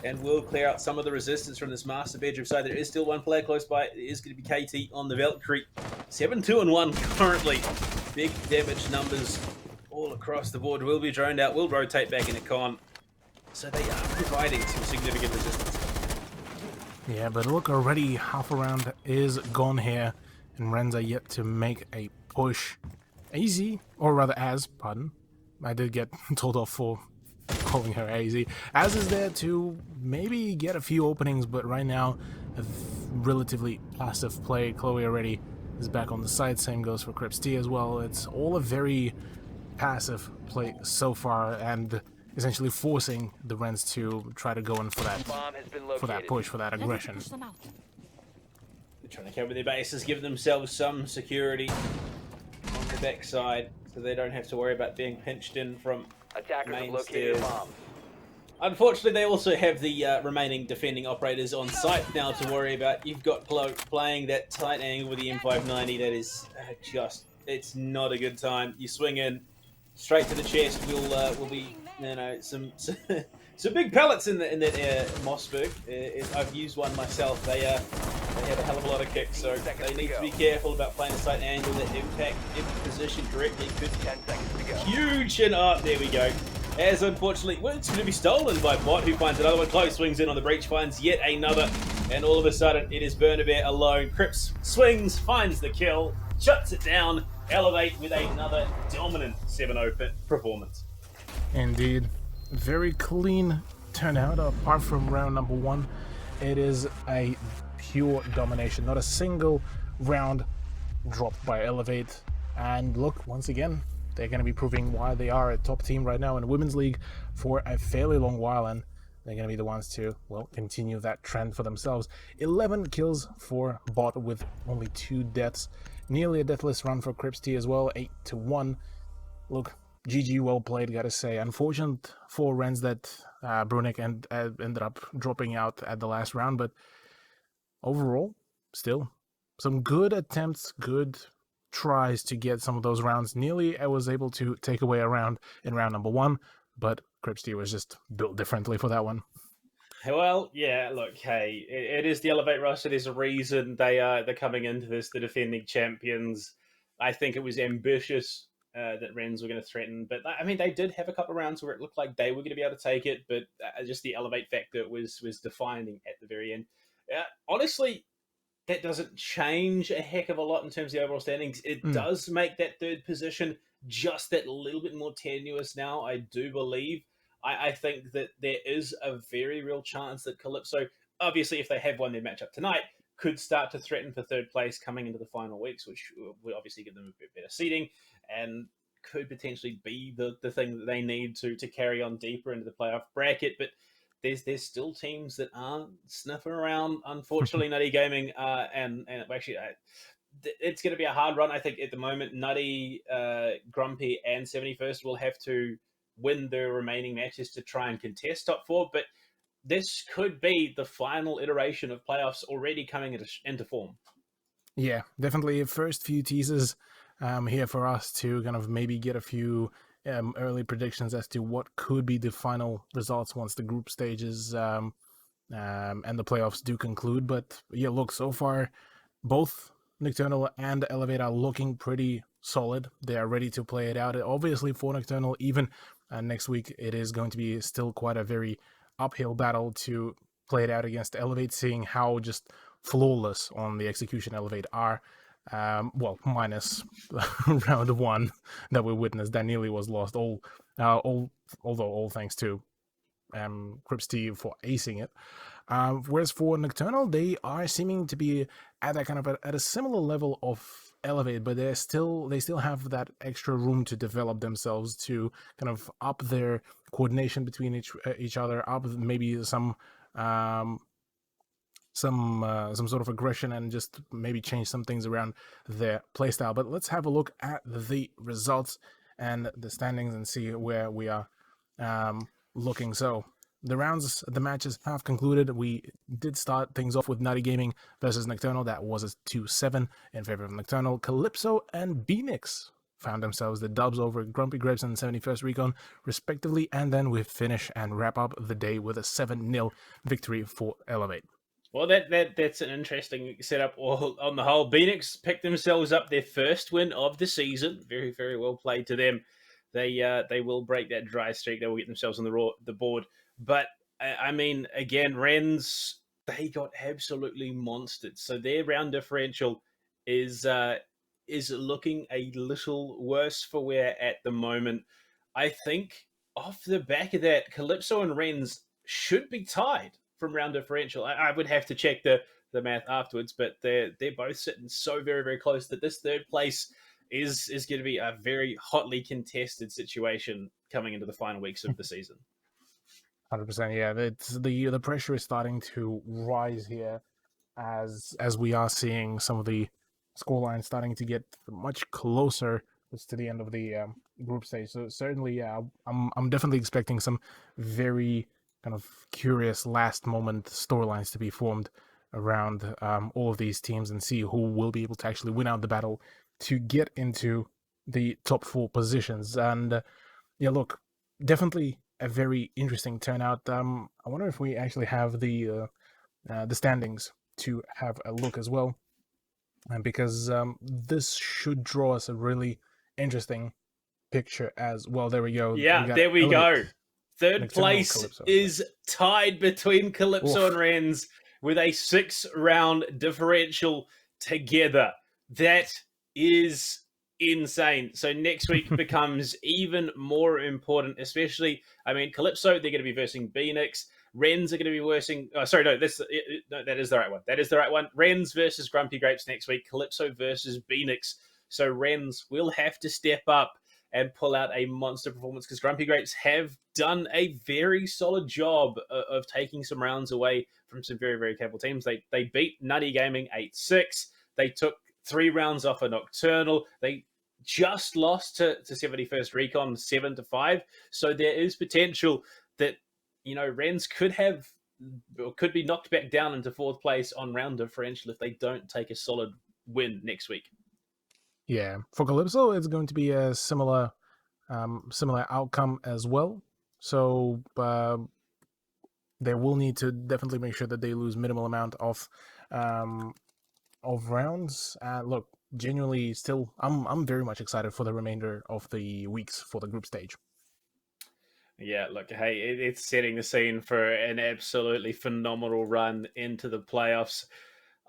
and will clear out some of the resistance from this master bedroom side. There is still one player close by. It is going to be KT on the Valkyrie. 7-2-1 currently. Big damage numbers all across the board. Will be droned out. Will rotate back into con. So they are providing some significant resistance.
Yeah, but look, already half a round is gone here, and Rens are yet to make a push. Easy, or rather pardon. I did get told off for calling her easy. Az is there to maybe get a few openings, but right now, a relatively passive play. Chloe already is back on the side, same goes for Crips T as well. It's all a very passive play so far, and essentially forcing the Rens to try to go in for that push, for that aggression.
They're trying to cover their bases, give themselves some security on the backside, so they don't have to worry about being pinched in from
Attackers have
main
located a
stairs.
bomb.
Unfortunately, they also have the remaining defending operators on site now to worry about. You've got Chloe playing that tight angle with the M590. That is it's not a good time. You swing in straight to the chest. Will be some big pellets in that Mossberg. I've used one myself. They have a hell of a lot of kicks, so they need to be careful about playing a tight angle. That impact, if positioned correctly, could
10 seconds to go.
huge and there we go. As unfortunately, well, it's going to be stolen by Bot, who finds another one. Close swings in on the breach, finds yet another, and all of a sudden it is Burnabear alone. Crips swings, finds the kill, shuts it down. Elevate with another dominant 7-0 performance.
Indeed, very clean turnout. Apart from round number 1, it is a pure domination. Not a single round dropped by Elevate. And look, once again, they're going to be proving why they are a top team right now in the Women's League for a fairly long while, and they're going to be the ones to, well, continue that trend for themselves. 11 kills for Bot with only 2 deaths. Nearly a deathless run for Crips T as well, 8-1. Look, GG, well played, gotta say. Unfortunate for Rens that Brunek ended up dropping out at the last round, but overall, still, some good attempts, good tries to get some of those rounds. Nearly I was able to take away a round in round number 1, but Crips T was just built differently for that one.
Well, yeah, look, hey, it is the Elevate roster. There's a reason they're coming into this, the defending champions. I think it was ambitious that Rens were going to threaten, but I mean, they did have a couple of rounds where it looked like they were going to be able to take it, but just the Elevate factor was defining at the very end. Honestly, that doesn't change a heck of a lot in terms of the overall standings. It does make that third position just that little bit more tenuous now, I do believe. I think that there is a very real chance that Calypso, obviously if they have won their matchup tonight, could start to threaten for third place coming into the final weeks, which would obviously give them a bit better seeding and could potentially be the thing that they need to carry on deeper into the playoff bracket. But there's still teams that aren't sniffing around. Unfortunately, Nutty Gaming and actually. It's going to be a hard run. I think at the moment, Nutty, Grumpy, and 71st will have to win their remaining matches to try and contest top four. But this could be the final iteration of playoffs already coming into form.
Yeah, definitely. First few teasers here for us to kind of maybe get a few early predictions as to what could be the final results once the group stages and the playoffs do conclude. But yeah, look, so far, both Nocturnal and Elevate are looking pretty solid. They are ready to play it out. Obviously, for Nocturnal, even next week, it is going to be still quite a very uphill battle to play it out against Elevate, seeing how just flawless on the execution Elevate are. Well, minus round one that we witnessed. That nearly was lost. Although all thanks to Crips T for acing it. Whereas for Nocturnal, they are seeming to be at that kind of at a similar level of Elevate, but they still have that extra room to develop themselves, to kind of up their coordination between each other, up maybe some sort of aggression, and just maybe change some things around their playstyle. But let's have a look at the results and the standings and see where we are looking. So the matches have concluded. We did start things off with Nutty Gaming versus Nocturnal. That was a 2-7 in favor of Nocturnal. Calypso and Benix found themselves the dubs over Grumpy Grapes and 71st Recon, respectively. And then we finish and wrap up the day with a 7-0 victory for Elevate.
Well, that's an interesting setup on the whole. Benix picked themselves up their first win of the season. Very, very well played to them. They will break that dry streak. They will get themselves on the board. But, I mean, again, Wrens, they got absolutely monstered. So their round differential is looking a little worse for wear at the moment. I think off the back of that, Calypso and Wrens should be tied from round differential. I would have to check the math afterwards, but they're both sitting so very, very close that this third place is going to be a very hotly contested situation coming into the final weeks of the season.
100%, yeah. It's the pressure is starting to rise here as we are seeing some of the scorelines starting to get much closer to the end of the group stage. So certainly, yeah, I'm definitely expecting some very kind of curious last moment storylines to be formed around all of these teams, and see who will be able to actually win out the battle to get into the top 4 positions. And yeah, look, definitely a very interesting turnout. I wonder if we actually have the standings to have a look as well, because this should draw us a really interesting picture as well. There we go.
Yeah, there we go. Third place Calypso is tied between Calypso and Wrens with a 6-round differential together. That is insane. So next week becomes even more important, especially, I mean, Calypso, they're going to be versing Benix. Wrens are going to be versing... Oh, sorry, no, that is the right one. That is the right one. Wrens versus Grumpy Grapes next week. Calypso versus Benix. So Wrens will have to step up and pull out a monster performance, because Grumpy Grapes have done a very solid job of taking some rounds away from some very, very capable teams. They beat Nutty Gaming 8-6. They took 3 rounds off a Nocturnal. They just lost to 71st Recon 7-5. So there is potential that, you know, Wrens could be knocked back down into 4th place on round differential if they don't take a solid win next week.
Yeah, for Calypso, it's going to be a similar outcome as well. So they will need to definitely make sure that they lose minimal amount of rounds. Look, genuinely, still, I'm very much excited for the remainder of the weeks for the group stage.
Yeah, look, hey, it's setting the scene for an absolutely phenomenal run into the playoffs.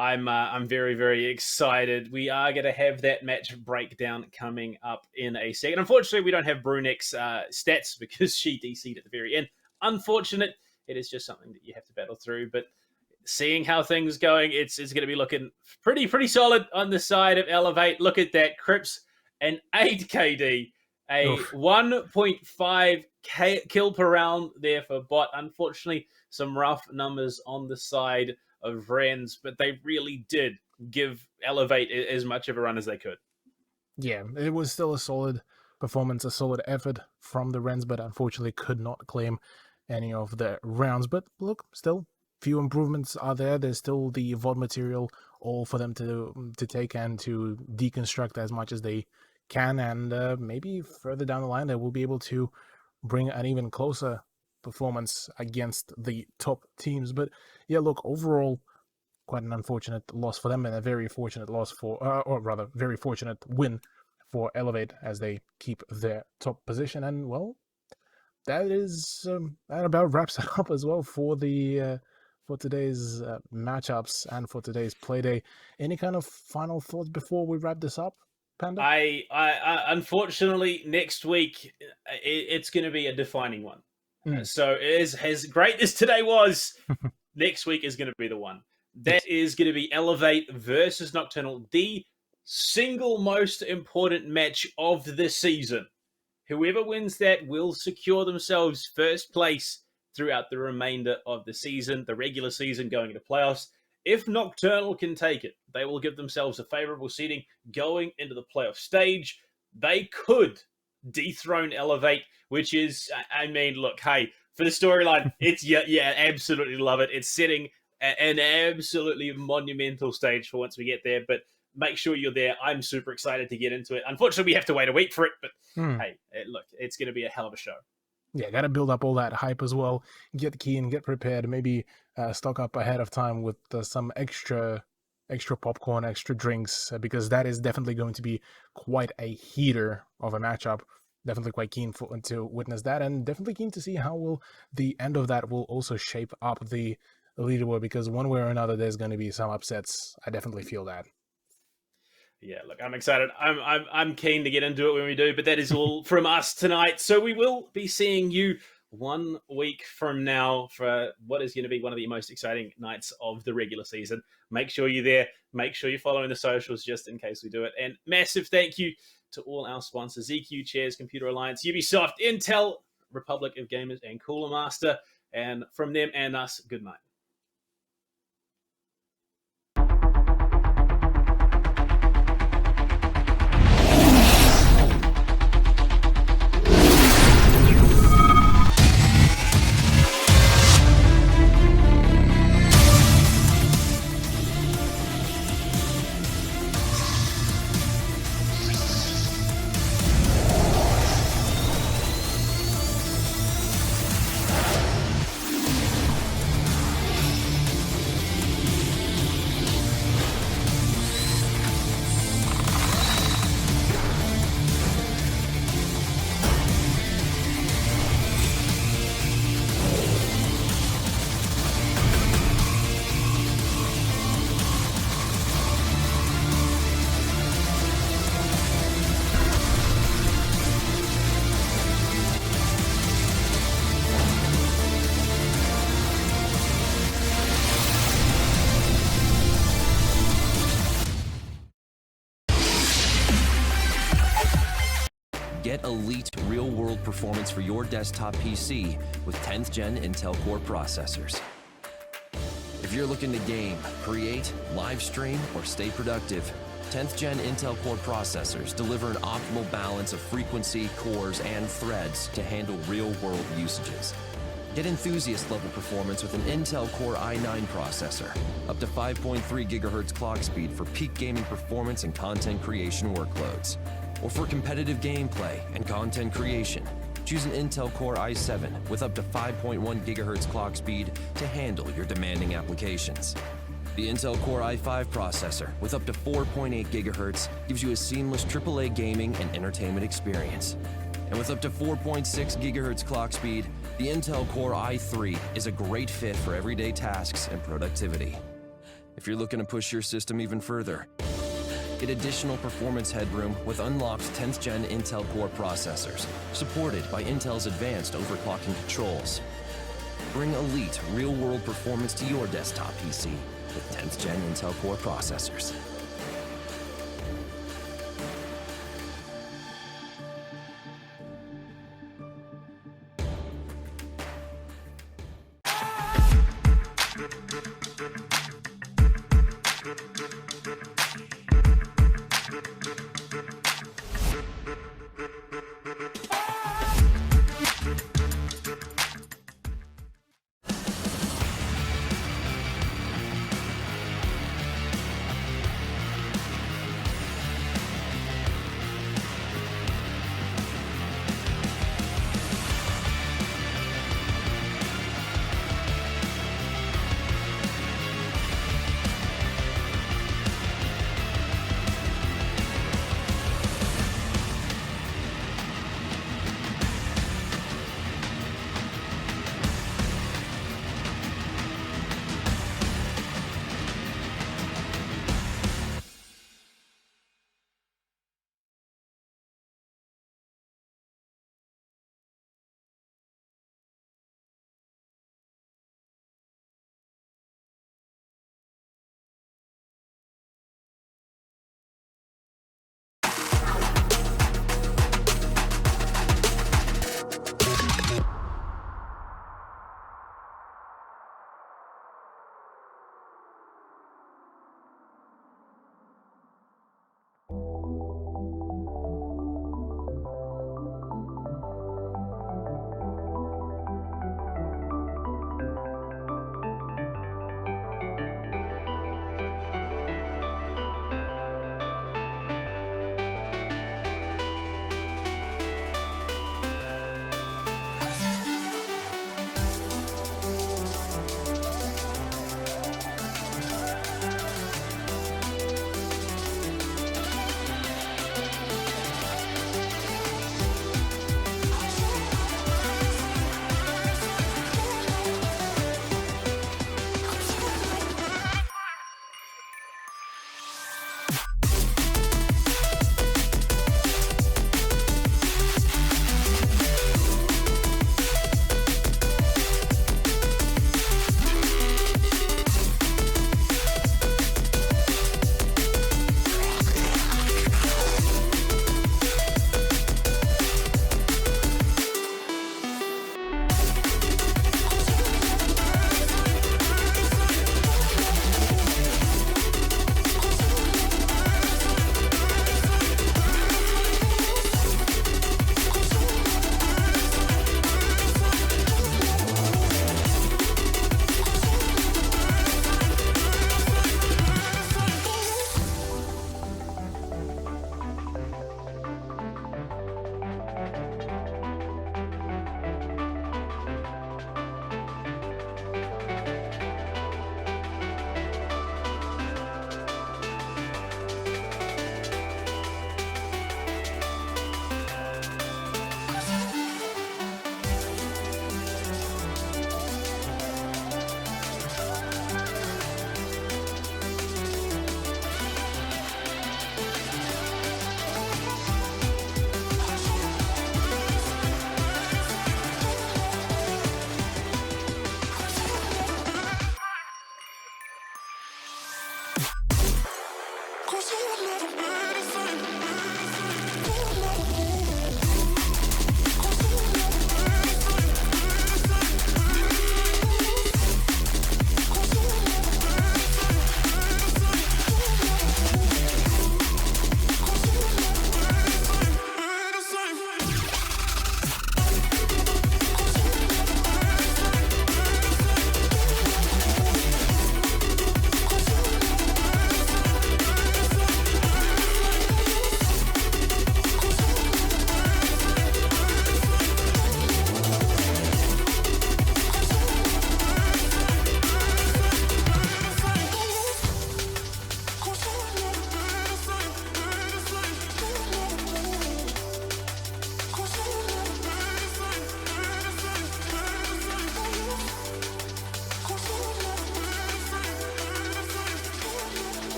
I'm very, very excited. We are going to have that match breakdown coming up in a second. Unfortunately, we don't have Brunek's stats because she DC'd at the very end. Unfortunate. It is just something that you have to battle through. But seeing how things going, it's going to be looking pretty solid on the side of Elevate. Look at that, Crips, an 8 KD, a 1.5 kill per round there for Bot. Unfortunately, some rough numbers on the side of Rens, but they really did give Elevate as much of a run as they could.
Yeah, it was still a solid performance, a solid effort from the Rens, but unfortunately could not claim any of the rounds. But look, still, few improvements are there. There's still the VOD material, all for them to take and to deconstruct as much as they can, and maybe further down the line they will be able to bring an even closer performance against the top teams. But yeah, look, overall, quite an unfortunate loss for them, and a very fortunate loss for, or rather, very fortunate win for Elevate as they keep their top position. And well, that is that about wraps it up as well for the for today's matchups and for today's play day. Any kind of final thoughts before we wrap this up, Panda?
I unfortunately next week it's going to be a defining one. So as great as today was, next week is going to be the one. That is going to be Elevate versus Nocturnal, the single most important match of the season. Whoever wins that will secure themselves first place throughout the remainder of the season, the regular season going into playoffs. If Nocturnal can take it, they will give themselves a favorable seeding going into the playoff stage. They could dethrone Elevate, which is, I mean, look, hey, for the storyline, it's, yeah, absolutely love it. It's setting an absolutely monumental stage for once we get there, but make sure you're there. I'm super excited to get into it. Unfortunately, we have to wait a week for it, but hey, look, it's going to be a hell of a show.
Yeah, got to build up all that hype as well. Get keen, get prepared. Maybe stock up ahead of time with some extra popcorn, extra drinks, because that is definitely going to be quite a heater of a matchup. Definitely quite keen to witness that, and definitely keen to see how will the end of that will also shape up the leaderboard, because one way or another there's going to be some upsets. I definitely feel that.
Yeah, look, I'm excited. I'm keen to get into it when we do, but that is all from us tonight. So we will be seeing you 1 week from now for what is going to be one of the most exciting nights of the regular season. Make sure you're there. Make sure you're following the socials just in case we do it. And massive thank you to all our sponsors, ZQ Chairs, Computer Alliance, Ubisoft, Intel, Republic of Gamers, and Cooler Master. And from them and us, good night.
Get elite real-world performance for your desktop PC with 10th Gen Intel Core processors. If you're looking to game, create, live stream, or stay productive, 10th Gen Intel Core processors deliver an optimal balance of frequency, cores, and threads to handle real-world usages. Get enthusiast-level performance with an Intel Core i9 processor, up to 5.3 GHz clock speed for peak gaming performance and content creation workloads. Or for competitive gameplay and content creation, choose an Intel Core i7 with up to 5.1 GHz clock speed to handle your demanding applications. The Intel Core i5 processor with up to 4.8 GHz gives you a seamless AAA gaming and entertainment experience. And with up to 4.6 GHz clock speed, the Intel Core i3 is a great fit for everyday tasks and productivity. If you're looking to push your system even further, get additional performance headroom with unlocked 10th Gen Intel Core processors, supported by Intel's advanced overclocking controls. Bring elite, real-world performance to your desktop PC with 10th Gen Intel Core processors.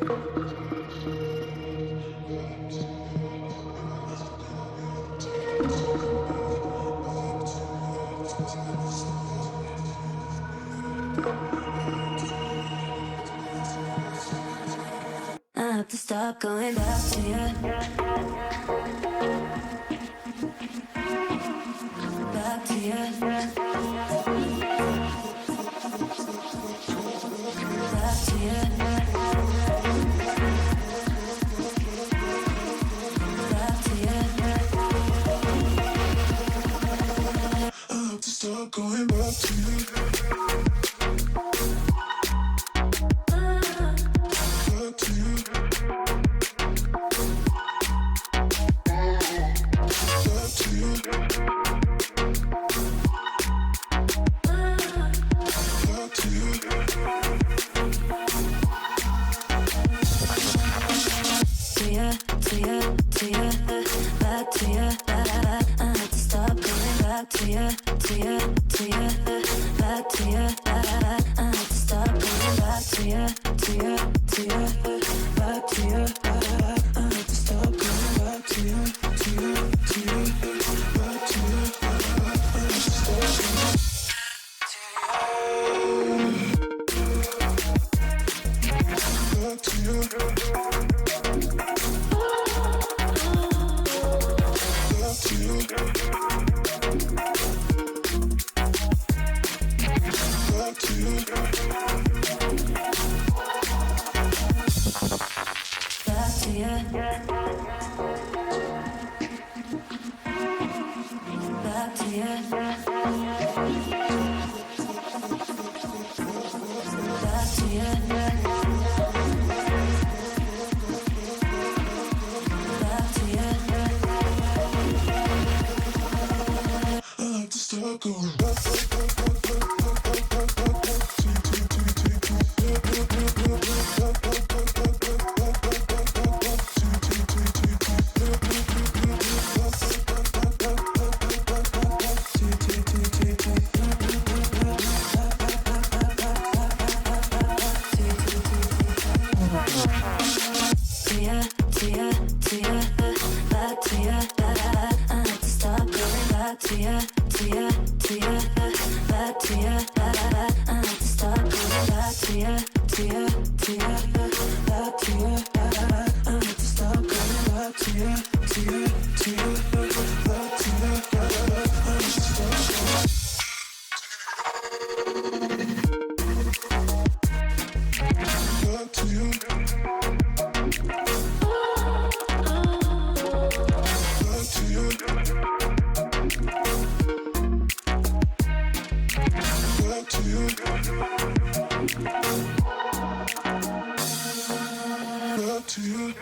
I have to stop going back to you. Back to you. Back to you. Back to you.
I have to stop going back to you. Back to you. Back to you. Back to you.
To you, to you, back to you, back. I have to stop going back to you, to you, to you, back to you, back. I have to stop going back to you, to you, to you, back to you, back. I have to stop going back to you, to you, to you, back to you, back. I have to stop going back to you. Back to you. Back to you. Back to you. Back to you. Back to you. Back to you.
I have to start going back.
To you, to you, to you, back to you, back. I have to stop going back to you, to you, to you, back to you, back. I have to stop going back to you, to you, to you, back to you, back. I have to stop going back to you, to you, to you, back to you, back. I have to stop going
Back to you. Back to you. Back to you. Back to you.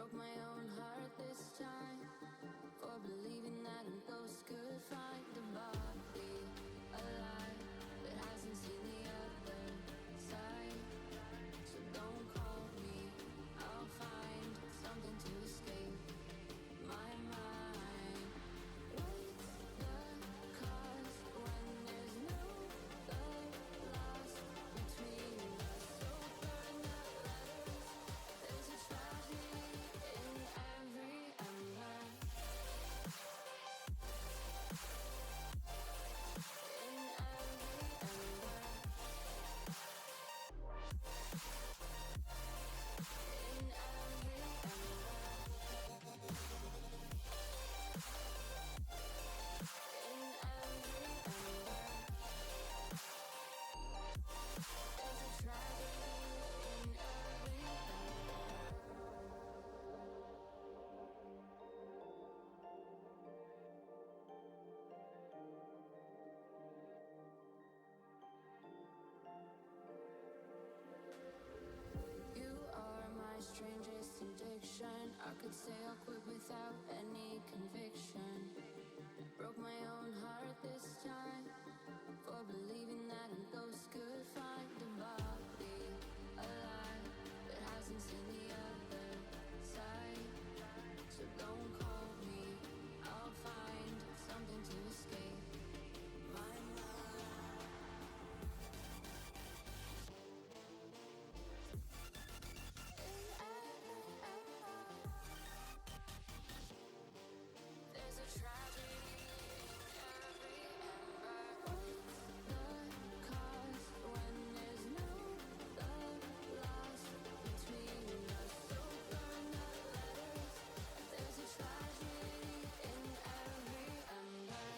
Broke my own heart this time for believing that a ghost could find a body alive that hasn't seen the other side. So don't call me, I'll find something to escape my mind. What's the cost when there's no love lost between us? So burn the letters, there's a tragedy in every ember. In every ember. In every there's a tragedy in every You are my strangest addiction. I could say I'll quit without any conviction. Broke my own heart this time for believing that a ghost could find a body alive that hasn't seen the other side. So don't call me, I'll find something to escape my mind. There's a tragedy in every ember. What's the cost when there's no love lost between us? So burn the letters. There's a tragedy in every ember.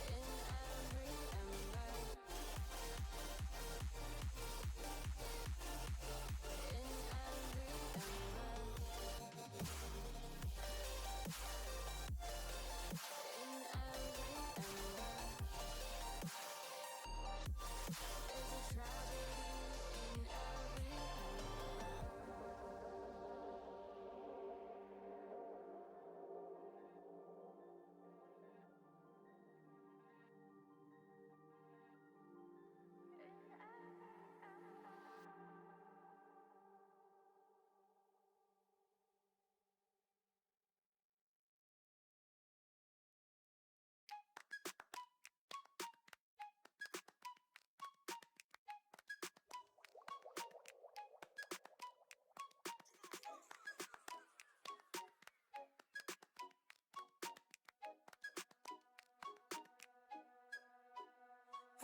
In every ember. In every ember. In every ember. There's a tragedy in every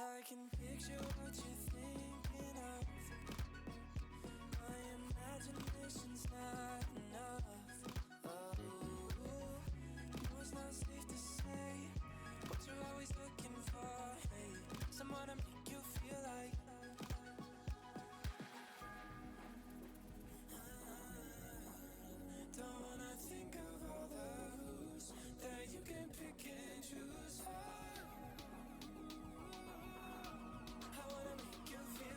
I can picture what you're thinking of. My imagination's not enough. Oh, no, it's not safe to say what you're always looking for. Hey, someone to make you feel like. Don't wanna think of all the who's that you can pick and choose for. I wanna make you feel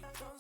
Don't